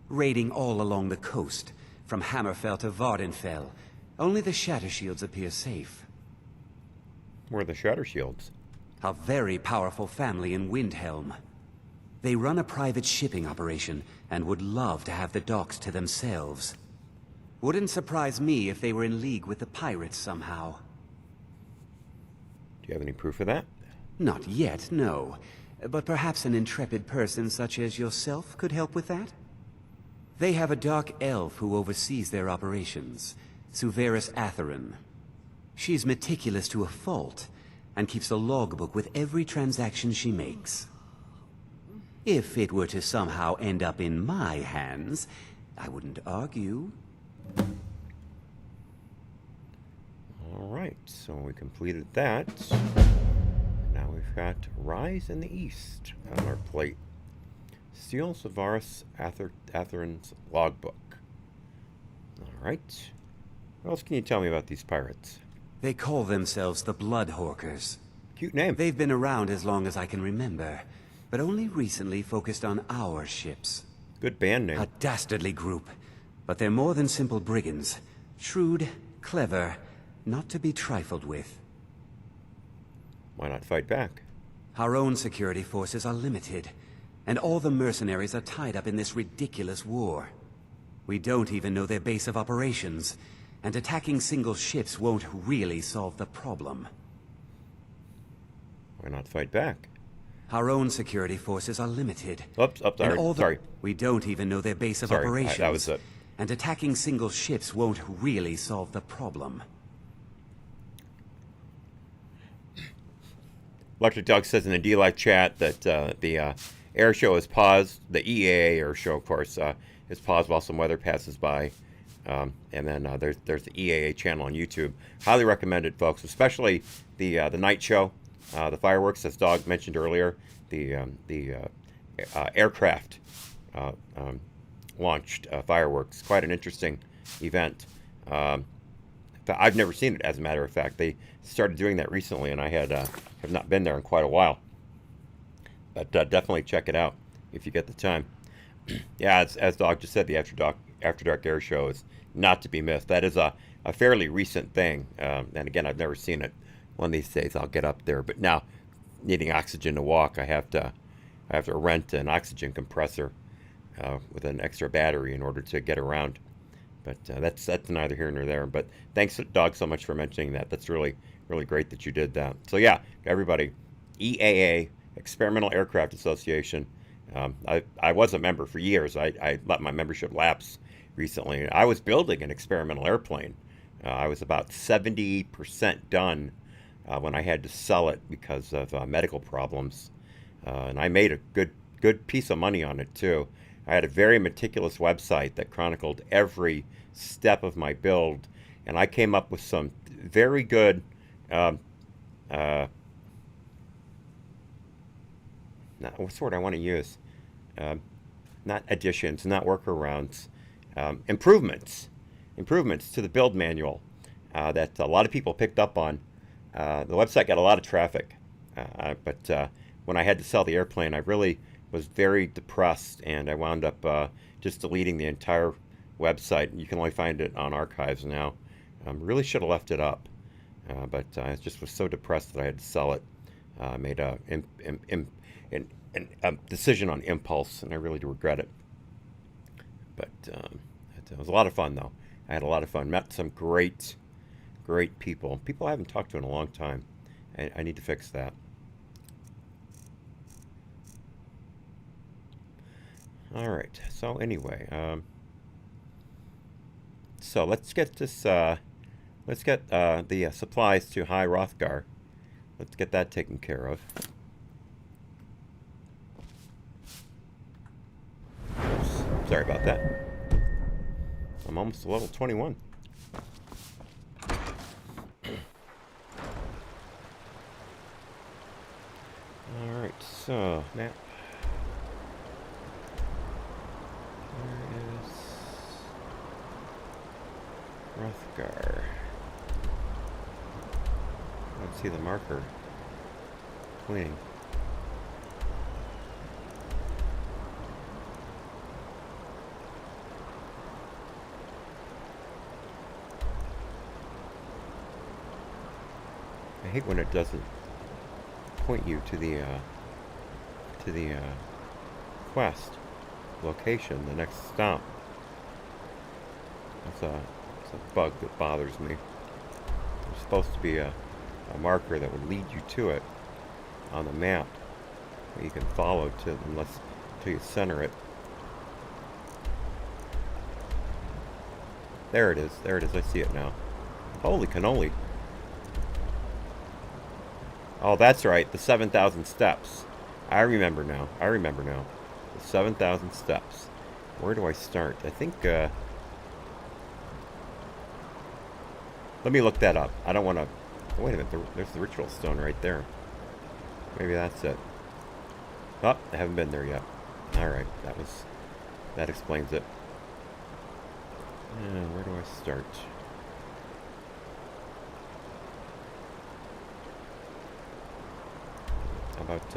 Raiding all along the coast, from Hammerfell to Vardenfell. Only the Shattershields appear safe. Where are the Shattershields? A very powerful family in Windhelm. They run a private shipping operation and would love to have the docks to themselves. Wouldn't surprise me if they were in league with the pirates somehow. Do you have any proof of that? Not yet, no. But perhaps an intrepid person such as yourself could help with that? They have a dark elf who oversees their operations, Suveris Atherin. She's meticulous to a fault, and keeps a logbook with every transaction she makes. If it were to somehow end up in my hands, I wouldn't argue. All right, so we completed that. Now we've got Rise in the East on our plate. Steal Suveris Atherin's logbook. All right. What else can you tell me about these pirates? They call themselves the Bloodhawkers. Cute name. They've been around as long as I can remember, but only recently focused on our ships. Good band name. A dastardly group, but they're more than simple brigands. Shrewd, clever, not to be trifled with. Why not fight back? Our own security forces are limited, and all the mercenaries are tied up in this ridiculous war. We don't even know their base of operations, and attacking single ships won't really solve the problem. Why not fight back? Our own security forces are limited. Oops, sorry. We don't even know their base of Sorry, operations. that was it. And attacking single ships won't really solve the problem. Electric Dog says in the D-Live chat that the air show is paused. The EAA air show, of course, is paused while some weather passes by. And then there's the EAA channel on YouTube. Highly recommended, folks, especially the night show, the fireworks, as Dog mentioned earlier, the aircraft launched fireworks. Quite an interesting event. I've never seen it, as a matter of fact. They started doing that recently, and I have not been there in quite a while. But definitely check it out if you get the time. Yeah, as Dog just said, the After Dark Air Show is not to be missed. That is a fairly recent thing. And again, I've never seen it. One of these days I'll get up there. But now, needing oxygen to walk, I have to rent an oxygen compressor with an extra battery in order to get around. But that's neither here nor there. But thanks, Dog, so much for mentioning that. That's really, really great that you did that. So yeah, everybody, EAA, Experimental Aircraft Association. I was a member for years. I let my membership lapse recently. I was building an experimental airplane. I was about 70% done when I had to sell it because of medical problems. And I made a good piece of money on it too. I had a very meticulous website that chronicled every step of my build, and I came up with some very good what's the word I want to use? Not additions, not workarounds, improvements to the build manual that a lot of people picked up on. The website got a lot of traffic, but when I had to sell the airplane, I really was very depressed, and I wound up just deleting the entire website. You can only find it on archives now. Really should have left it up, but I just was so depressed that I had to sell it. I made a decision on impulse, and I really do regret it. But it was a lot of fun, though. I had a lot of fun. Met some great people. People I haven't talked to in a long time. I need to fix that. All right. So anyway, so let's get this. Let's get the supplies to High Rothgar. Let's get that taken care of. Oops, sorry about that. I'm almost to level 21. All right. So now. Where is Rothgar? I don't see the marker. Cleaning. I hate when it doesn't point you to the quest location, the next stop. That's a bug that bothers me. There's supposed to be a marker that would lead you to it on the map that you can follow to until you center it. There it is. There it is. I see it now. Holy cannoli. Oh, that's right. The 7,000 steps. I remember now. The 7,000 steps. Where do I start? I think, let me look that up. I don't want to... Wait a minute. There's the ritual stone right there. Maybe that's it. Oh, I haven't been there yet. Alright. That explains it. Where do I start? How about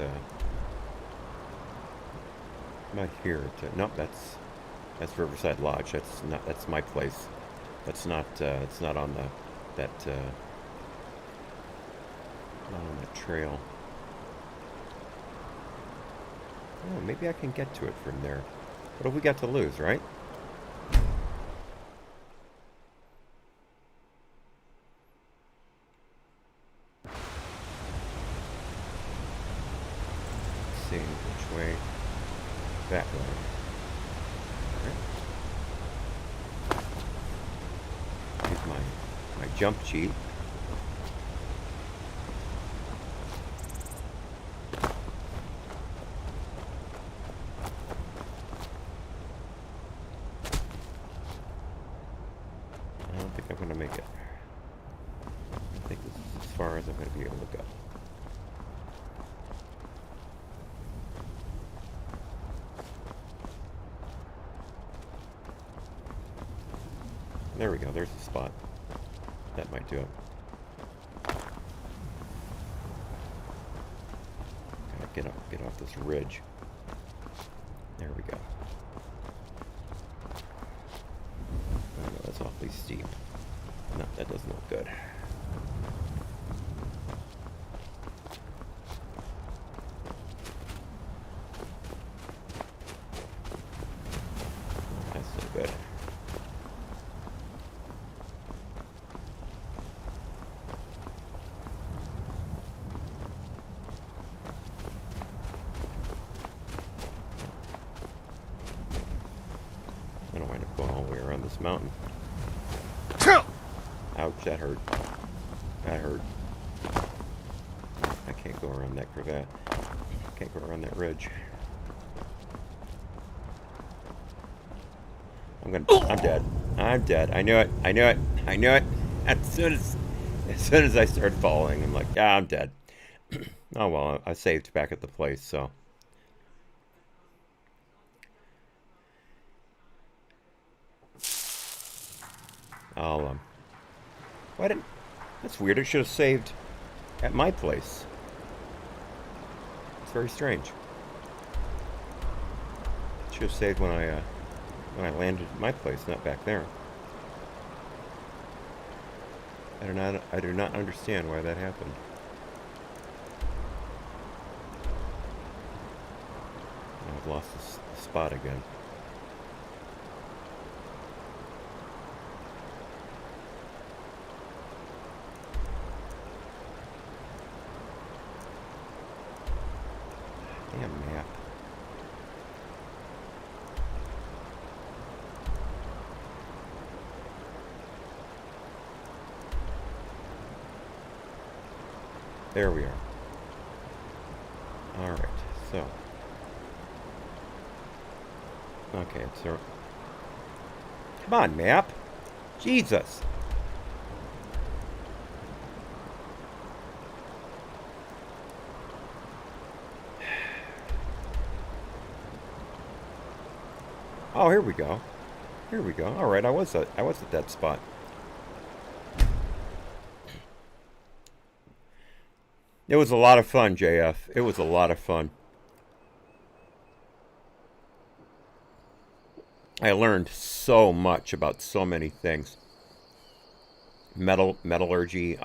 here? Nope, that's Riverside Lodge. That's my place. It's not on that trail. Oh, maybe I can get to it from there. What have we got to lose, right? see which way. That way. Right. Here's my jump cheat. I don't think I'm going to make it. I think this is as far as I'm going to be able to go. There we go, there's the spot. That might do it. Gotta get off this ridge. There we go. Oh no, that's awfully steep. No, that doesn't look good. That's so good. I don't wind up going all the way around this mountain. Ouch, that hurt. That hurt. I can't go around that cravat. Can't go around that ridge. I'm dead. I'm dead. I knew it. I knew it. I knew it. As soon as I started falling, I'm like, yeah, I'm dead. Oh well, I saved back at the place, so. Why didn't... That's weird. I should have saved at my place. It's very strange. Should have saved when I landed at my place, not back there. I do not understand why that happened. I've lost the spot again. Damn map. There we are. Alright, so. Okay, it's a... Come on, map! Jesus! Oh, here we go. Here we go. All right, I was at that spot. It was a lot of fun, JF. It was a lot of fun. I learned so much about so many things. Metallurgy,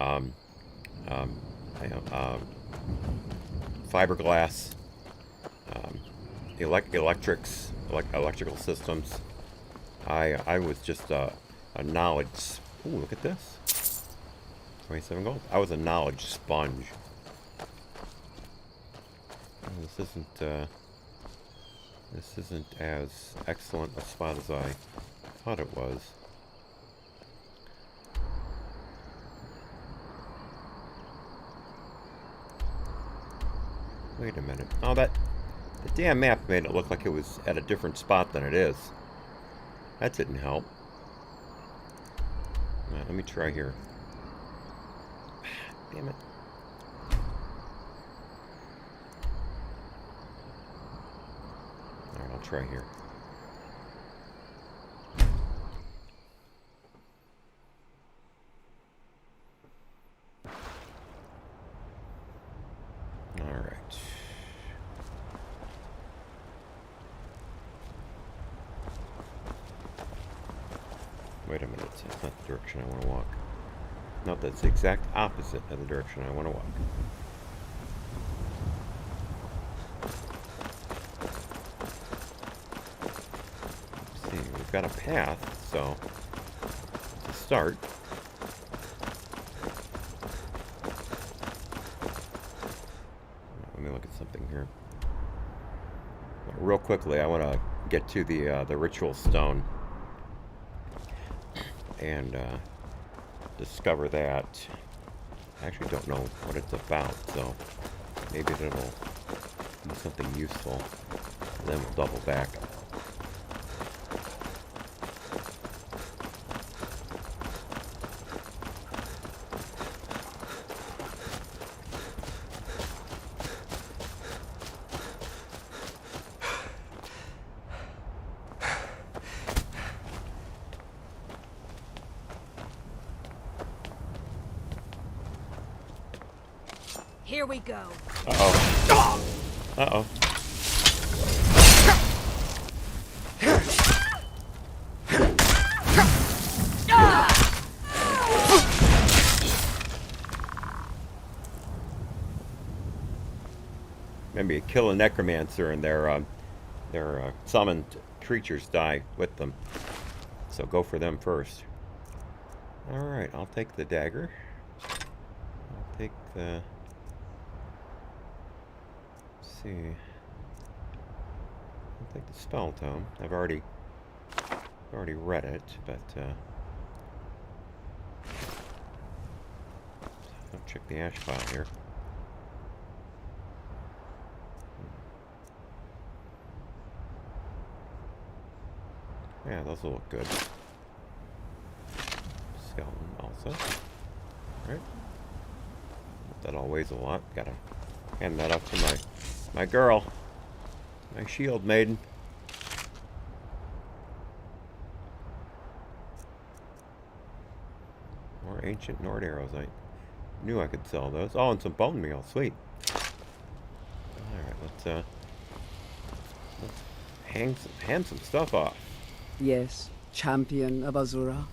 fiberglass, electrical systems. I was just a knowledge. Ooh, look at this. 27 gold. I was a knowledge sponge. This isn't as excellent a spot as I thought it was. Wait a minute. Oh, the damn map made it look like it was at a different spot than it is. That didn't help. Alright, let me try here. Damn it. Alright, I'll try here. Alright. Wait a minute, that's not the direction I want to walk. No, that's the exact opposite of the direction I want to walk. Let's see, we've got a path, so to start. Let me look at something here. Real quickly, I want to get to the ritual stone and discover that. I actually don't know what it's about, so maybe it'll be something useful. And then we'll double back. Here we go. Uh-oh. Uh-oh. Maybe you kill a necromancer and their summoned creatures die with them. So go for them first. Alright, I'll take the dagger. I'll take the... Let's see. I'll take the spell tome. I've already read it, but I'll check the ash file here. Yeah, those will look good. Skeleton also. Alright. That all weighs a lot. Gotta hand that up to my girl. My shield maiden. More ancient Nord arrows. I knew I could sell those. Oh, and some bone meal. Sweet. Alright, let's hand some stuff off. Yes, champion of Azura.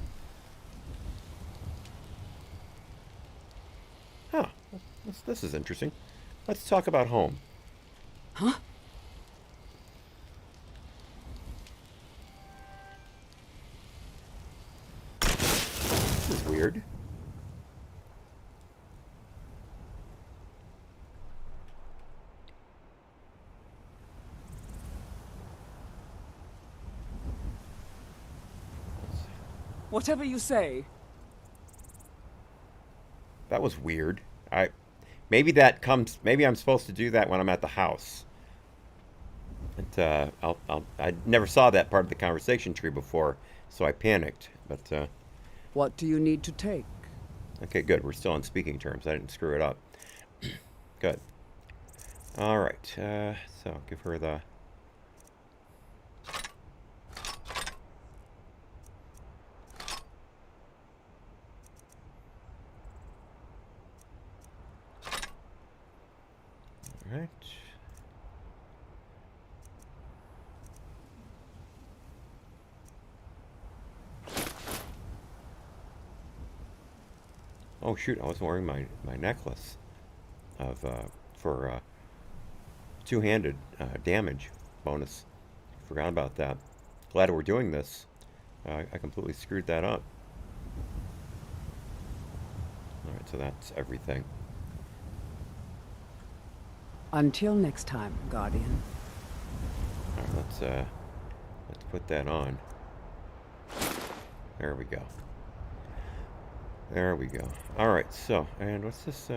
Huh. This is interesting. Let's talk about home. Huh? This is weird. Whatever you say. That was weird. Maybe I'm supposed to do that when I'm at the house. And I never saw that part of the conversation tree before, so I panicked. But What do you need to take? okay, good. We're still on speaking terms. I didn't screw it up. Good. All right. So give her the. Right. Oh shoot, I was wearing my necklace of for two-handed damage bonus. Forgot about that. Glad we're doing this. I completely screwed that up. Alright, so that's everything. Until next time, Guardian. Alright, let's put that on. There we go. There we go. Alright, so, and what's this,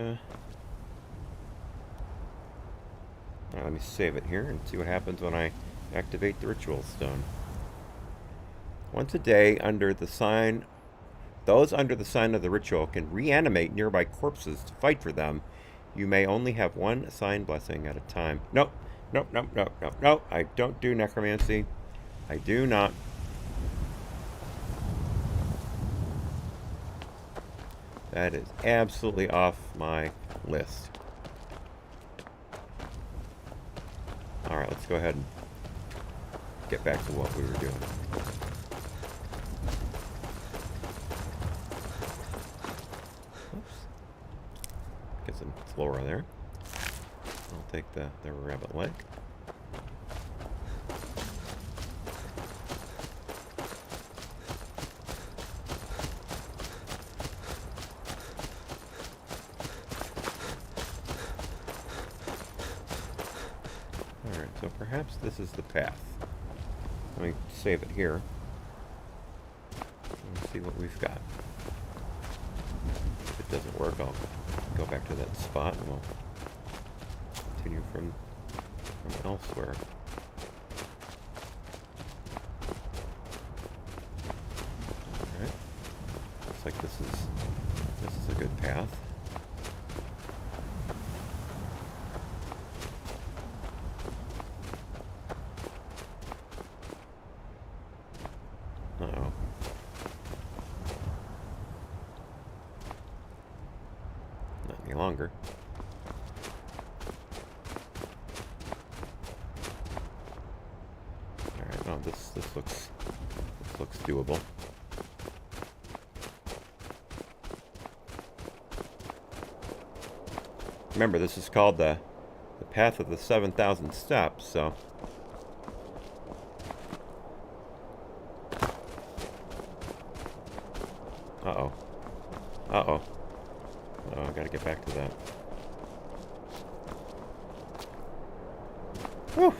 let me save it here and see what happens when I activate the ritual stone. Once a day, those under the sign of the ritual can reanimate nearby corpses to fight for them. You may only have one assigned blessing at a time. Nope. Nope, nope, nope, nope, nope. I don't do necromancy. I do not. That is absolutely off my list. Alright, let's go ahead and get back to what we were doing. Oops. Get some flora there. I'll take the rabbit leg. Alright, So perhaps this is the path. Let me save it here. Let's see what we've got. If it doesn't work, I'll go back to that spot and we'll continue from elsewhere. Alright. Looks like this is a good path. Uh-oh. Not any longer. Alright, no, this looks doable. Remember, this is called the path of the 7,000 steps, so uh-oh. Uh-oh. Oh, I gotta get back to that. Whew!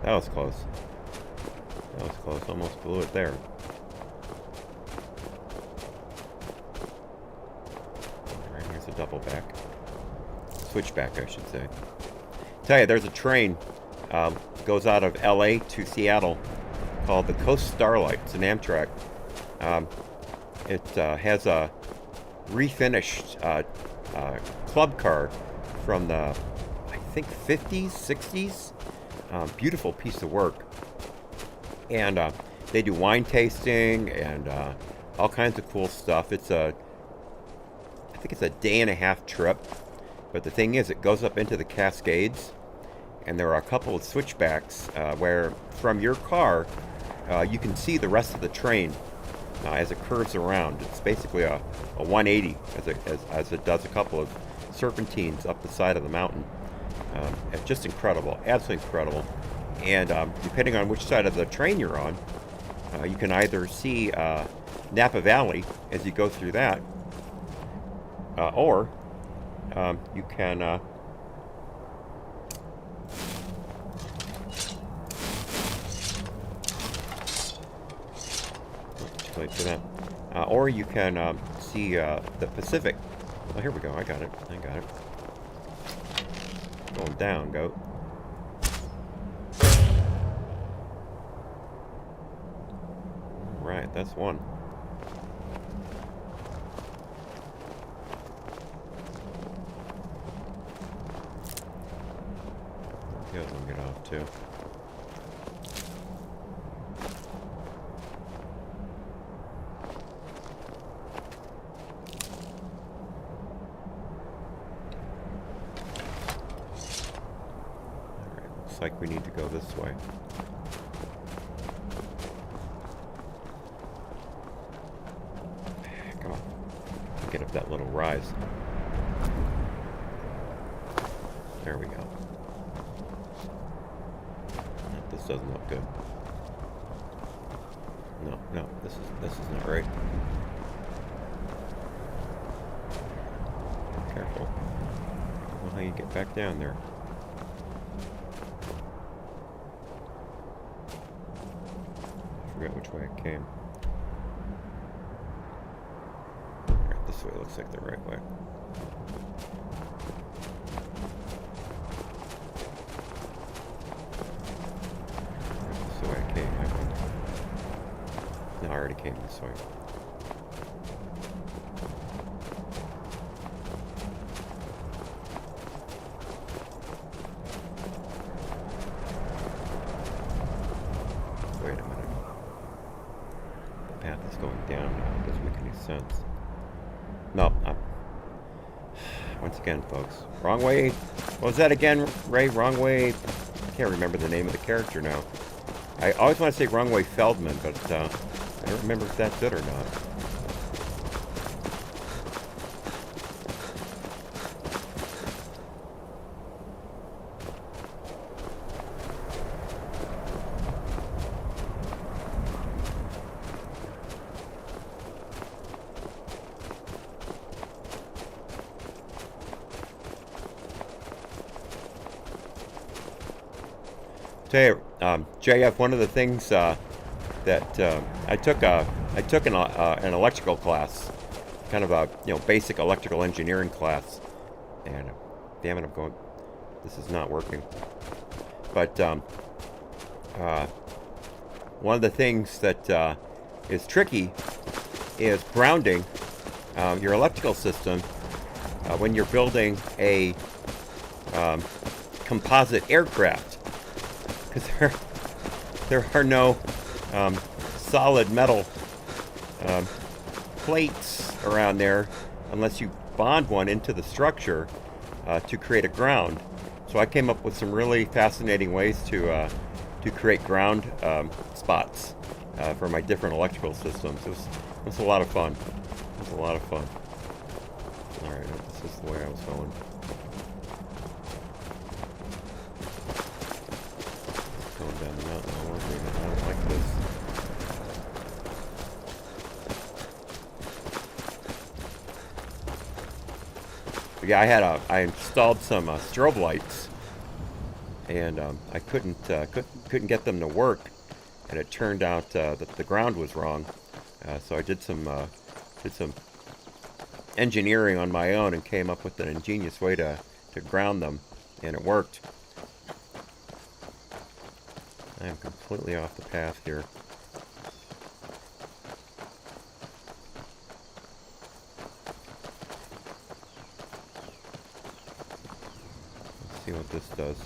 That was close. That was close. Almost blew it there. Alright, here's a double back. Switchback, I should say. Tell you, there's a train goes out of LA to Seattle called the Coast Starlight. It's an Amtrak. It has a refinished club car from the, I think, 50s, 60s. Beautiful piece of work. And they do wine tasting and all kinds of cool stuff. I think it's a day-and-a-half trip. But the thing is, it goes up into the Cascades. And there are a couple of switchbacks where, from your car, you can see the rest of the train as it curves around. It's basically a 180 as it does a couple of serpentines up the side of the mountain. It's just incredible, absolutely incredible. And depending on which side of the train you're on, you can either see Napa Valley as you go through that, or you can for that. Or you can see the Pacific. Oh, here we go. I got it. Going down, goat. Right, that's one. The other one get off too. Like we need to go this way. Come on. Get up that little rise. There we go. This doesn't look good. No, this is not right. Careful. I don't know how you get back down there. Forgot which way it came. Alright, this way looks like the right way. This is the way I came, I think. No, I already came this way. Wait a minute. The path is going down now. It doesn't make any sense. No, once again, folks. Wrong way. What was that again, Ray? Wrong way. I can't remember the name of the character now. I always want to say Wrong Way Feldman, but I don't remember if that's it or not. Tell you, JF, one of the things that I took an electrical class, kind of a basic electrical engineering class, and damn it, this is not working. But one of the things that is tricky is grounding your electrical system when you're building a composite aircraft, because there are no solid metal plates around there unless you bond one into the structure to create a ground. So I came up with some really fascinating ways to create ground spots for my different electrical systems. It was a lot of fun. It was a lot of fun. All right, this is the way I was going. Going down the mountain all over again. I don't like this. But yeah, I installed some strobe lights, and I couldn't get them to work, and it turned out that the ground was wrong. So I did some engineering on my own and came up with an ingenious way to ground them, and it worked. I am completely off the path here. Let's see what this does.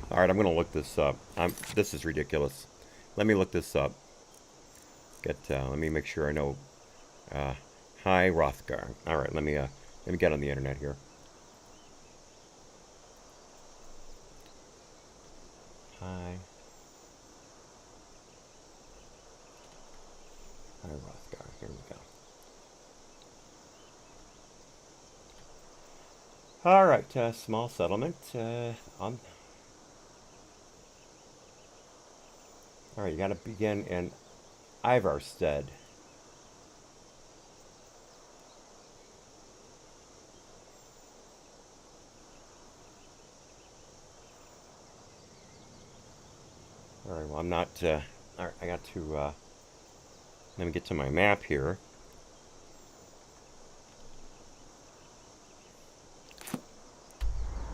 Alright, I'm going to look this up. This is ridiculous. Let me look this up. Let me make sure I know. Hi, Rothgar. Alright, let me get on the internet here. Hi, Rothgar. Here we go. Alright, small settlement. Alright, you gotta begin in Ivarstead. Alright, well, I'm not, alright, I got to, let me get to my map here.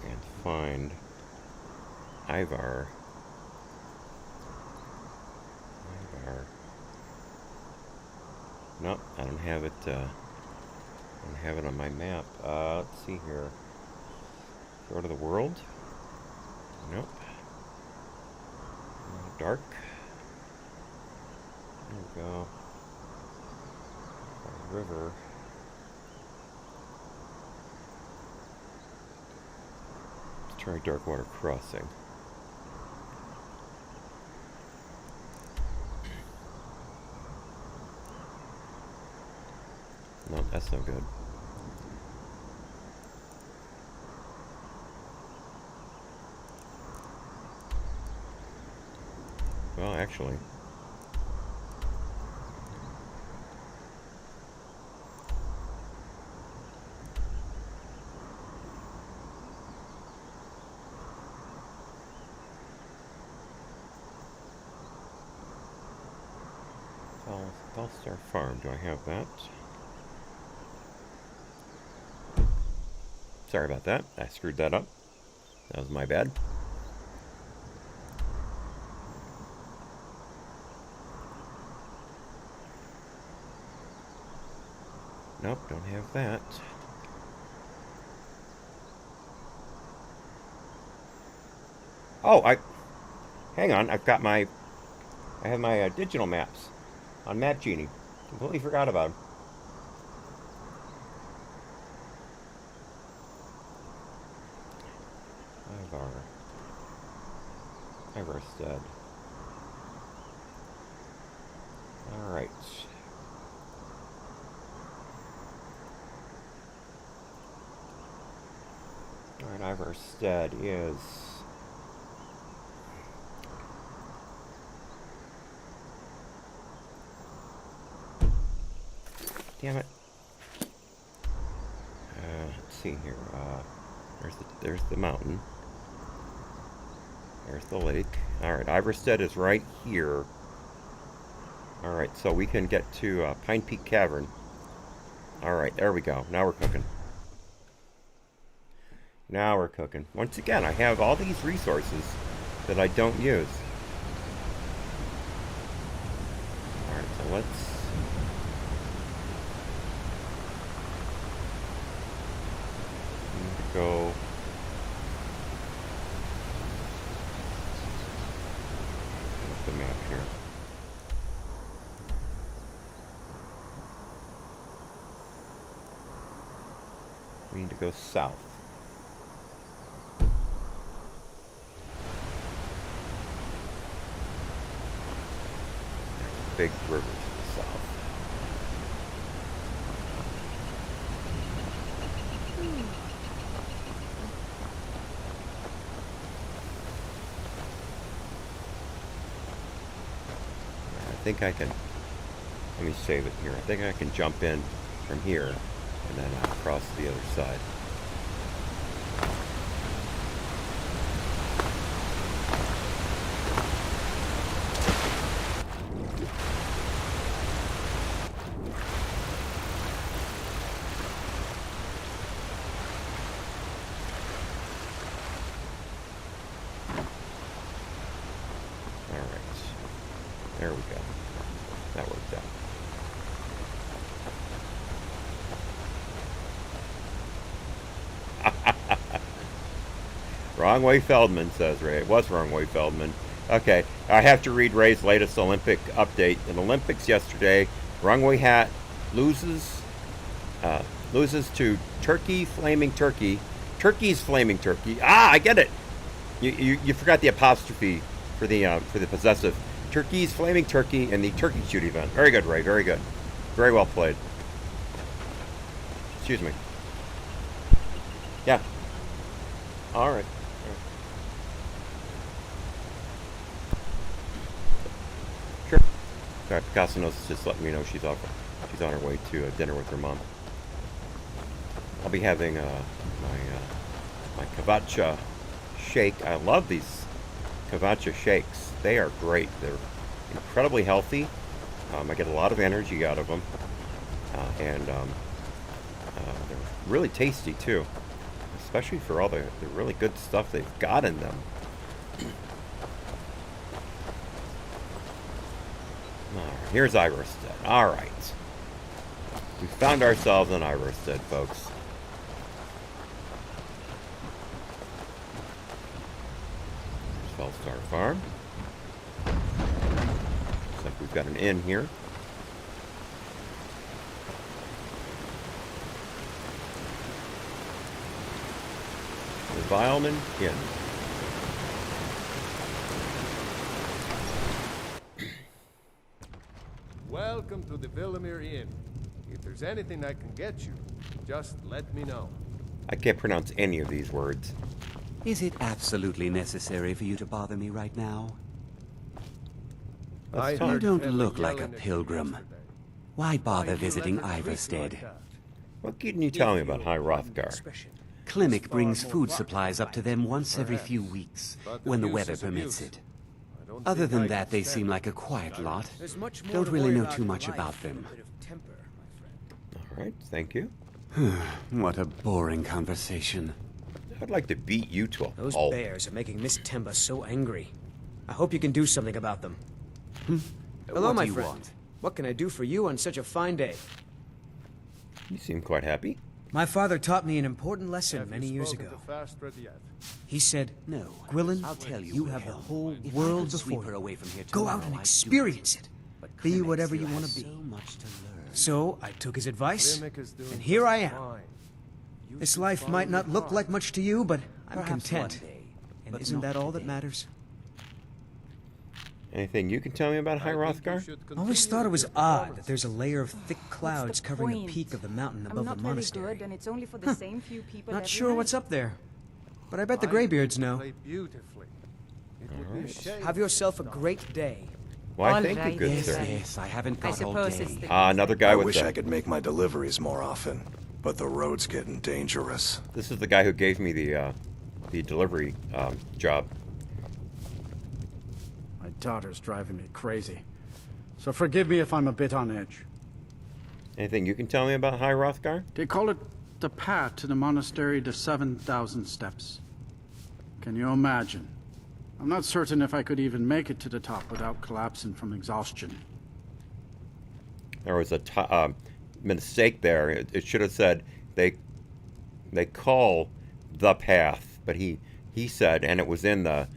And find Ivar. Nope, I don't have it. I don't have it on my map. Let's see here. Go to the world. Nope. Dark. There we go. River. Let's try Darkwater Crossing. No, that's no good. Well, actually. Bellstar Farm, do I have that? Sorry about that. I screwed that up. That was my bad. Nope, don't have that. Oh, hang on. I have my digital maps on Map Genie. Completely forgot about them. Iverstead. Alright. Alright, Iverstead is... Damn it. Let's see here. There's the mountain. There's the lake. Alright, Iverstead is right here. Alright, so we can get to Pine Peak Cavern. Alright, there we go. Now we're cooking. Now we're cooking. Once again, I have all these resources that I don't use. Alright, so let's... go... What's the map here? We need to go south. There's a big river to the south. I think I can, let me save it here. I think I can jump in from here and then across to the other side. There we go. That worked out. Wrong way Feldman, says Ray. It was Wrong way Feldman. Okay, I have to read Ray's latest Olympic update. In Olympics yesterday, Wrong way hat loses to Turkey Flaming Turkey. Turkey's Flaming Turkey. Ah, I get it. You forgot the apostrophe for the possessive. Turkey's Flaming Turkey in the turkey shoot event. Very good, Ray. Very good. Very well played. Excuse me. Yeah. All right. Sure. All right, Picasso knows, just letting me know she's on her way to dinner with her mom. I'll be having my kavacha shake. I love these kavacha shakes. They are great. They're incredibly healthy. I get a lot of energy out of them. And they're really tasty, too. Especially for all the really good stuff they've got in them. Alright, here's Iverstead. Alright. We found ourselves in Iverstead, folks. There's Fellstar Farm. Looks like we've got an inn here. The Vileman Inn. Welcome to the Villamere Inn. If there's anything I can get you, just let me know. I can't pronounce any of these words. Is it absolutely necessary for you to bother me right now? You don't look like a pilgrim. Why bother visiting Iverstead? What can you tell me about High Hrothgar? Klimek brings food supplies up to them once every few weeks, when the weather permits it. Other than that, they seem like a quiet lot. Don't really know too much about them. All right, thank you. What a boring conversation. I'd like to beat you to a Those pulp. bears are making Miss Temba so angry. I hope you can do something about them. Hello, What my do you friend. want? What can I do for you on such a fine day? You seem quite happy. My father taught me an important lesson many years ago. He said, No, Gwilyn, I'll tell you you what, have the Helen. whole If I world could sweep before her you. away from here Go tomorrow, out and I'd do experience it. But Be Klimek whatever you still want has to be. so much to learn. So I took his advice, and here I am. This life might not look like much to you, but I'm Perhaps content. one day, And but isn't not that all that today. matters? Anything you can tell me about High Hrothgar? I always thought it was odd that there's a layer of thick clouds covering the peak of the mountain above the monastery. Good, and it's only for the same few people. Not sure what's up there, but I bet the Greybeards know. Have yourself a great day. Why, thank you, good sir. Yes, I haven't got all day. Another guy I with wish the... I could make my deliveries more often, but the road's getting dangerous. This is the guy who gave me the delivery job. My daughter's driving me crazy, so forgive me if I'm a bit on edge. Anything you can tell me about High Hrothgar? They call it the path to the monastery to 7,000 steps. Can you imagine? I'm not certain if I could even make it to the top without collapsing from exhaustion. There was a mistake there. It should have said they call the path, but he said, and it was in the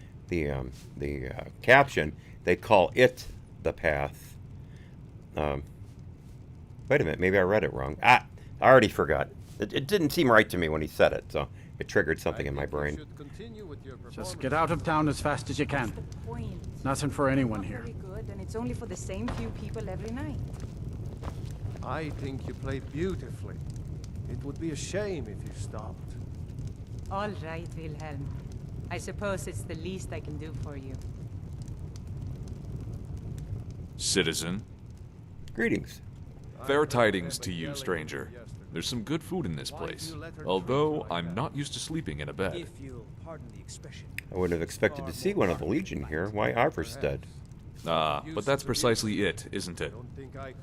caption, they call it the path. Wait a minute, maybe I read it wrong. I already forgot. It didn't seem right to me when he said it, so it triggered something in my brain. Just get out of town as fast as you can. Nothing for anyone here. Good, and it's only for the same few people every night. I think you play beautifully. It would be a shame if you stopped. All right, Wilhelm. I suppose it's the least I can do for you. Citizen. Greetings. Fair tidings to you, stranger. There's some good food in this place, although I'm not used to sleeping in a bed. If you'll pardon the expression. I would have expected to see one of the Legion here. Why Iverstead? Ah, but that's precisely it, isn't it?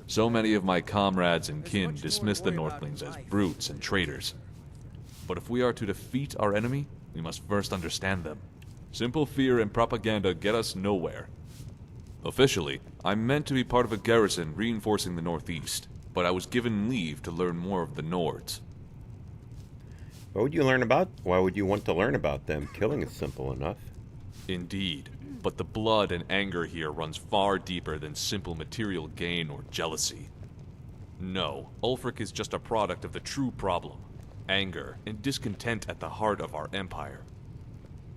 So many of my comrades and kin dismiss the Northlings as brutes and traitors. But if we are to defeat our enemy, we must first understand them. Simple fear and propaganda get us nowhere. Officially, I'm meant to be part of a garrison reinforcing the northeast, but I was given leave to learn more of the Nords. What would you learn about? Why would you want to learn about them? Killing is simple enough. Indeed, but the blood and anger here runs far deeper than simple material gain or jealousy. No, Ulfric is just a product of the true problem. Anger and discontent at the heart of our empire.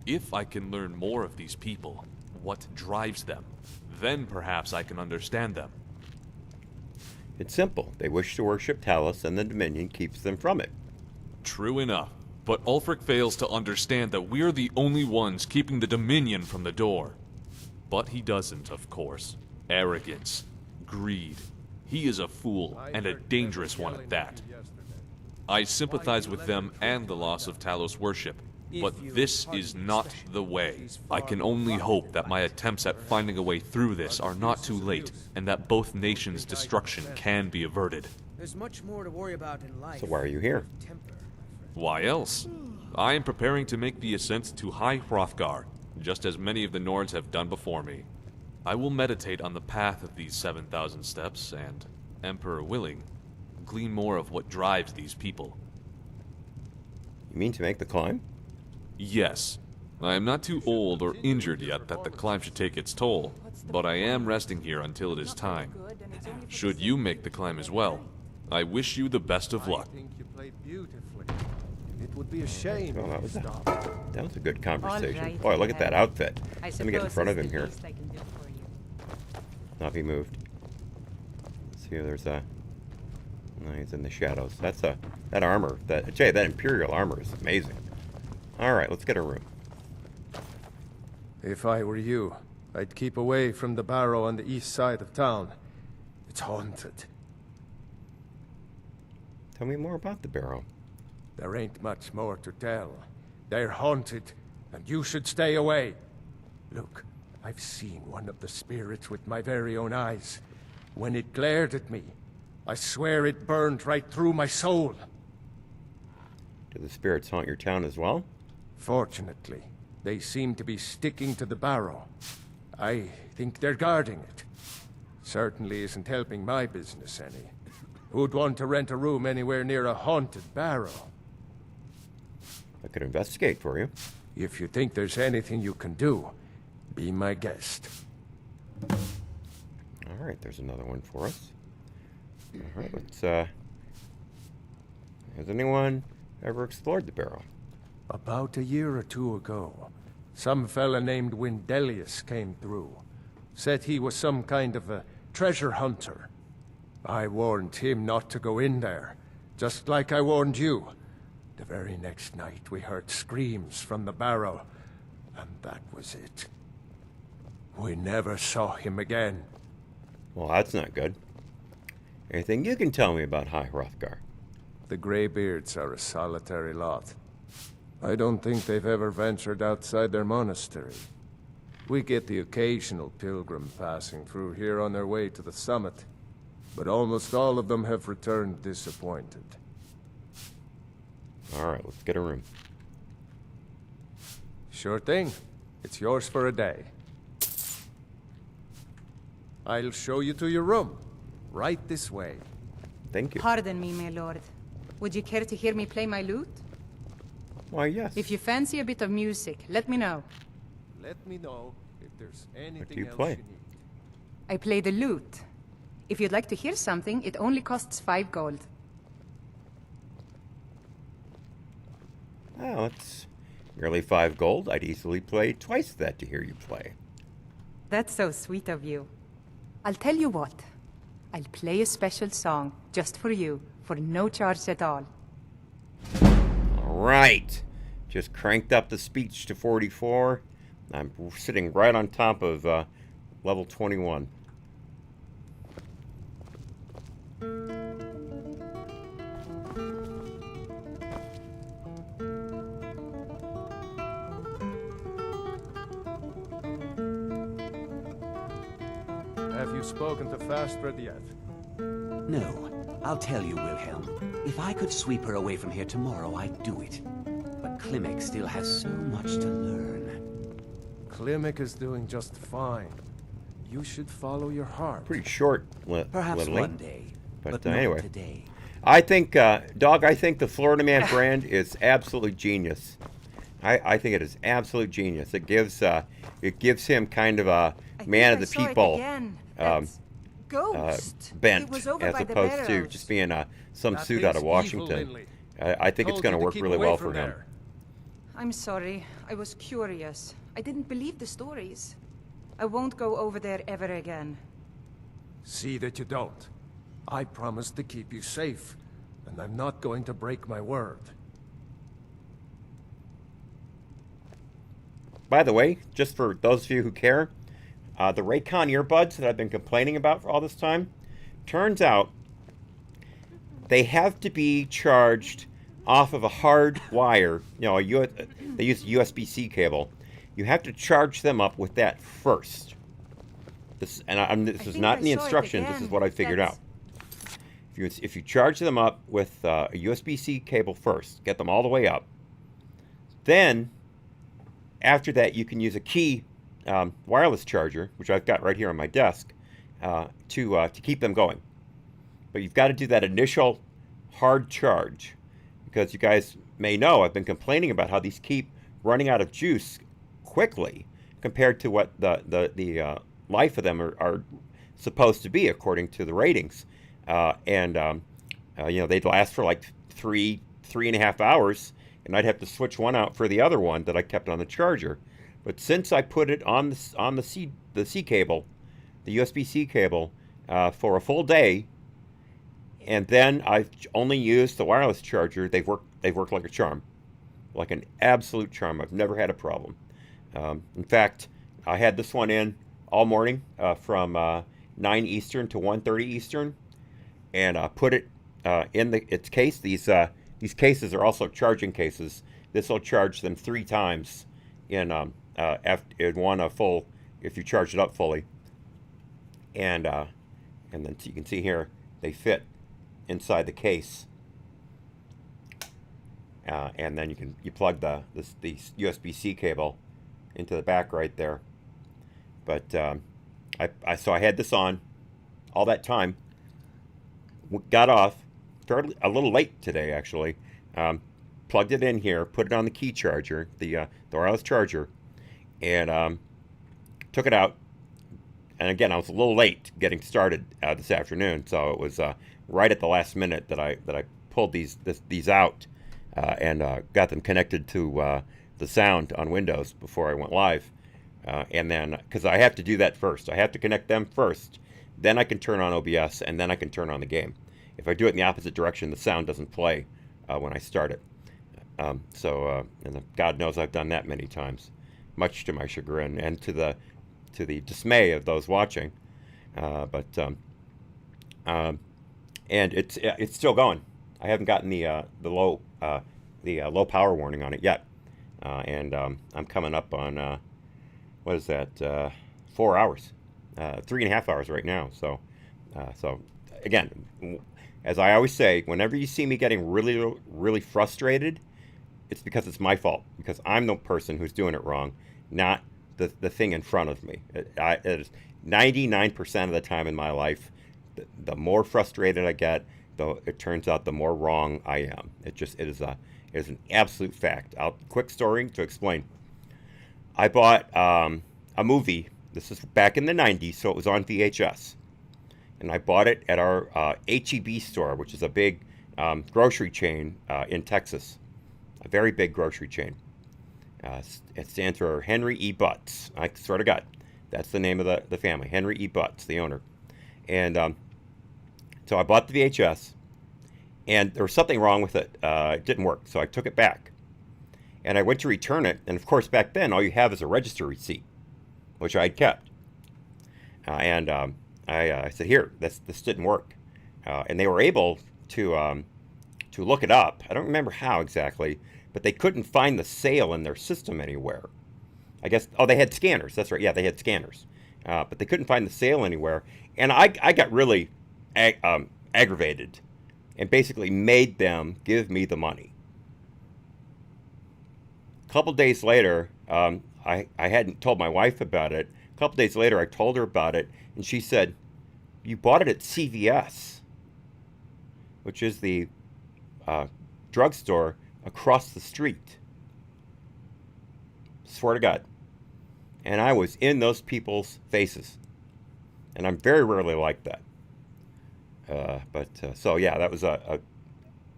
If I can learn more of these people, what drives them, then perhaps I can understand them. It's simple. They wish to worship Talos, and the Dominion keeps them from it. True enough, but Ulfric fails to understand that we're the only ones keeping the Dominion from the door. But he doesn't, of course. Arrogance, greed. He is a fool, and a dangerous one at that. I sympathize with them and the loss of Talos worship, but this is not the way. I can only hope that my attempts at finding a way through this are not too late, and that both nations' destruction can be averted. There's much more to worry about in life. So why are you here? Why else? I am preparing to make the ascent to High Hrothgar, just as many of the Nords have done before me. I will meditate on the path of these 7,000 steps, and, Emperor willing, glean more of what drives these people. You mean to make the climb? Yes. I am not too old or injured yet that the climb should take its toll, but I am resting here until it is time. Should you make the climb as well, I wish you the best of luck. I think you play beautifully. It would be a shame Well, if you stopped. that was a good conversation. right, Boy, look at that outfit. I Let me get in front of him here. least I can do for you. Not be moved. Let's see, there's a... No, he's in the shadows. That's that armor. That Imperial armor is amazing. Alright, let's get a room. If I were you, I'd keep away from the barrow on the east side of town. It's haunted. Tell me more about the barrow. There ain't much more to tell. They're haunted, and you should stay away. Look, I've seen one of the spirits with my very own eyes. When it glared at me, I swear it burned right through my soul. Do the spirits haunt your town as well? Fortunately, they seem to be sticking to the barrow. I think they're guarding it. Certainly isn't helping my business any. Who'd want to rent a room anywhere near a haunted barrow? I could investigate for you. If you think there's anything you can do, be my guest. Alright, there's another one for us. Alright, let's, has anyone ever explored the barrow? About a year or two ago, some fella named Windelius came through. Said he was some kind of a treasure hunter. I warned him not to go in there, just like I warned you. The very next night we heard screams from the barrel, and that was it. We never saw him again. Well, that's not good. Anything you can tell me about High Hrothgar? The Greybeards are a solitary lot. I don't think they've ever ventured outside their monastery. We get the occasional pilgrim passing through here on their way to the summit, but almost all of them have returned disappointed. Alright, let's get a room. Sure thing. It's yours for a day. I'll show you to your room. Right this way. Thank you. Pardon me, my lord. Would you care to hear me play my lute? Why, yes. If you fancy a bit of music, let me know. Let me know if there's anything What do you else play? you need. I play the lute. If you'd like to hear something, it only costs 5 gold. Oh, that's nearly 5 gold. I'd easily play twice that to hear you play. That's so sweet of you. I'll tell you what. I'll play a special song just for you, for no charge at all. Alright. Just cranked up the speech to 44. I'm sitting right on top of level 21. Have you spoken to Fastred yet? No. I'll tell you, Wilhelm. If I could sweep her away from here tomorrow, I'd do it. But Klimek still has so much to learn. Klimek is doing just fine. You should follow your heart. Pretty short, Perhaps Lily. one day. But not anyway. today. I think, Dog, I think the Florida Man brand is absolutely genius. I think it is absolute genius. It gives him kind of a man of the people bent, as opposed to just being some suit out of Washington. I think it's going to work really well for him. I'm sorry. I was curious. I didn't believe the stories. I won't go over there ever again. See that you don't. I promised to keep you safe, and I'm not going to break my word. By the way, just for those of you who care, the Raycon earbuds that I've been complaining about for all this time, turns out they have to be charged off of a hard wire. You know, they use a USB-C cable. You have to charge them up with that first. This is not in the instructions. This is what I figured out. If you charge them up with a USB-C cable first, get them all the way up, then after that you can use a key wireless charger, which I've got right here on my desk, to keep them going. But you've got to do that initial hard charge, because you guys may know I've been complaining about how these keep running out of juice quickly compared to what the life of them are supposed to be according to the ratings. You know, they'd last for like 3.5 hours, and I'd have to switch one out for the other one that I kept on the charger. But since I put it on the C cable, the USB-C cable, for a full day, and then I've only used the wireless charger, they've worked like a charm, like an absolute charm. I've never had a problem. In fact, I had this one in all morning from 9 Eastern to 1:30 Eastern, and put it in its case. These cases are also charging cases. This will charge them 3 times in one full if you charge it up fully. And then you can see here they fit inside the case. And then you plug the USB-C cable into the back right there. But so I had this on all that time. Got off a little late today, actually. Plugged it in here, put it on the key charger, the wireless charger, and took it out. And again, I was a little late getting started this afternoon, so it was right at the last minute that I pulled these out and got them connected to the sound on Windows before I went live. And then, because I have to do that first. I have to connect them first. Then I can turn on OBS, and then I can turn on the game. If I do it in the opposite direction, the sound doesn't play when I start it. And God knows I've done that many times, much to my chagrin and to the dismay of those watching. And it's still going. I haven't gotten the low power warning on it yet, and I'm coming up on what is that? 4 hours, 3.5 hours right now. So again, as I always say, whenever you see me getting really, really frustrated, it's because it's my fault, because I'm the person who's doing it wrong, not the thing in front of me. It is 99% of the time in my life, the more frustrated I get, it turns out the more wrong I am. It is an absolute fact. Quick story to explain. I bought a movie. This is back in the 90s, so it was on VHS. And I bought it at our H-E-B store, which is a big grocery chain in Texas. A very big grocery chain. It stands for Henry E. Butts. I swear to God, that's the name of the family. Henry E. Butts, the owner. And so I bought the VHS, and there was something wrong with it. It didn't work, so I took it back. And I went to return it, and of course, back then, all you have is a register receipt, which I had kept. I said, here, this didn't work. And they were able to look it up. I don't remember how exactly, but they couldn't find the sale in their system anywhere. I guess, they had scanners. That's right. Yeah, they had scanners. But they couldn't find the sale anywhere. And I got really aggravated and basically made them give me the money. A couple days later, I hadn't told my wife about it. A couple days later, I told her about it, and she said, "You bought it at CVS, which is the drugstore across the street." Swear to God. And I was in those people's faces. And I'm very rarely like that. So yeah,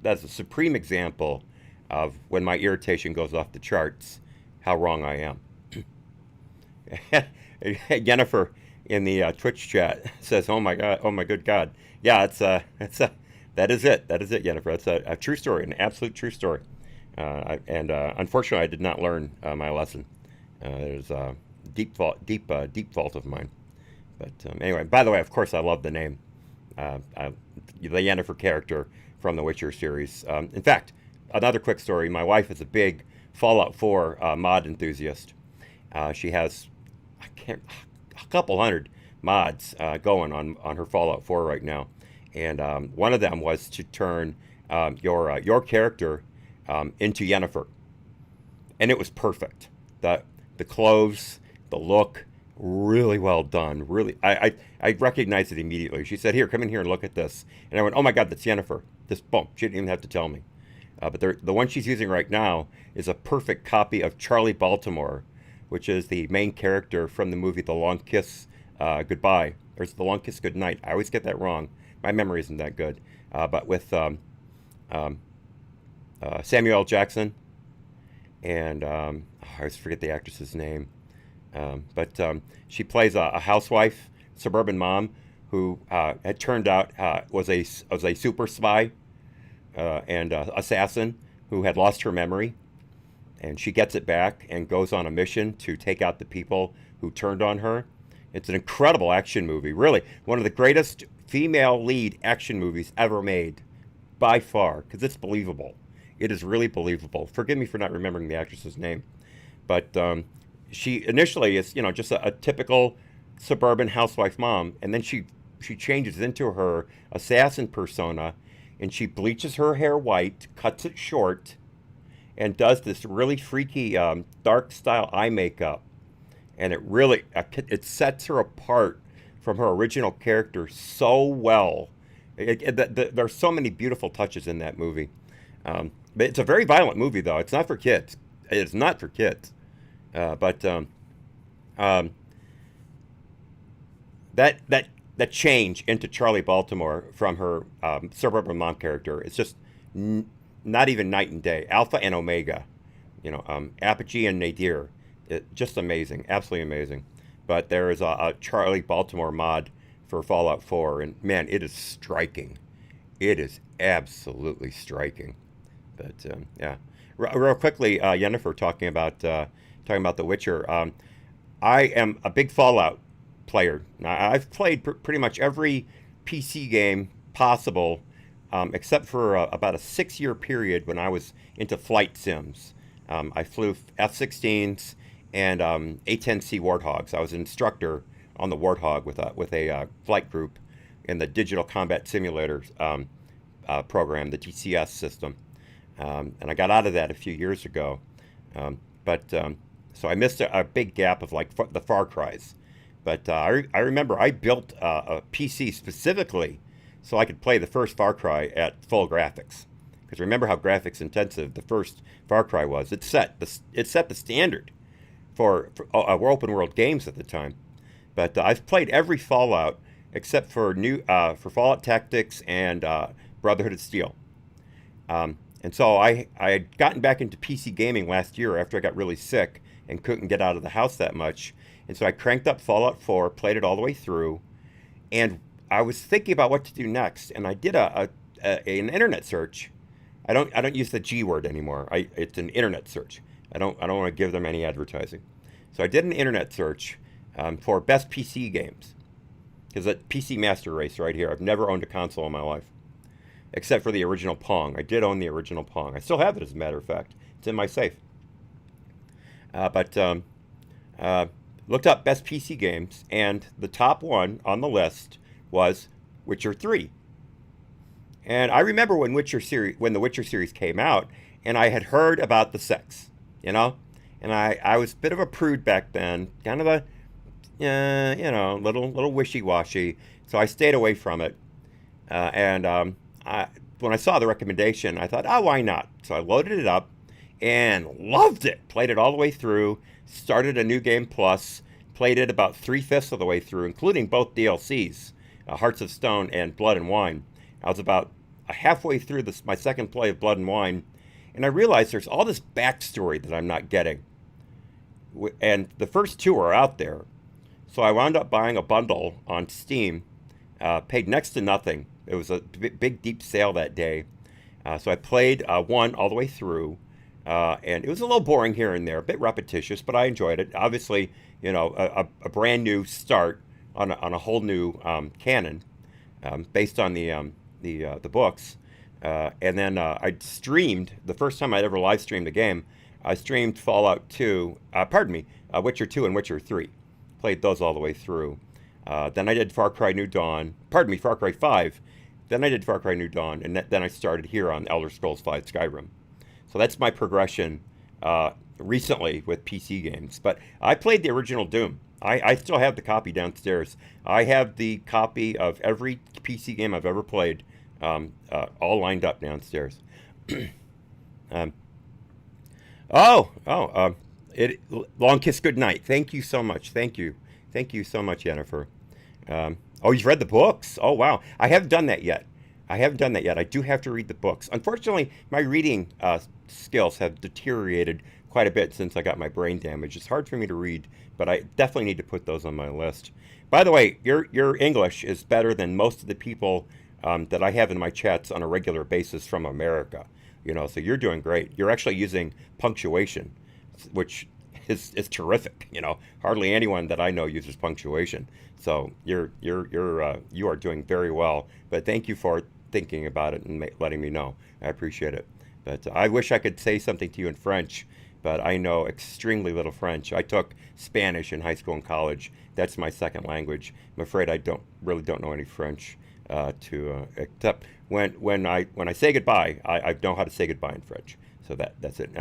that's a supreme example of when my irritation goes off the charts, how wrong I am. Jennifer in the Twitch chat says, "Oh my God, oh my good God." Yeah, that is it. That is it, Jennifer. That's a true story, an absolute true story. Unfortunately, I did not learn my lesson. There's a deep fault of mine. But anyway, by the way, of course, I love the name. The Yennefer character from the Witcher series. In fact, another quick story. My wife is a big Fallout 4 mod enthusiast. She has a couple hundred mods going on her Fallout 4 right now. And one of them was to turn your character into Yennefer. And it was perfect. The clothes, the look, really well done. Really, I recognized it immediately. She said, "Here, come in here and look at this." And I went, "Oh my God, that's Yennefer." Just boom. She didn't even have to tell me. But the one she's using right now is a perfect copy of Charlie Baltimore, which is the main character from the movie The Long Kiss Goodbye. Or it's The Long Kiss Goodnight. I always get that wrong. My memory isn't that good. But with Samuel L. Jackson and I always forget the actress's name. But she plays a housewife, suburban mom, who had turned out was a super spy and assassin who had lost her memory. And she gets it back and goes on a mission to take out the people who turned on her. It's an incredible action movie, really. One of the greatest female lead action movies ever made, by far, because it's believable. It is really believable. Forgive me for not remembering the actress's name. But she initially is, just a typical suburban housewife mom, and then she changes into her assassin persona, and she bleaches her hair white, cuts it short, and does this really freaky dark style eye makeup, and it really it sets her apart from her original character so well. There's so many beautiful touches in that movie. But it's a very violent movie, though. It's not for kids. It's not for kids. But that change into Charlie Baltimore from her suburban mom character, it's just not even night and day. Alpha and Omega, Apogee and Nadir. just amazing, absolutely amazing. But there is a Charlie Baltimore mod for Fallout 4, and man, it is striking. It is absolutely striking. But yeah, real quickly, Yennefer talking about The Witcher. I am a big Fallout player. Now, I've played pretty much every PC game possible, except for about a 6-year period when I was into flight sims. I flew F-16s and AHNC Warthogs. I was an instructor on the Warthog with a flight group in the Digital Combat Simulator program, the DCS system. And I got out of that a few years ago. So I missed a big gap of like the Far Cries. But I remember I built a PC specifically so I could play the first Far Cry at full graphics. Because remember how graphics intensive the first Far Cry was. It set the standard for open world games at the time. But I've played every Fallout except for Fallout Tactics and Brotherhood of Steel. And so I had gotten back into PC gaming last year after I got really sick and couldn't get out of the house that much. And so I cranked up Fallout 4, played it all the way through, and I was thinking about what to do next. And I did an internet search. I don't use the G word anymore. It's an internet search. I don't want to give them any advertising. So I did an internet search for best PC games. Because that PC Master Race right here. I've never owned a console in my life, except for the original Pong. I did own the original Pong. I still have it, as a matter of fact. It's in my safe. Looked up best PC games, and the top one on the list was Witcher 3. And I remember when the Witcher series came out, and I had heard about the sex, and I was a bit of a prude back then, kind of a, little wishy-washy, so I stayed away from it. When I saw the recommendation, I thought, oh, why not? So I loaded it up and loved it. Played it all the way through, started a New Game Plus, played it about 3/5 of the way through, including both DLCs, Hearts of Stone and Blood and Wine. I was about halfway through my second play of Blood and Wine, and I realized there's all this backstory that I'm not getting. And the first two are out there. So I wound up buying a bundle on Steam, paid next to nothing. It was a big, deep sale that day. So I played 1 all the way through, and it was a little boring here and there, a bit repetitious, but I enjoyed it. Obviously, a brand new start on a whole new canon based on the books. And then I streamed, the first time I'd ever live streamed a game, I streamed Fallout 2, Witcher 2 and Witcher 3. Played those all the way through. Then I did Far Cry 5. Then I did Far Cry New Dawn, and then I started here on Elder Scrolls V Skyrim. So that's my progression recently with PC games. But I played the original Doom. I still have the copy downstairs. I have the copy of every PC game I've ever played, all lined up downstairs. Long Kiss Goodnight. Thank you so much. Thank you so much, Yennefer. You've read the books? Oh, wow. I haven't done that yet. I do have to read the books. Unfortunately, my reading skills have deteriorated quite a bit since I got my brain damage. It's hard for me to read, but I definitely need to put those on my list. By the way, your English is better than most of the people that I have in my chats on a regular basis from America. So you're doing great. You're actually using punctuation, which is terrific. Hardly anyone that I know uses punctuation. So you are doing very well. But thank you for thinking about it and letting me know. I appreciate it. But I wish I could say something to you in French, but I know extremely little French. I took Spanish in high school and college. That's my second language. I'm afraid I don't know any French except when I say goodbye. I know how to say goodbye in French. So that's it.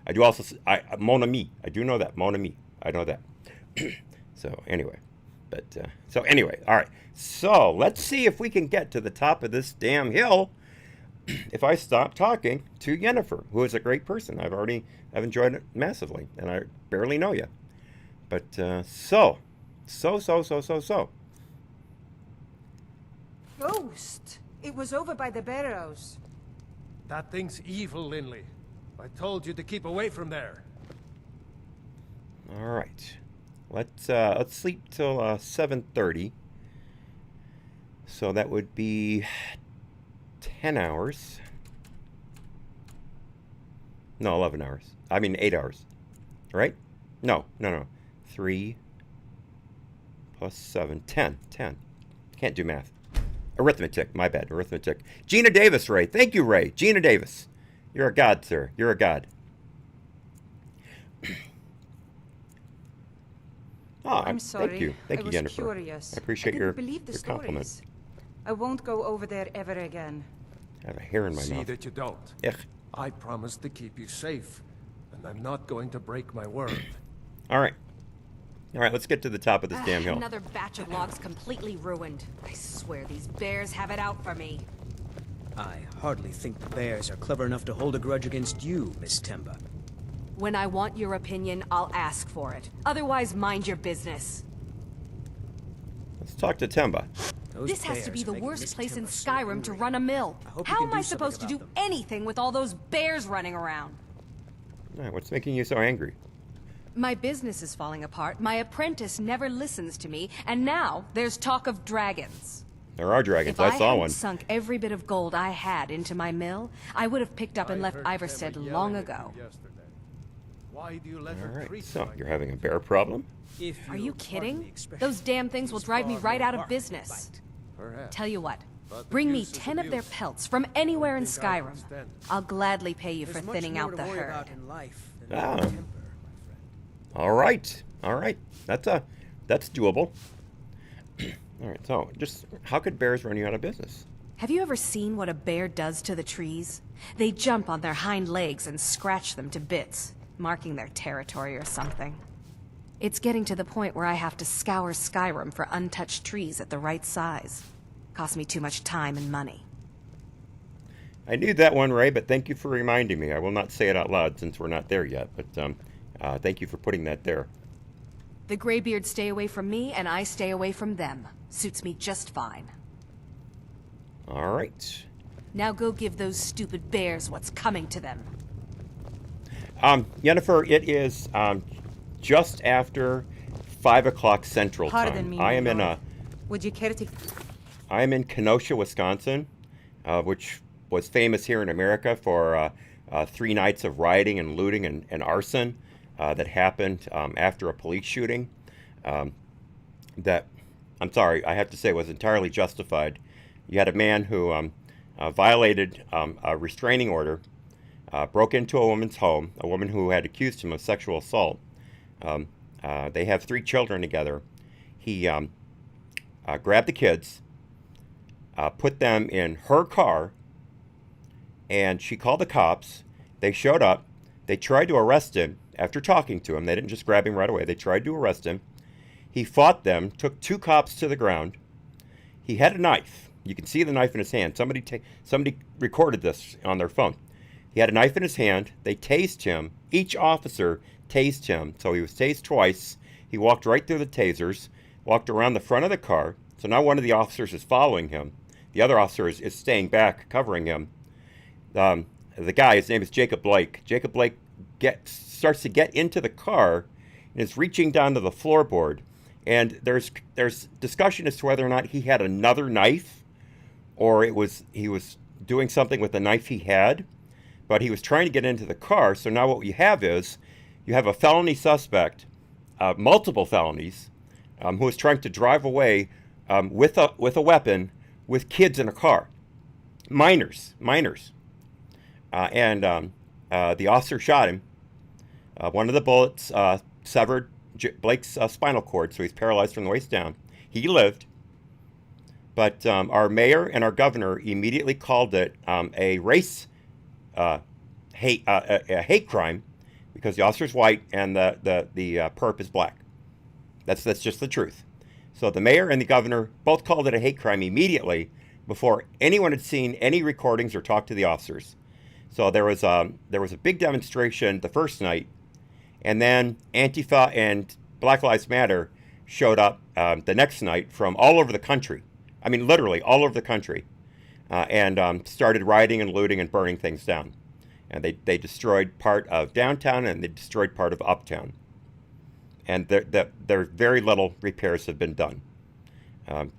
I do also mon ami. I do know that mon ami. I know that. So anyway. All right. So let's see if we can get to the top of this damn hill if I stop talking to Yennefer, who is a great person. I've enjoyed it massively, and I barely know you. But so. Ghost! It was over by the barrows. That thing's evil, Linley. I told you to keep away from there. All right. Let's sleep till 7:30. So that would be 10 hours. No, 11 hours. I mean 8 hours. Right? No. 3 plus 7. 10. Can't do math. Arithmetic. My bad. Arithmetic. Gina Davis, Ray. Thank you, Ray. Gina Davis. You're a god, sir. You're a god. Oh, I'm sorry. Thank you. Thank you, Jennifer. Curious. I appreciate your believe the compliment. stories. I won't go over there ever again. I have a hair in my See mouth. that you don't. Ugh. I promised to keep you safe, and I'm not going to break my word. All right, let's get to the top of this damn hill. Another batch of logs completely ruined. I swear these bears have it out for me. I hardly think the bears are clever enough to hold a grudge against you, Miss Temba. When I want your opinion, I'll ask for it. Otherwise, mind your business. Let's talk to Temba. This has to be the worst place in Skyrim to run a mill. How am I supposed to do anything with all those bears running around? All right, what's making you so angry? My business is falling apart, my apprentice never listens to me, and now there's talk of dragons. There are dragons. If I saw hadn't one. sunk every bit of gold I had into my mill, I would have picked up and left Iverstead long ago. Why do you let All her right, so you're having a bear problem? Are you kidding? Those damn things will drive me right out of business. Tell you what, bring me 10 of their pelts from anywhere in Skyrim. I'll gladly pay you for thinning out the herd. Ah. All right. That's doable. All right, so just how could bears run you out of business? Have you ever seen what a bear does to the trees? They jump on their hind legs and scratch them to bits, marking their territory or something. It's getting to the point where I have to scour Skyrim for untouched trees at the right size. Costs me too much time and money. I knew that one, Ray, but thank you for reminding me. I will not say it out loud since we're not there yet, but thank you for putting that there. The Greybeards stay away from me, and I stay away from them. Suits me just fine. All right. Now go give those stupid bears what's coming to them. Yennefer, it is just after 5 o'clock Central Pardon Time. me, I am my in lord. Would you care to... I am in Kenosha, Wisconsin, which was famous here in America for 3 nights of rioting and looting and arson that happened after a police shooting. That, I'm sorry, I have to say was entirely justified. You had a man who violated a restraining order, broke into a woman's home, a woman who had accused him of sexual assault. They have 3 children together. He grabbed the kids, put them in her car, and she called the cops. They showed up. They tried to arrest him after talking to him. They didn't just grab him right away. They tried to arrest him. He fought them, took 2 cops to the ground. He had a knife. You can see the knife in his hand. Somebody recorded this on their phone. He had a knife in his hand. They tased him. Each officer tased him. So he was tased twice. He walked right through the tasers, walked around the front of the car. So now one of the officers is following him. The other officer is staying back, covering him. The guy, his name is Jacob Blake. Jacob Blake starts to get into the car and is reaching down to the floorboard. And there's discussion as to whether or not he had another knife or he was doing something with the knife he had. But he was trying to get into the car. So now what you have is you have a felony suspect, multiple felonies, who is trying to drive away with a weapon with kids in a car. Minors. And the officer shot him. One of the bullets severed Blake's spinal cord, so he's paralyzed from the waist down. He lived. But our mayor and our governor immediately called it a race hate crime because the officer's white and the perp is black. That's just the truth. So the mayor and the governor both called it a hate crime immediately before anyone had seen any recordings or talked to the officers. So there was a big demonstration the first night, and then Antifa and Black Lives Matter showed up the next night from all over the country. I mean, literally all over the country, and started rioting and looting and burning things down. And they destroyed part of downtown and they destroyed part of uptown. and there very little repairs have been done.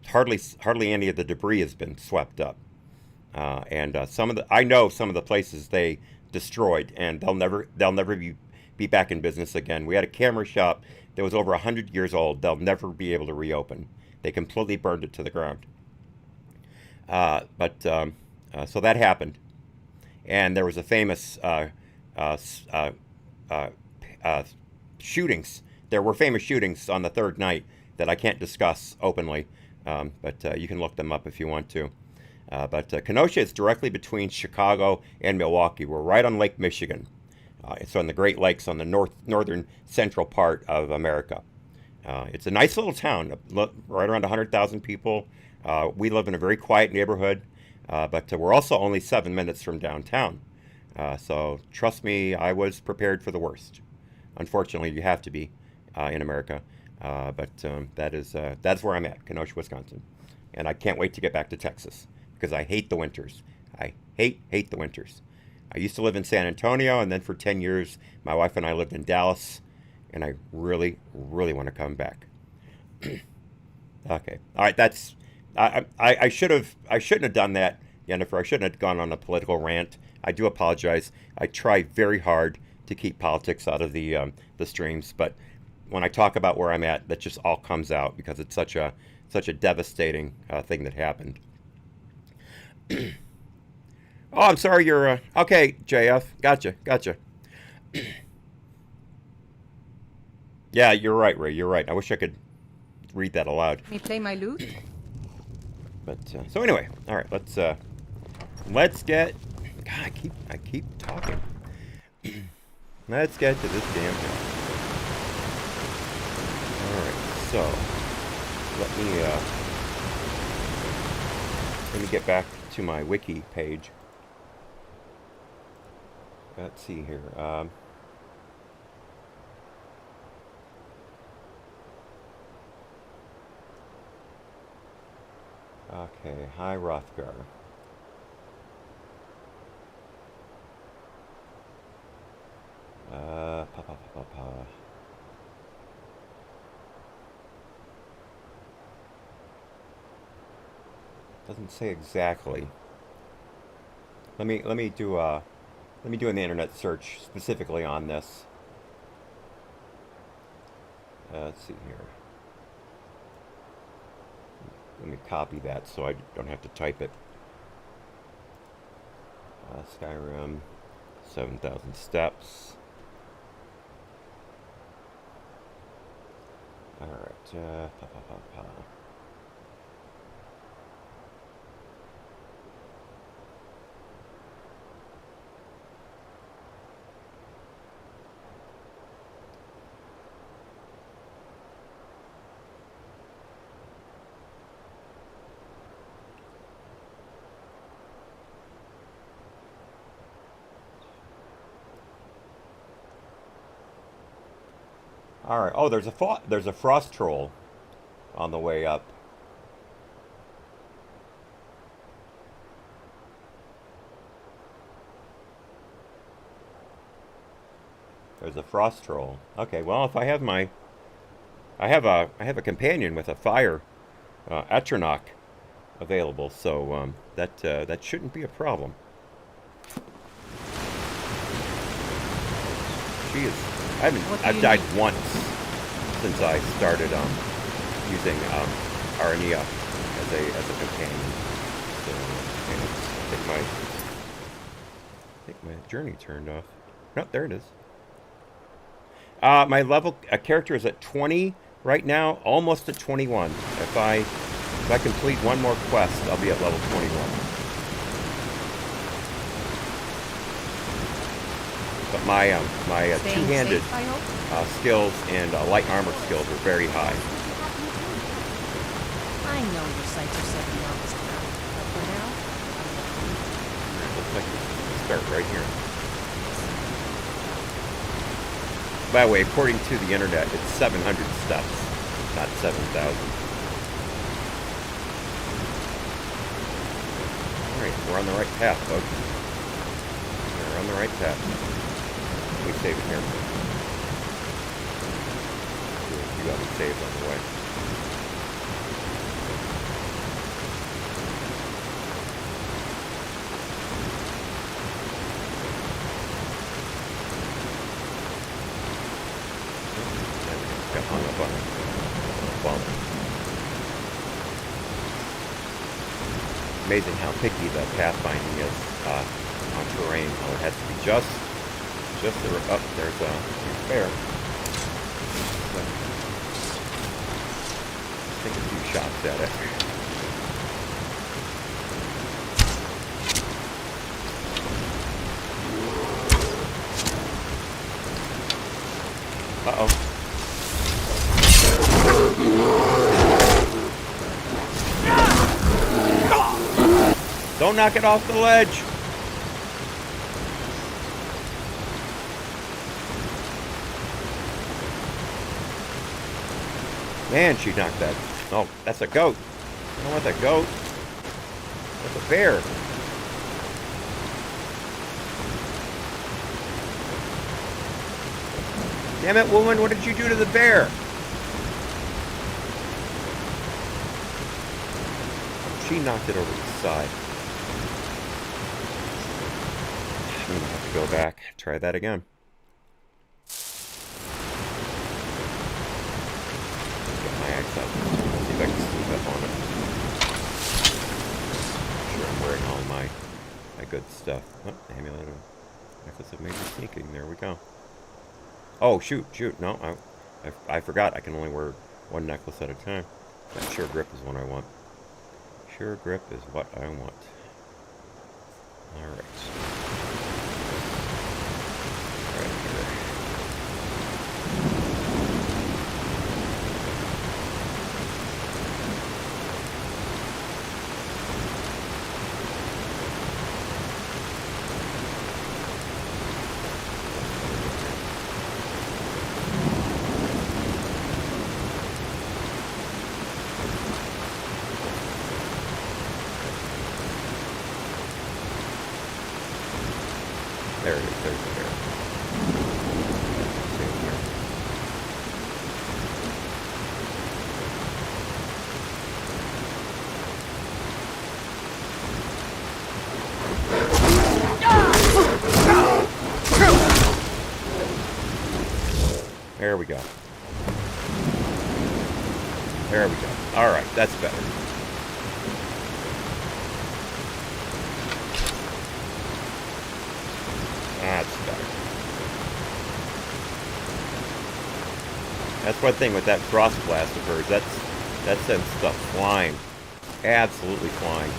Hardly any of the debris has been swept up, and I know some of the places they destroyed, and they'll never be back in business again. We had a camera shop that was over 100 years old. They'll never be able to reopen. They completely burned it to the ground. So that happened, and there was a famous shootings. There were famous shootings on the third night that I can't discuss openly, but you can look them up if you want to. But Kenosha is directly between Chicago and Milwaukee. We're right on Lake Michigan. It's on the Great Lakes on the northern central part of America. It's a nice little town, right around 100,000 people. We live in a very quiet neighborhood, but we're also only 7 minutes from downtown. So trust me, I was prepared for the worst. Unfortunately, you have to be in America. But that's where I'm at, Kenosha, Wisconsin. And I can't wait to get back to Texas because I hate the winters. I hate the winters. I used to live in San Antonio, and then for 10 years, my wife and I lived in Dallas, and I really, really want to come back. Okay. All right, that's... I shouldn't have done that, Jennifer. I shouldn't have gone on a political rant. I do apologize. I try very hard to keep politics out of the streams, but when I talk about where I'm at, that just all comes out because it's such a devastating thing that happened. Oh, I'm sorry. You're okay, JF. Gotcha. Yeah, you're right, Ray. You're right. I wish I could read that aloud. Me play my lute. But so anyway, all right. Let's get. God, I keep talking. Let's get to this damn house. All right. So let me get back to my wiki page. Let's see here. Okay, hi Rothgar. Doesn't say exactly. Let me do an internet search specifically on this. Let's see here. Let me copy that so I don't have to type it. Skyrim, 7,000 steps. All right. All right. Oh, there's a frost troll on the way up. There's a frost troll. Okay. Well, if I have I have a companion with a fire Atronach available, so that shouldn't be a problem. She is. I've died once since I started using Arania as a companion. So I think my journey turned off. No, there it is. My level character is at 20 right now, almost at 21. If I complete one more quest, I'll be at level 21. But my two-handed skills and light armor skills are very high. I know your sights are set beyond this ground, but for now, looks like we start right here. By the way, according to the internet, it's 700 steps, not 7,000. All right, we're on the right path, folks. We're on the right path. We save it here. few other saves on the way. There we go. Got hung up on a bump. Amazing how picky the pathfinding is on terrain. How it has to be just the up. There's a bear. Take a few shots at it. Uh-oh. Don't knock it off the ledge. Man, she knocked that. Oh, that's a goat. I don't want that goat. That's a bear. Damn it, woman, what did you do to the bear? She knocked it over to the side. I'm gonna have to go back, try that again. See if I can sneak up on it. I'm sure I'm wearing all my good stuff. Oh, amulet of necklace of major sneaking. There we go. Oh, shoot. No, I forgot. I can only wear one necklace at a time. That sure grip is what I want. Sure grip is what I want. Alright. Right here. There it is, there's the bear. Same here. There we go. There we go. Alright, that's better. That's better. That's one thing with that frost blast of hers. That sends stuff flying. Absolutely flying.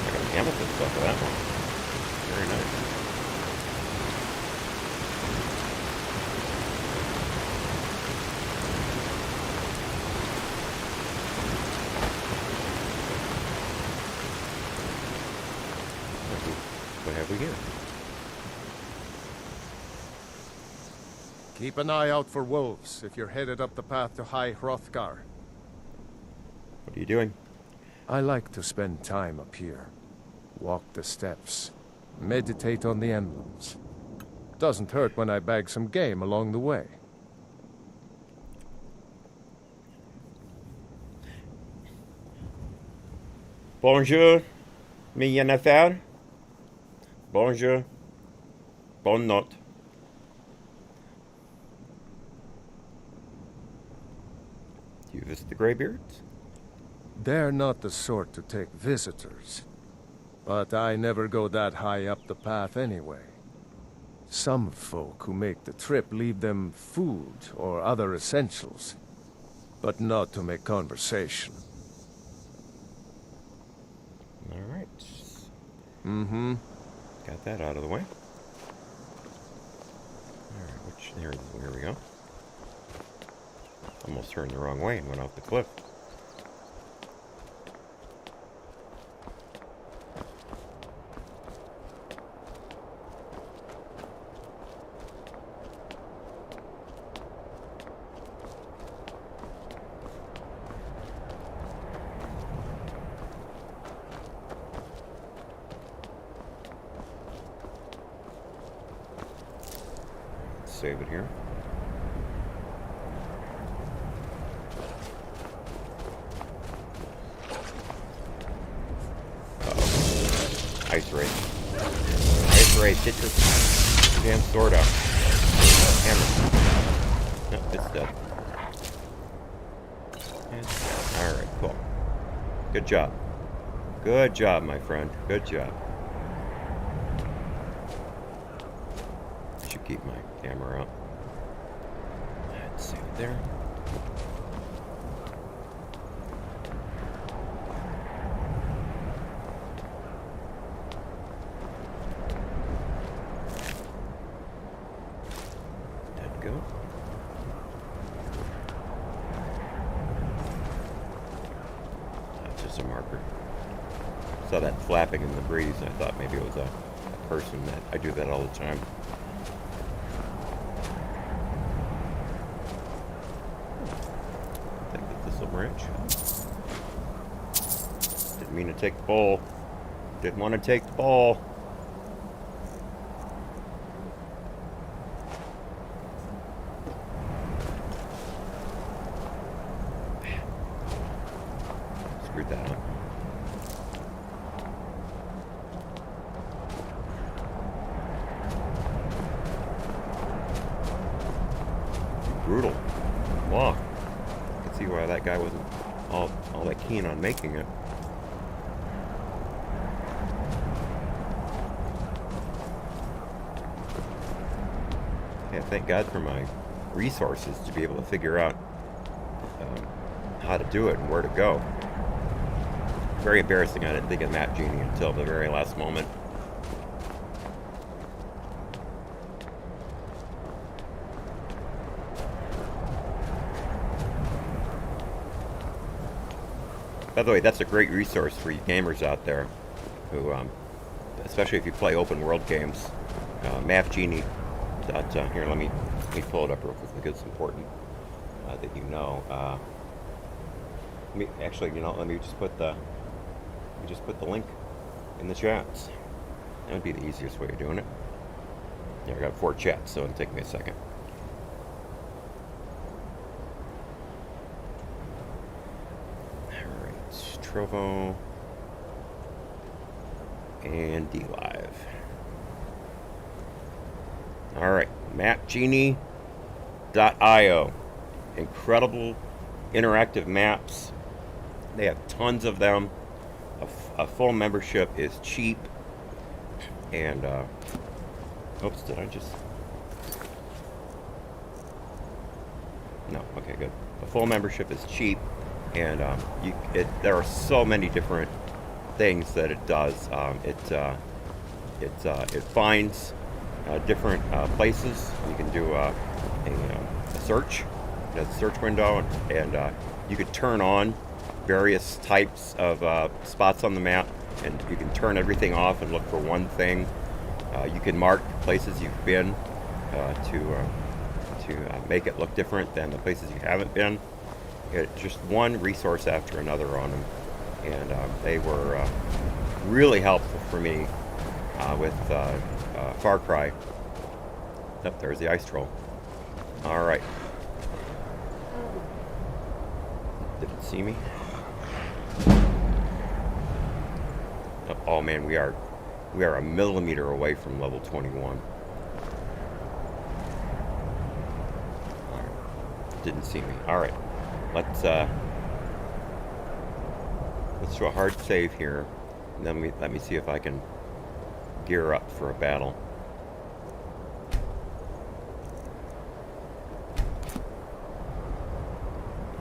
I got an amethyst stuff for that one. Very nice. What have we here? Keep an eye out for wolves if you're headed up the path to High Hrothgar. What are you doing? I like to spend time up here. Walk the steps. Meditate on the emblems. Doesn't hurt when I bag some game along the way. Bonjour, mes affaires. Bonjour. Bonne note. Do you visit the Greybeards? They're not the sort to take visitors. But I never go that high up the path anyway. Some folk who make the trip leave them food or other essentials, but not to make conversation. All right. Mm-hmm. Got that out of the way. Alright, there we go. Almost turned the wrong way and went off the cliff. Save it here. Get this damn sword out. Hammer. No, it's dead. Alright, cool. Good job. Good job, my friend. Good job. Should keep my camera up. Let's see it there. Go. That's just a marker. Saw that flapping in the breeze, and I thought maybe it was a person. That I do that all the time. I think that this will branch. Didn't mean to take the ball. Didn't want to take the ball. Screwed that up. Brutal. Wow. I can see why that guy wasn't all that keen on making it. Yeah, thank God for my resources to be able to figure out how to do it and where to go. Very embarrassing. I didn't think of Map Genie until the very last moment. By the way, that's a great resource for you gamers out there who, especially if you play open world games. Map Genie. Here, let me pull it up real quick because it's important that you know. Let me just put the link in the chats. That would be the easiest way of doing it. Yeah, I got 4 chats, so it'll take me a second. Alright, Trovo and DLive. Alright, mapgenie.io. Incredible interactive maps. They have tons of them. A full membership is cheap. And, oops, did I just... No, okay, good. A full membership is cheap. And there are so many different things that it does. It finds different places. You can do a search. It has a search window, and you could turn on various types of spots on the map, and you can turn everything off and look for one thing. You can mark places you've been to make it look different than the places you haven't been. It's just one resource after another on them, and they were really helpful for me with Far Cry. Up there's the ice troll. All right. Did it see me? Oh man, we are a millimeter away from level 21. All right. Didn't see me. All right. Let's do a hard save here, and then let me see if I can gear up for a battle.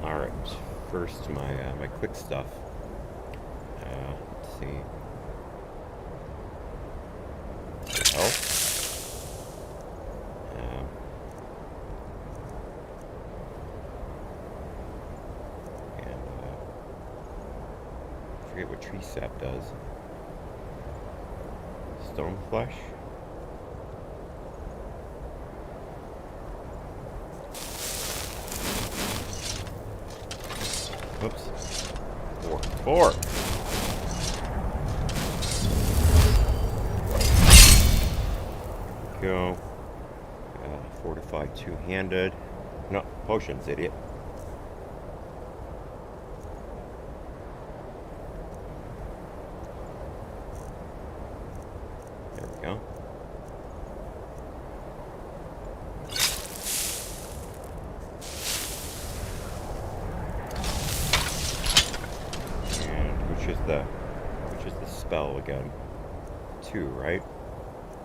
All right. First, my quick stuff. Let's see. Health. I forget what tree sap does. Stone flesh. Whoops. 4. Go. Fortify two-handed. No, potions, idiot. There we go. kill again? 2, right?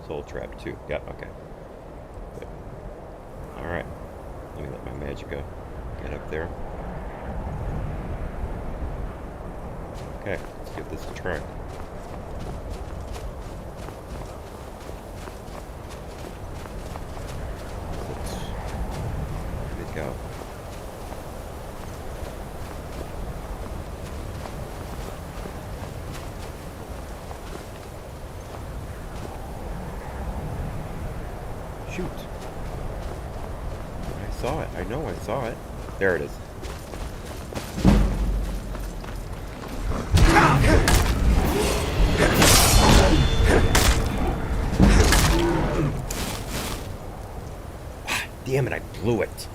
Soul trap 2. Yep, okay. Good. Alright. Let me let my Magica get up there. Okay, let's give this a try. Let's go. Shoot. I saw it. I know I saw it. There it is. Damn it, I blew it.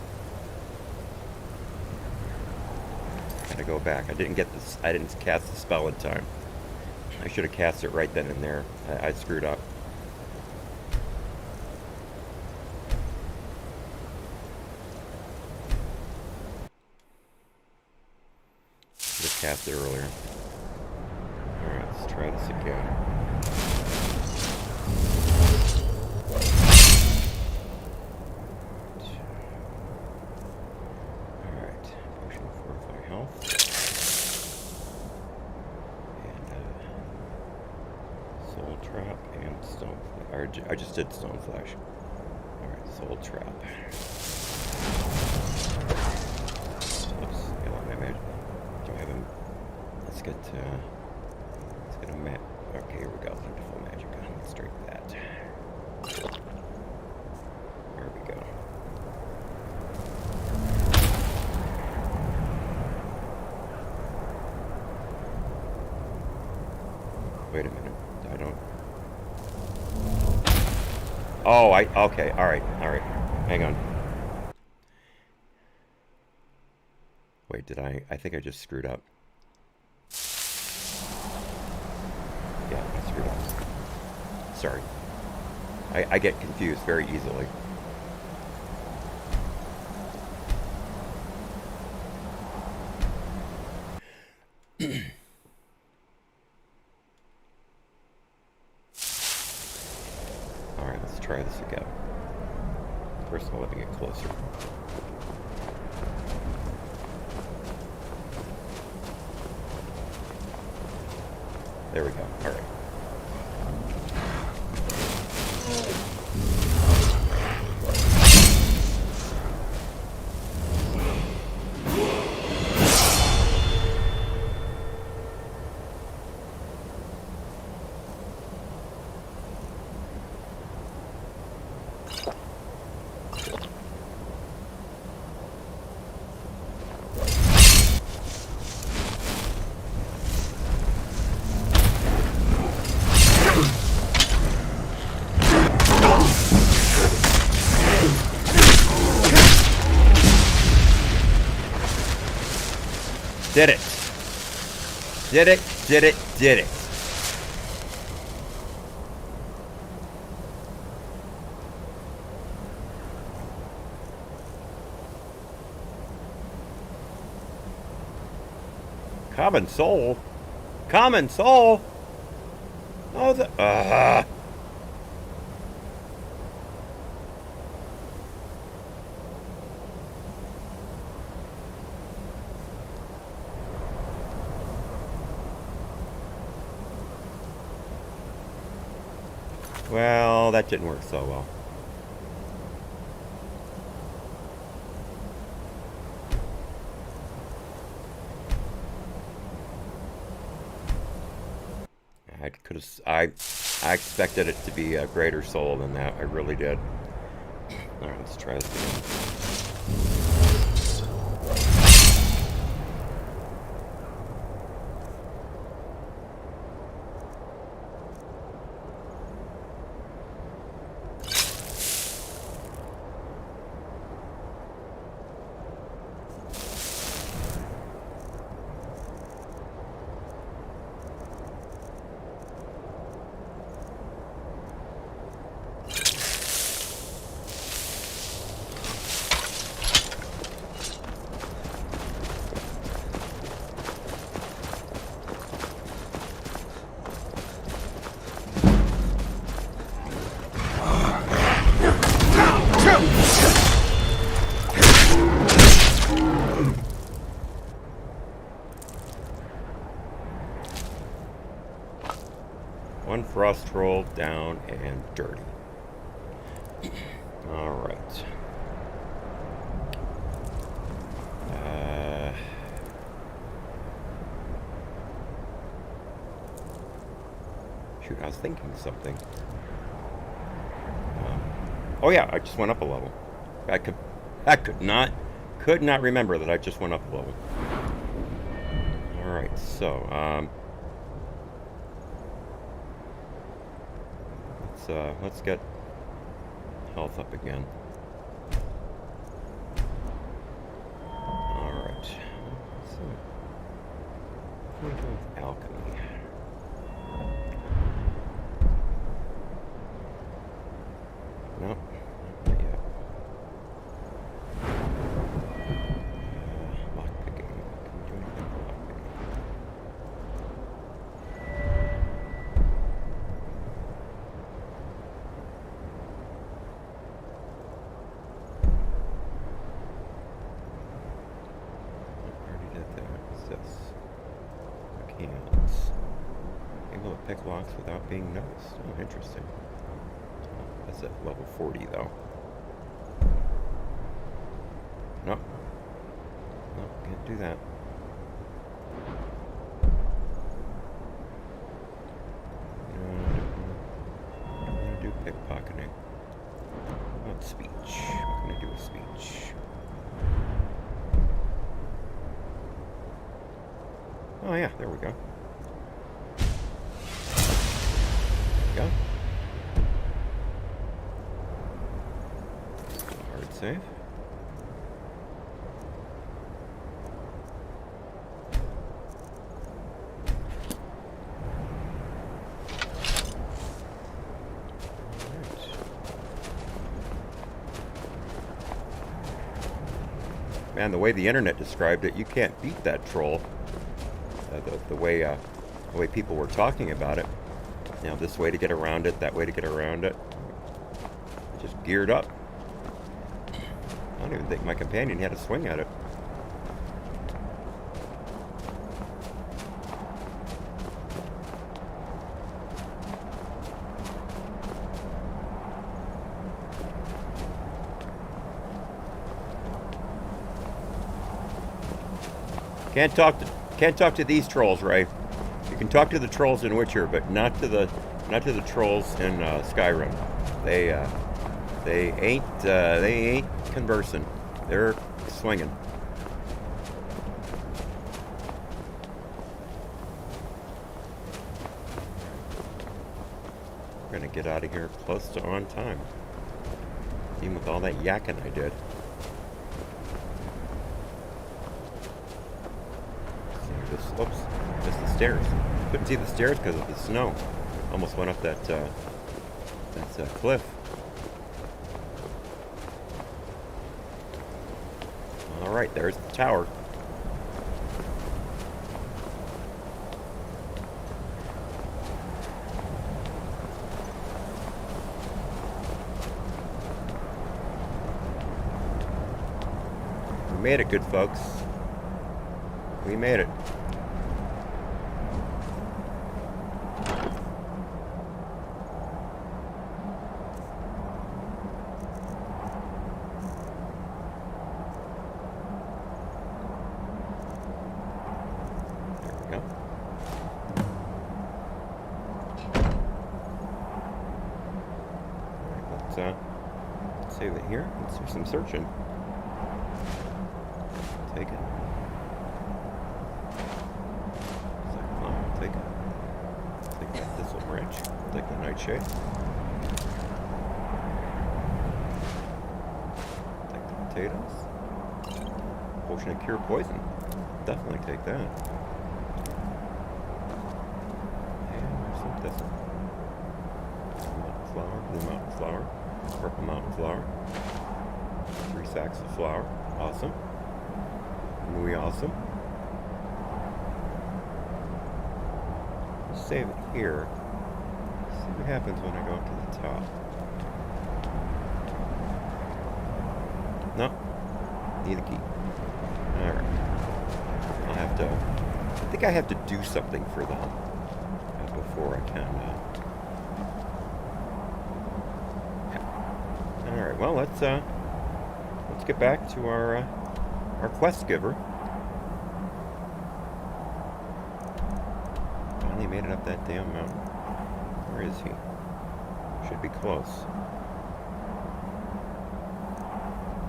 Gotta go back. I didn't get this. I didn't cast the spell in time. I should have cast it right then and there. I screwed up. Just cast it earlier. Alright, let's try this again. I just did Stone Flash. Alright, Soul Trap. Oops, I got my magic. Do I have him? Let's get a map. Okay, here we go. Full magic. Let's drink that. There we go. Wait a minute. I don't. Oh, okay, alright. Hang on. Wait, did I think I just screwed up. Yeah, I screwed up. Sorry. I get confused very easily. Try this again. First of all, let me get closer. There we go. All right. Did it. Did it. Common soul? Common soul? Oh, the... Well, that didn't work so well. I expected it to be a greater soul than that. I really did. Alright, let's try this again. Frost troll down and dirty. Alright. Shoot, I was thinking something. Oh yeah, I just went up a level. I could not remember that I just went up a level. Alright, so, let's get health up again. Alright. So, we're going with alchemy. Nope, not yet. Lockpicking. Can we do anything for lockpicking? I already did that. What's this? Can't. Able to pick locks without being noticed. Oh, interesting. That's at level 40, though. Nope. Nope, can't do that. I'm gonna do pickpocketing. How about speech? What can I do with speech? Oh yeah, there we go. There we go. Hard save. Man, the way the internet described it, you can't beat that troll. The way people were talking about it. You know, this way to get around it, that way to get around it. Just geared up. I don't even think my companion had a swing at it. Can't talk to these trolls, Ray. You can talk to the trolls in Witcher, but not to the trolls in Skyrim. They ain't conversing. They're swinging. We're gonna get out of here close to on time, even with all that yakking I did. Oops, just the stairs. Couldn't see the stairs because of the snow. Almost went up that cliff. All right, there's the tower. We made it, good folks. We made it. Save it here. Let's do some searching. Take it. Take it. Take that thistle branch. Take the nightshade. Take the potatoes. Potion of cure poison. Definitely take that. And there's some thistle. Mountain flower, blue mountain flower. Purple mountain flower. 3 sacks of flour. Awesome. Muy awesome. Save it here. See what happens when I go up to the top. No. Need a key. Alright. I'll have to... I think I have to do something for them before I can right, well, let's get back to our quest giver. Finally made it up that damn mountain. Where is he? Should be close.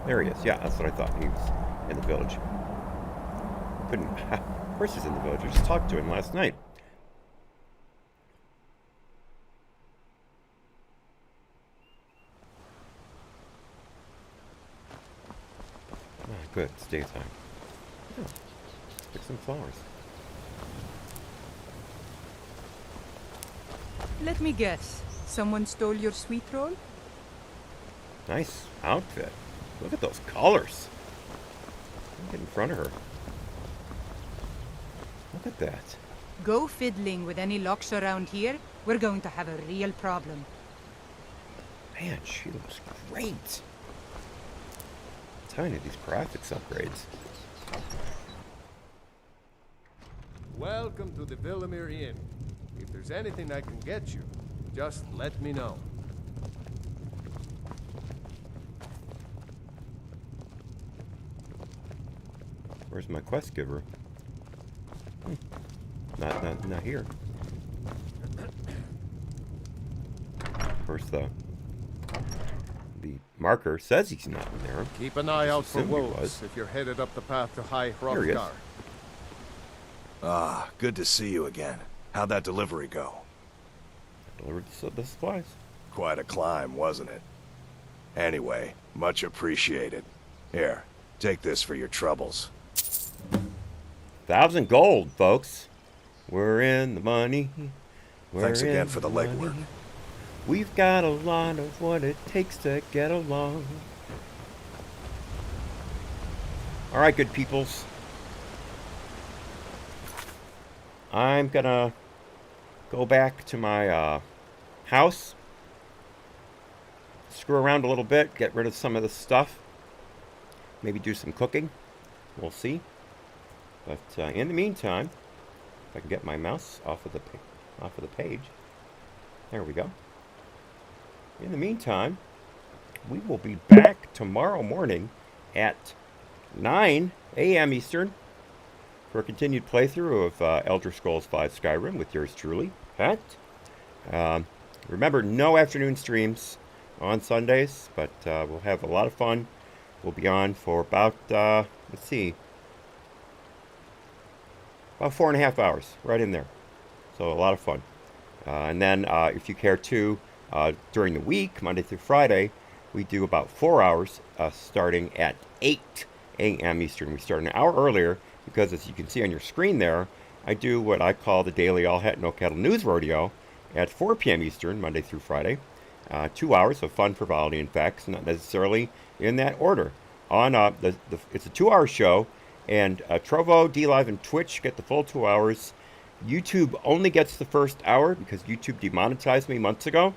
There he is. Yeah, that's what I thought. He was in the village. Couldn't. Of course he's in the village. I just talked to him last night. Ah, good. It's daytime. Yeah. Pick some flowers. Let me guess. Someone stole your sweet roll? Nice outfit. Look at those colors. Get in front of her. Look at that. Go fiddling with any locks around here. We're going to have a real problem. Man, she looks great. I'm telling you, these graphics upgrades. Welcome to the Villamere Inn. If there's anything I can get you, just let me know. Where's my quest giver? Not here. Of course, the marker says he's not in there. Keep an eye out for Assumed he wolves was. if you're headed up the path to High Here he is. Hrothgar. Ah, good to see you again. How'd that delivery go? Delivered the supplies. Quite a climb, wasn't it? Anyway, much appreciated. Here, take this for your troubles. 1,000 gold, folks. We're in the money. Thanks again for the money. legwork. We've got a lot of what it takes to get along. All right, good peoples. I'm gonna go back to my house, screw around a little bit, get rid of some of the stuff, maybe do some cooking. We'll see. But in the meantime, if I can get my mouse off of the page, there we go. In the meantime, we will be back tomorrow morning at 9 a.m. Eastern for a continued playthrough of Elder Scrolls V Skyrim with yours truly, Pat. Remember, no afternoon streams on Sundays, but we'll have a lot of fun. We'll be on for about, let's see, about 4.5 hours, right in there. So a lot of fun. And then if you care to, during the week, Monday through Friday, we do about 4 hours starting at 8 a.m. Eastern. We start an hour earlier because, as you can see on your screen there, I do what I call the daily All Hat No Cattle News Rodeo at 4 p.m. Eastern, Monday through Friday. 2 hours of fun, frivolity, and facts, not necessarily in that order. On it's a 2-hour show, and Trovo, DLive, and Twitch get the full 2 hours. YouTube only gets the first hour because YouTube demonetized me months ago.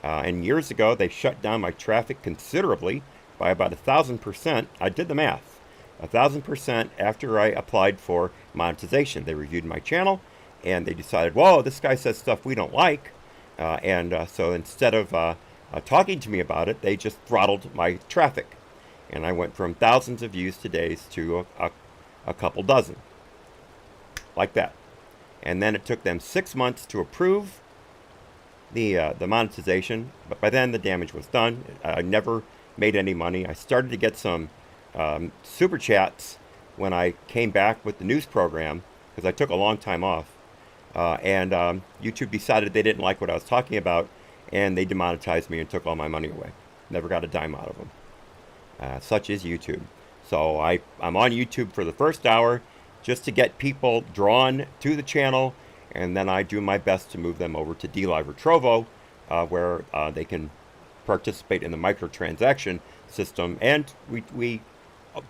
And years ago, they shut down my traffic considerably by about 1,000%. I did the math. 1,000% after I applied for monetization. They reviewed my channel, and they decided, whoa, this guy says stuff we don't like. So instead of talking to me about it, they just throttled my traffic. And I went from thousands of views to days to a couple dozen. Like that. And then it took them 6 months to approve the monetization, but by then the damage was done. I never made any money. I started to get some super chats when I came back with the news program because I took a long time off, and YouTube decided they didn't like what I was talking about, and they demonetized me and took all my money away. Never got a dime out of them. Such is YouTube. So I'm on YouTube for the first hour just to get people drawn to the channel, and then I do my best to move them over to DLive or Trovo, where they can participate in the microtransaction system, and we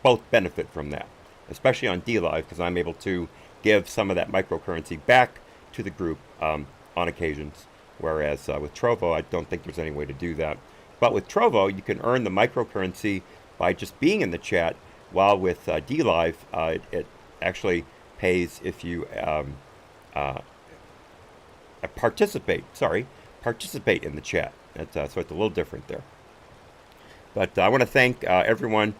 both benefit from that, especially on DLive, because I'm able to give some of that microcurrency back to the group on occasions, whereas with Trovo, I don't think there's any way to do that. But with Trovo, you can earn the microcurrency by just being in the chat, while with DLive, it actually pays if you participate in the chat. So it's a little different there. But I want to thank everyone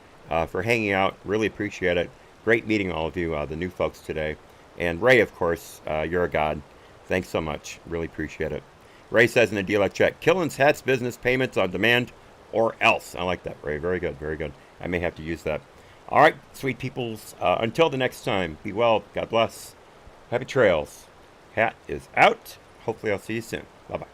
for hanging out. Really appreciate it. Great meeting all of you, the new folks today. And Ray, of course, you're a god. Thanks so much. Really appreciate it. Ray says in the deal check, Killen's Hats business payments on demand or else. I like that, Ray. Very good, very good. I may have to use that. All right, sweet peoples. Until the next time, be well. God bless. Happy trails. Hat is out. Hopefully I'll see you soon. Bye-bye.